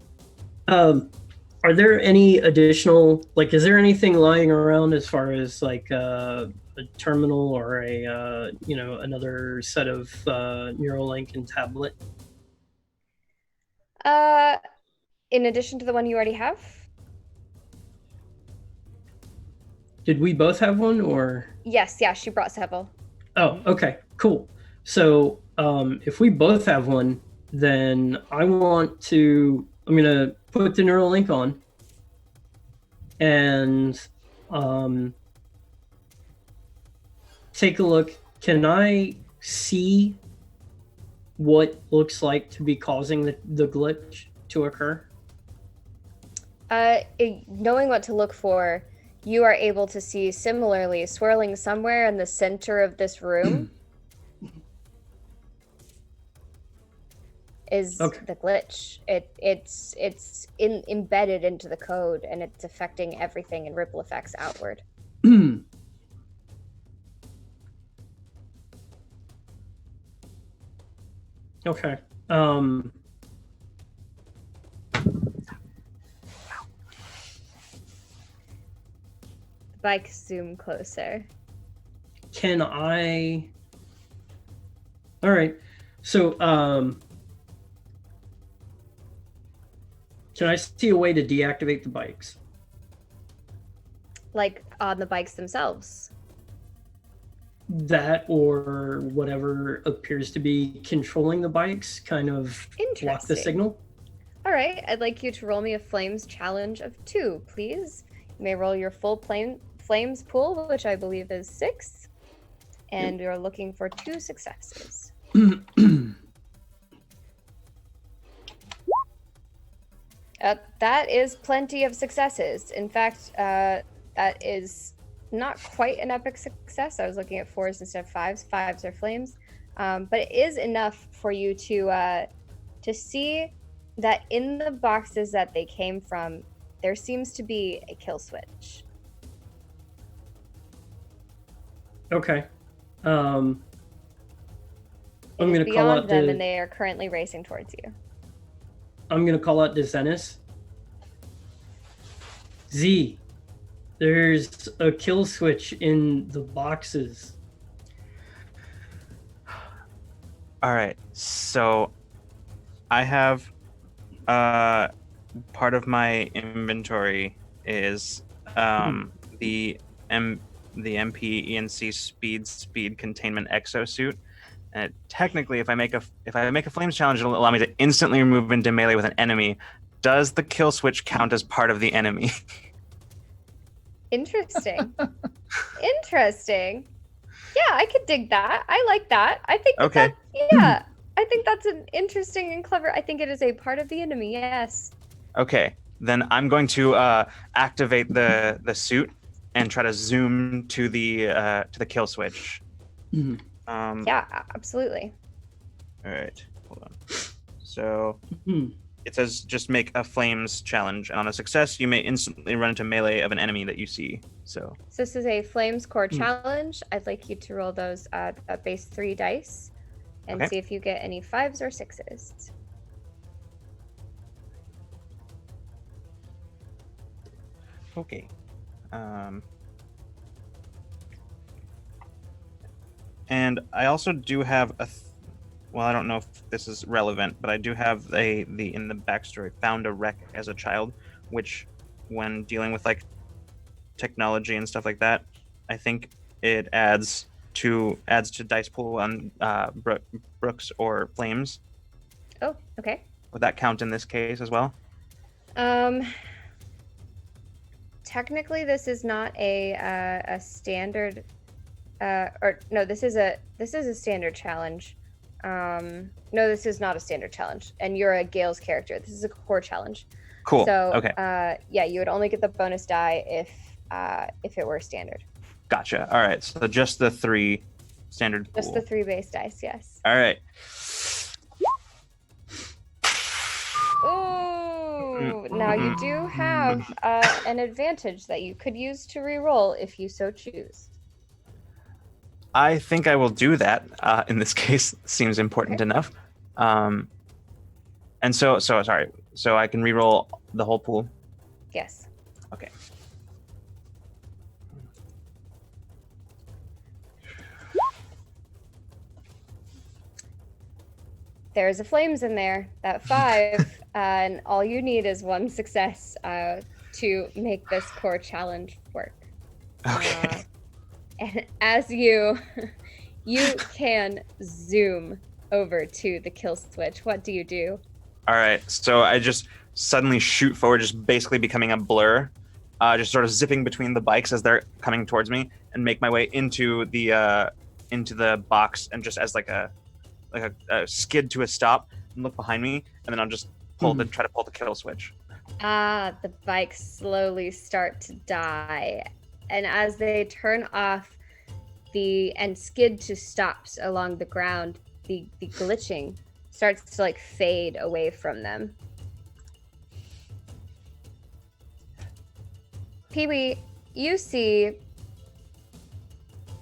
Speaker 3: Are there any additional, like, is there anything lying around as far as like a terminal or a another set of Neuralink and tablet?
Speaker 2: In addition to the one you already have?
Speaker 3: Did we both have one, or?
Speaker 2: Yes, yeah, she brought several.
Speaker 3: Oh, okay, cool. So if we both have one, then I'm gonna put the Neuralink on and take a look. Can I see what looks like to be causing the glitch to occur?
Speaker 2: Knowing what to look for, you are able to see similarly swirling somewhere in the center of this room is the glitch. It's embedded into the code, and it's affecting everything in ripple effects outward.
Speaker 3: Okay.
Speaker 2: Bike zoom closer.
Speaker 3: Can I All right. So, can I see a way to deactivate the bikes?
Speaker 2: Like on the bikes themselves.
Speaker 3: That or whatever appears to be controlling the bikes kind of block the
Speaker 2: Interesting.
Speaker 3: signal?
Speaker 2: All right, I'd like you to roll me a flames challenge of 2, please. You may roll your full flames pool, which I believe is 6, and you're looking for 2 successes. That is plenty of successes. In fact, that is not quite an epic success. I was looking at 4s instead of 5s. 5s are flames, but it is enough for you to see that in the boxes that they came from, there seems to be a kill switch.
Speaker 3: Okay. I'm
Speaker 2: It is
Speaker 3: going to call
Speaker 2: beyond
Speaker 3: out
Speaker 2: them,
Speaker 3: the.
Speaker 2: and they are currently racing towards you.
Speaker 3: I'm going to call out to Zenith. Z, there's a kill switch in the boxes.
Speaker 6: All right. So I have part of my inventory is the MP ENC speed containment exosuit. And technically, if I make a flames challenge, it'll allow me to instantly move into melee with an enemy. Does the kill switch count as part of the enemy?
Speaker 2: Interesting. Interesting. Yeah, I could dig that. I like that. I think
Speaker 6: Okay.
Speaker 2: yeah. I think that's an interesting and clever. I think it is a part of the enemy. Yes.
Speaker 6: Okay, then I'm going to activate the suit and try to zoom to the kill switch.
Speaker 3: Mhm.
Speaker 2: Yeah, absolutely.
Speaker 6: All right, hold on. So
Speaker 3: Hmm.
Speaker 6: it says just make a flames challenge, and on a success, you may instantly run into melee of an enemy that you see. So
Speaker 2: This is a flames core challenge. I'd like you to roll those base 3 dice and
Speaker 6: Okay.
Speaker 2: see if you get any 5s or 6s.
Speaker 6: okay. And I also do have well, I don't know if this is relevant, but I do have in the backstory found a wreck as a child, which when dealing with like technology and stuff like that, I think it adds to dice pool on Brooks or Flames.
Speaker 2: Oh, okay.
Speaker 6: Would that count in this case as well?
Speaker 2: Technically, this is not a standard, or no, this is a standard challenge. No, this is not a standard challenge, and you're a Gale's character. This is a core challenge.
Speaker 6: Cool.
Speaker 2: So,
Speaker 6: Okay.
Speaker 2: Yeah, you would only get the bonus die if it were standard.
Speaker 6: Gotcha. All right. So just the 3 standard pool.
Speaker 2: Just the 3 base dice, yes.
Speaker 6: All right.
Speaker 2: Ooh, now you do have an advantage that you could use to re-roll if you so choose.
Speaker 6: I think I will do that. In this case, seems important enough. And so sorry. So I can re-roll the whole pool.
Speaker 2: Yes.
Speaker 6: Okay.
Speaker 2: There's a flames in there, that 5, and all you need is 1 success to make this core challenge work.
Speaker 6: Okay.
Speaker 2: And as you can zoom over to the kill switch, what do you do?
Speaker 6: All right. So I just suddenly shoot forward, just basically becoming a blur, just sort of zipping between the bikes as they're coming towards me, and make my way into the box, and just as like a skid to a stop, and look behind me, and then I'll just try to pull the kill switch.
Speaker 2: The bikes slowly start to die, and as they turn off and skid to stops along the ground, the glitching starts to like fade away from them. Pee-wee, you see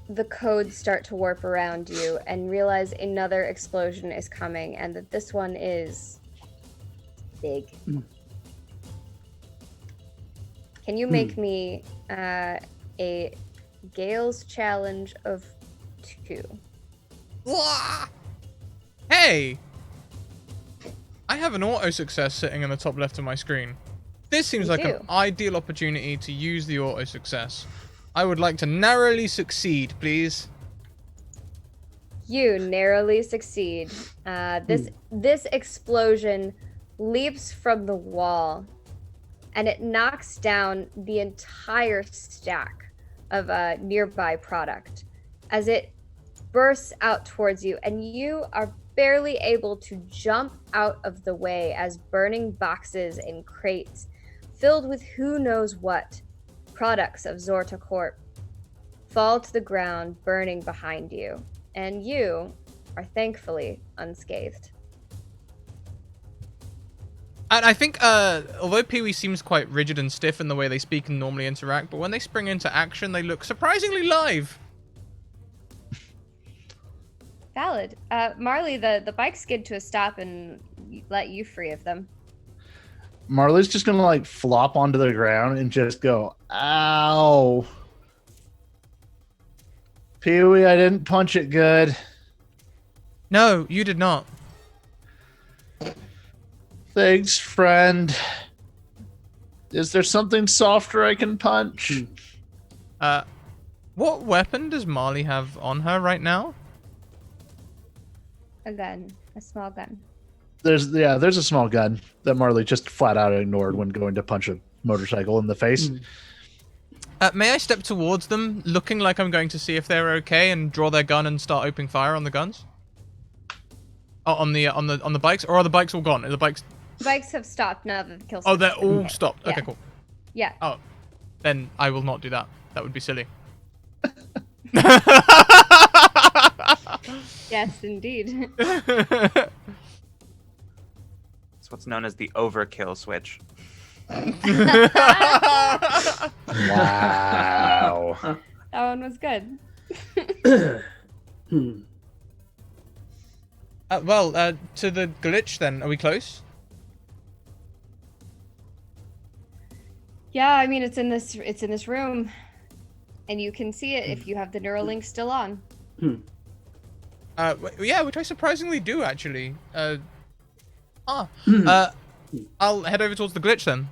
Speaker 2: the codes start to warp around you and realize another explosion is coming, and that this one is big. Can you make me a Gale's challenge of 2?
Speaker 1: Hey! I have an auto success sitting in the top left of my screen. This seems
Speaker 2: You
Speaker 1: like an
Speaker 2: do.
Speaker 1: ideal opportunity to use the auto success. I would like to narrowly succeed, please.
Speaker 2: You narrowly succeed. This explosion leaps from the wall, and it knocks down the entire stack of a nearby product as it bursts out towards you, and you are barely able to jump out of the way as burning boxes and crates filled with who knows what products of Xorte Corp fall to the ground, burning behind you, and you are thankfully unscathed.
Speaker 1: And I think, although Pee-wee seems quite rigid and stiff in the way they speak and normally interact, but when they spring into action, they look surprisingly live.
Speaker 2: Valid. Marley, the bike skid to a stop and let you free of them.
Speaker 5: Marley's just gonna like flop onto the ground and just go, ow. Pee-wee, I didn't punch it good.
Speaker 1: No, you did not.
Speaker 5: Thanks, friend. Is there something softer I can punch?
Speaker 1: What weapon does Marley have on her right now?
Speaker 2: A gun. A small gun.
Speaker 5: There's a small gun that Marley just flat out ignored when going to punch a motorcycle in the face.
Speaker 1: May I step towards them, looking like I'm going to see if they're okay, and draw their gun and start opening fire on the guns? Oh, on the bikes, or are the bikes all gone? Are the bikes?
Speaker 2: The bikes have stopped now that the kill.
Speaker 1: Oh, they're
Speaker 2: switch has been
Speaker 1: all
Speaker 2: hit.
Speaker 1: stopped. Okay,
Speaker 2: Yeah.
Speaker 1: cool.
Speaker 2: Yeah.
Speaker 1: Oh, then I will not do that. That would be silly.
Speaker 2: Yes, indeed.
Speaker 6: It's what's known as the overkill switch.
Speaker 5: Wow.
Speaker 2: That one was good.
Speaker 1: To the glitch then. Are we close?
Speaker 2: Yeah, I mean it's in this room, and you can see it if you have the Neuralink still on.
Speaker 1: Yeah, which I surprisingly do actually. I'll head over towards the glitch then.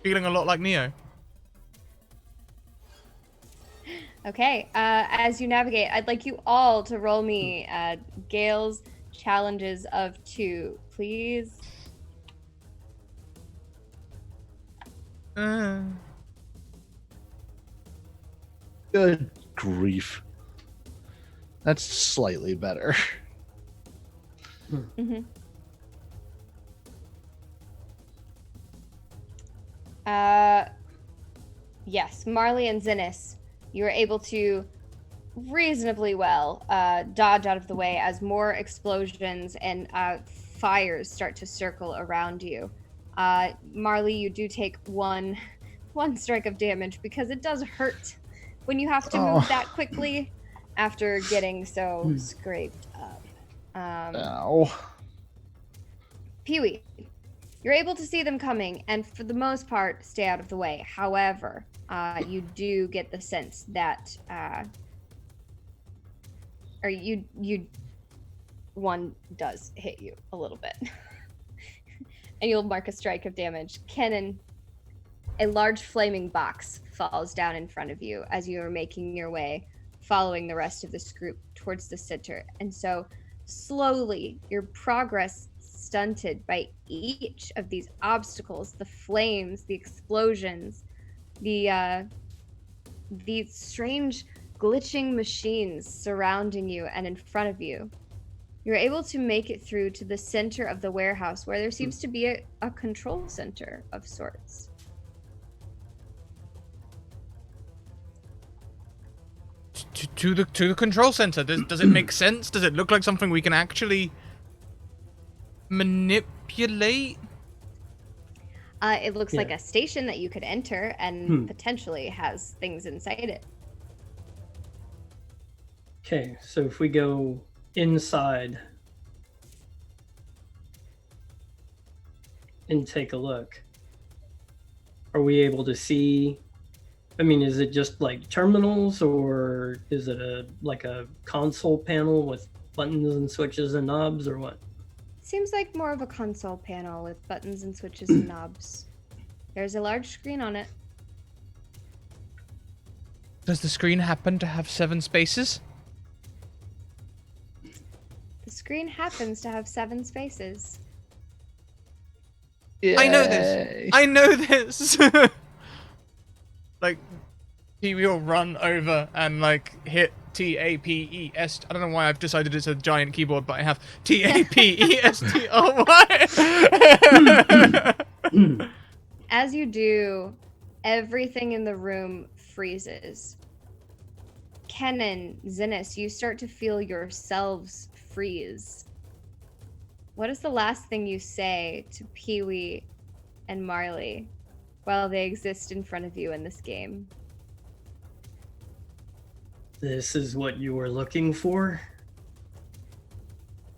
Speaker 1: Feeling a lot like Neo.
Speaker 2: Okay, as you navigate, I'd like you all to roll me Gale's challenges of 2, please.
Speaker 5: Good grief. That's slightly better.
Speaker 2: Mm-hmm. Yes, Marley and Zinnis, you were able to reasonably well dodge out of the way as more explosions and fires start to circle around you. Marley, you do take one strike of damage because it does hurt when you have to move that quickly after getting so scraped up.
Speaker 5: Ow.
Speaker 2: Pee-wee, you're able to see them coming and for the most part stay out of the way. However, you do get the sense that one does hit you a little bit. And you'll mark a strike of damage. Kenan, a large flaming box falls down in front of you as you are making your way, following the rest of this group towards the center. And so slowly your progress stunted by each of these obstacles, the flames, the explosions, the strange glitching machines surrounding you and in front of you. You're able to make it through to the center of the warehouse where there seems to be a control center of sorts.
Speaker 1: To the control center. Does it make sense? Does it look like something we can actually manipulate?
Speaker 2: It looks like a station that you could enter and potentially has things inside it.
Speaker 3: Okay, so if we go inside and take a look, are we able to see? I mean, is it just like terminals, or is it a console panel with buttons and switches and knobs, or what?
Speaker 2: Seems like more of a console panel with buttons and switches and knobs. There's a large screen on it.
Speaker 1: Does the screen happen to have 7 spaces?
Speaker 2: The screen happens to have 7 spaces.
Speaker 1: I know this. I know this. Like, Pee-wee will run over and like hit TAPES. I don't know why I've decided it's a giant keyboard, but I have TAPESTOY.
Speaker 2: As you do, everything in the room freezes. Kenan, Zinnis, you start to feel yourselves freeze. What is the last thing you say to Pee-wee and Marley while they exist in front of you in this game?
Speaker 3: This is what you were looking for?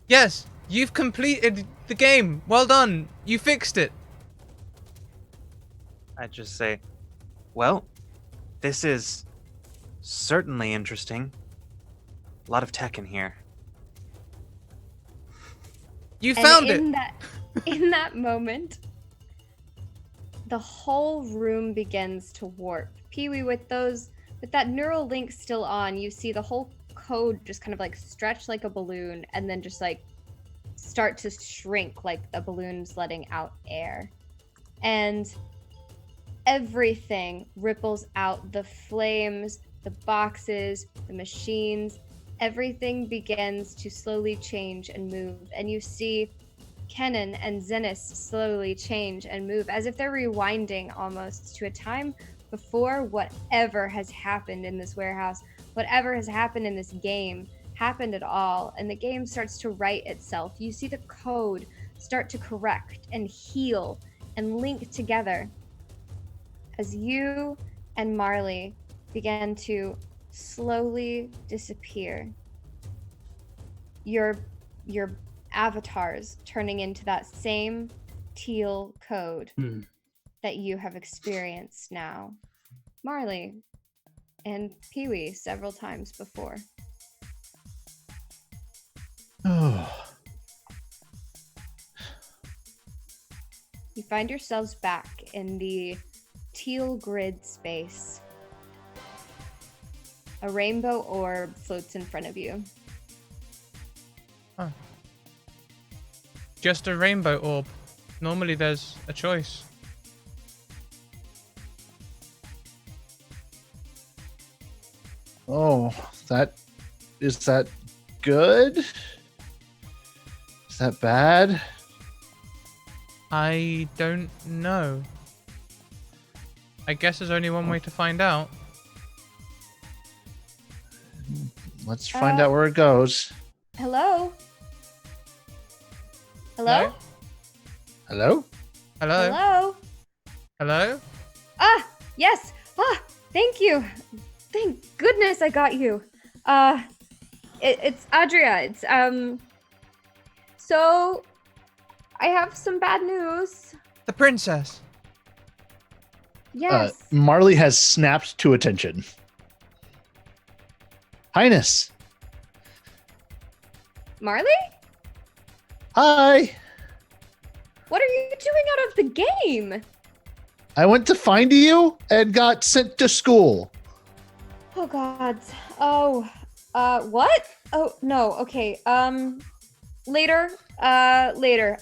Speaker 1: Yes, you've completed the game. Well done. You fixed it.
Speaker 6: I just say, well, this is certainly interesting. A lot of tech in here.
Speaker 1: You found it.
Speaker 2: In that moment, the whole room begins to warp. Pee-wee, with that neural link still on, you see the whole code just kind of like stretch like a balloon and then just like start to shrink like a balloon's letting out air. And everything ripples out. The flames, the boxes, the machines, everything begins to slowly change and move. And you see Kenan and Zinnis slowly change and move as if they're rewinding almost to a time before whatever has happened in this warehouse, whatever has happened in this game happened at all. And the game starts to right itself. You see the code start to correct and heal and link together as you and Marley began to slowly disappear. Your avatars turning into that same teal code that you have experienced now, Marley and Pee-wee, several times before.
Speaker 5: Oh.
Speaker 2: You find yourselves back in the teal grid space. A rainbow orb floats in front of you.
Speaker 1: Huh. Just a rainbow orb. Normally there's a choice.
Speaker 5: Oh, is that good? Is that bad?
Speaker 1: I don't know. I guess there's only one way to find out.
Speaker 5: Let's find out where it goes.
Speaker 2: Hello? Hello?
Speaker 5: Hello?
Speaker 1: Hello?
Speaker 2: Hello?
Speaker 1: Hello?
Speaker 2: Ah, yes. Ah, thank you. Thank goodness I got you. It's Adria. It's so I have some bad news.
Speaker 1: The princess.
Speaker 2: Yes.
Speaker 5: Marley has snapped to attention. Highness.
Speaker 2: Marley?
Speaker 5: Hi.
Speaker 2: What are you doing out of the game?
Speaker 5: I went to find you and got sent to school.
Speaker 2: Oh god. Oh. What? Oh no. Okay. Later. Later.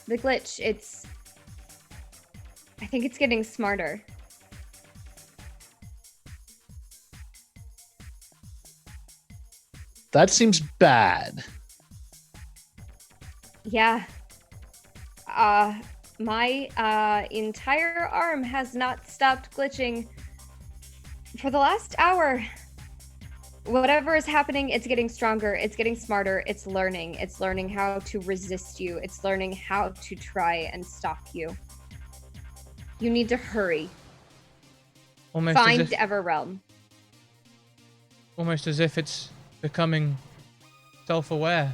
Speaker 2: The glitch. I think it's getting smarter.
Speaker 5: That seems bad.
Speaker 2: Yeah. My entire arm has not stopped glitching for the last hour. Whatever is happening, it's getting stronger, it's getting smarter, it's learning how to resist you, it's learning how to try and stop you. You need to hurry.
Speaker 1: Almost
Speaker 2: Find
Speaker 1: as if,
Speaker 2: Everrealm.
Speaker 1: almost as if it's becoming self-aware.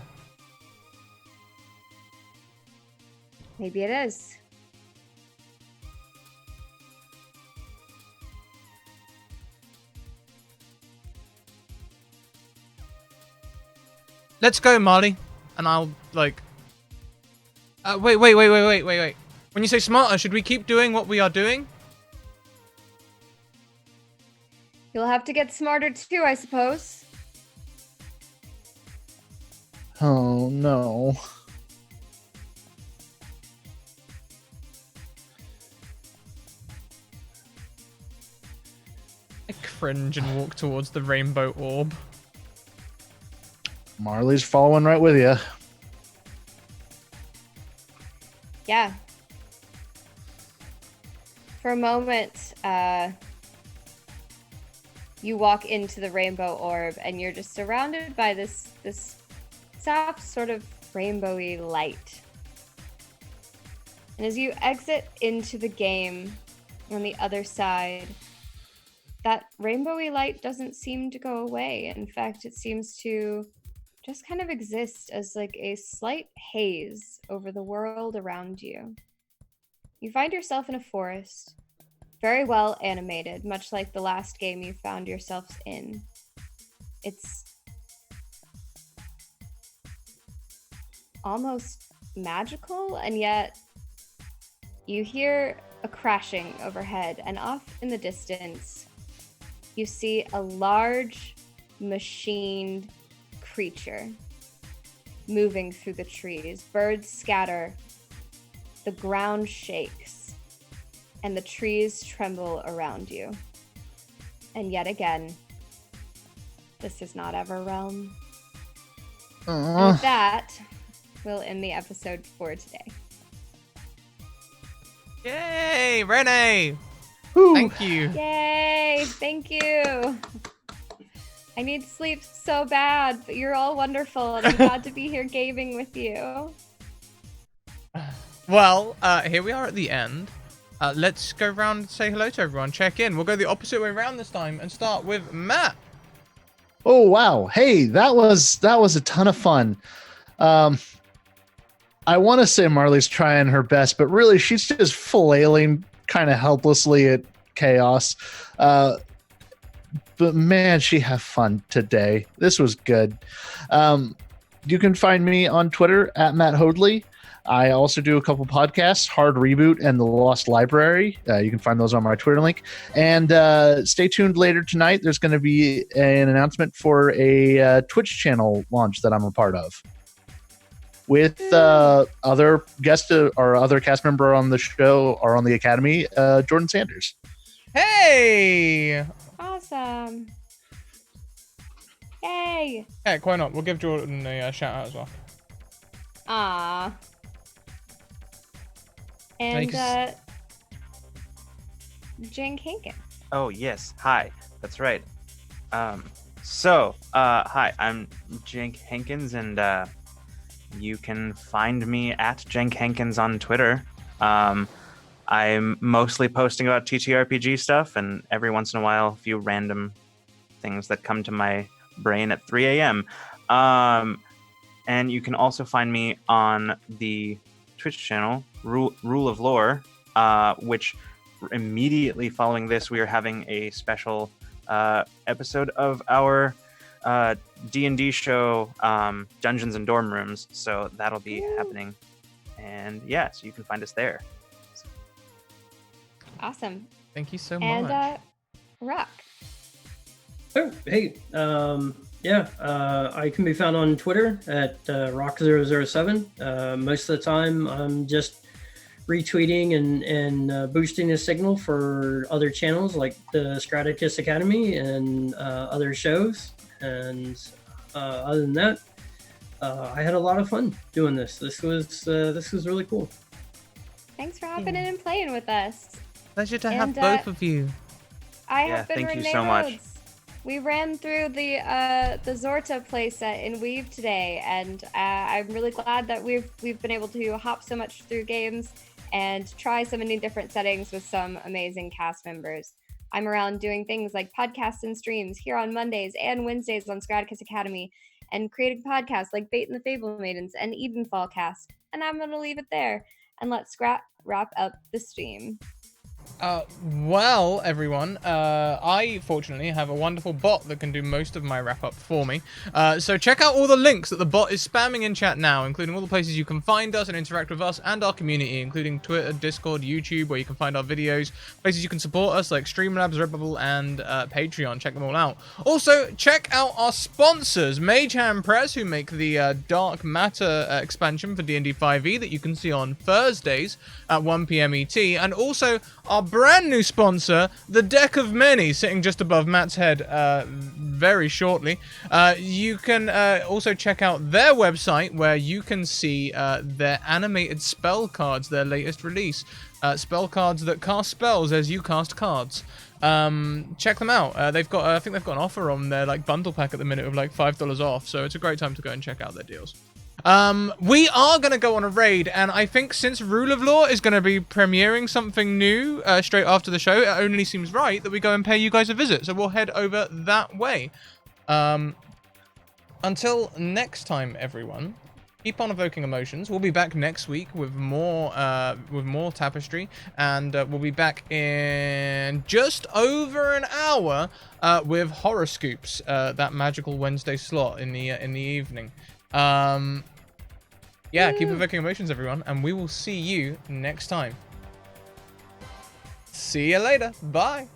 Speaker 2: Maybe it is.
Speaker 1: let's go, Marley. And I'll like. Wait. When you say smarter, should we keep doing what we are doing?
Speaker 2: You'll have to get smarter too, I suppose.
Speaker 5: Oh no.
Speaker 1: I cringe and walk towards the rainbow orb.
Speaker 5: Marley's following right with you.
Speaker 2: Yeah. For a moment, you walk into the rainbow orb and you're just surrounded by this soft sort of rainbowy light. And as you exit into the game on the other side, that rainbowy light doesn't seem to go away. In fact, it seems to just kind of exist as like a slight haze over the world around you. You find yourself in a forest, very well animated, much like the last game you found yourselves in. It's almost magical, and yet you hear a crashing overhead, and off in the distance, you see a large machined creature moving through the trees. Birds scatter, the ground shakes, and the trees tremble around you. And yet again, this is not Everrealm. And with that, we'll end the episode for today.
Speaker 1: Yay, Renee!
Speaker 5: Whew.
Speaker 1: Thank you.
Speaker 2: Yay! Thank you! I need sleep so bad, but you're all wonderful, and I'm glad to be here gaming with you.
Speaker 1: Well, here we are at the end. Let's go around and say hello to everyone. Check in. We'll go the opposite way around this time and start with Matt.
Speaker 5: Oh wow. Hey, that was a ton of fun. I want to say Marley's trying her best, but really she's just flailing kind of helplessly at chaos. But man, she had fun today. This was good. You can find me on Twitter at Matt Hoadley. I also do a couple podcasts, Hard Reboot and The Lost Library. You can find those on my Twitter link. And stay tuned later tonight. There's going to be an announcement for a Twitch channel launch that I'm a part of, with other guest or other cast member on the show or on the Academy, Jordan Sanders.
Speaker 1: Hey!
Speaker 2: Awesome. Yay!
Speaker 1: Heck, why not? We'll give Jordan a shout out as well.
Speaker 2: Ah. And
Speaker 1: Thanks.
Speaker 2: Jen Kankin.
Speaker 6: Oh yes, hi. That's right. Hi, I'm Jenk Hankins, and you can find me at Jenk Hankins on Twitter. I'm mostly posting about TTRPG stuff, and every once in a while, a few random things that come to my brain at 3 a.m. And you can also find me on the Twitch channel, Rule of Lore, which immediately following this, we are having a special episode of our D&D show, Dungeons and Dorm Rooms. So that'll be happening. And yeah, so you can find us there.
Speaker 2: Awesome.
Speaker 1: Thank you so
Speaker 2: And
Speaker 1: much.
Speaker 2: Rock.
Speaker 3: Oh, hey. I can be found on Twitter at Rock007. Most of the time, I'm just retweeting and boosting the signal for other channels like the Scratticus Academy and other shows. And other than that, I had a lot of fun doing this. This was really cool.
Speaker 2: Thanks for hopping in and playing with us.
Speaker 1: Pleasure to
Speaker 2: and,
Speaker 1: have both of you.
Speaker 2: I
Speaker 6: Yeah,
Speaker 2: have been
Speaker 6: thank you
Speaker 2: Renee
Speaker 6: so much.
Speaker 2: Rhodes. We ran through the Xorte playset in Weave today, and I'm really glad that we've been able to hop so much through games and try so many different settings with some amazing cast members. I'm around doing things like podcasts and streams here on Mondays and Wednesdays on Scratticus Academy, and creating podcasts like Bait and the Fable Maidens and Edenfall Cast. And I'm going to leave it there and let Scrat wrap up the stream.
Speaker 1: Well, everyone, I fortunately have a wonderful bot that can do most of my wrap-up for me. So check out all the links that the bot is spamming in chat now, including all the places you can find us and interact with us and our community, including Twitter, Discord, YouTube, where you can find our videos, places you can support us like Streamlabs, Redbubble, and Patreon. Check them all out. Also, check out our sponsors, Mage Hand Press, who make the Dark Matter expansion for D&D 5e that you can see on Thursdays at 1 PM ET, and also our brand new sponsor, the Deck of Many, sitting just above Matt's head very shortly. You can also check out their website where you can see their animated spell cards, their latest release. Spell cards that cast spells as you cast cards. Check them out. They've got, I think they've got an offer on their like bundle pack at the minute of like $5 off, so it's a great time to go and check out their deals. We are going to go on a raid, and I think since Rule of Law is going to be premiering something new straight after the show, it only seems right that we go and pay you guys a visit, so we'll head over that way. Until next time, everyone, keep on evoking emotions. We'll be back next week with more Tapestry, and we'll be back in just over an hour with Horoscopes, that magical Wednesday slot in the evening. Yeah, keep evoking emotions, everyone, and we will see you next time. See you later. Bye.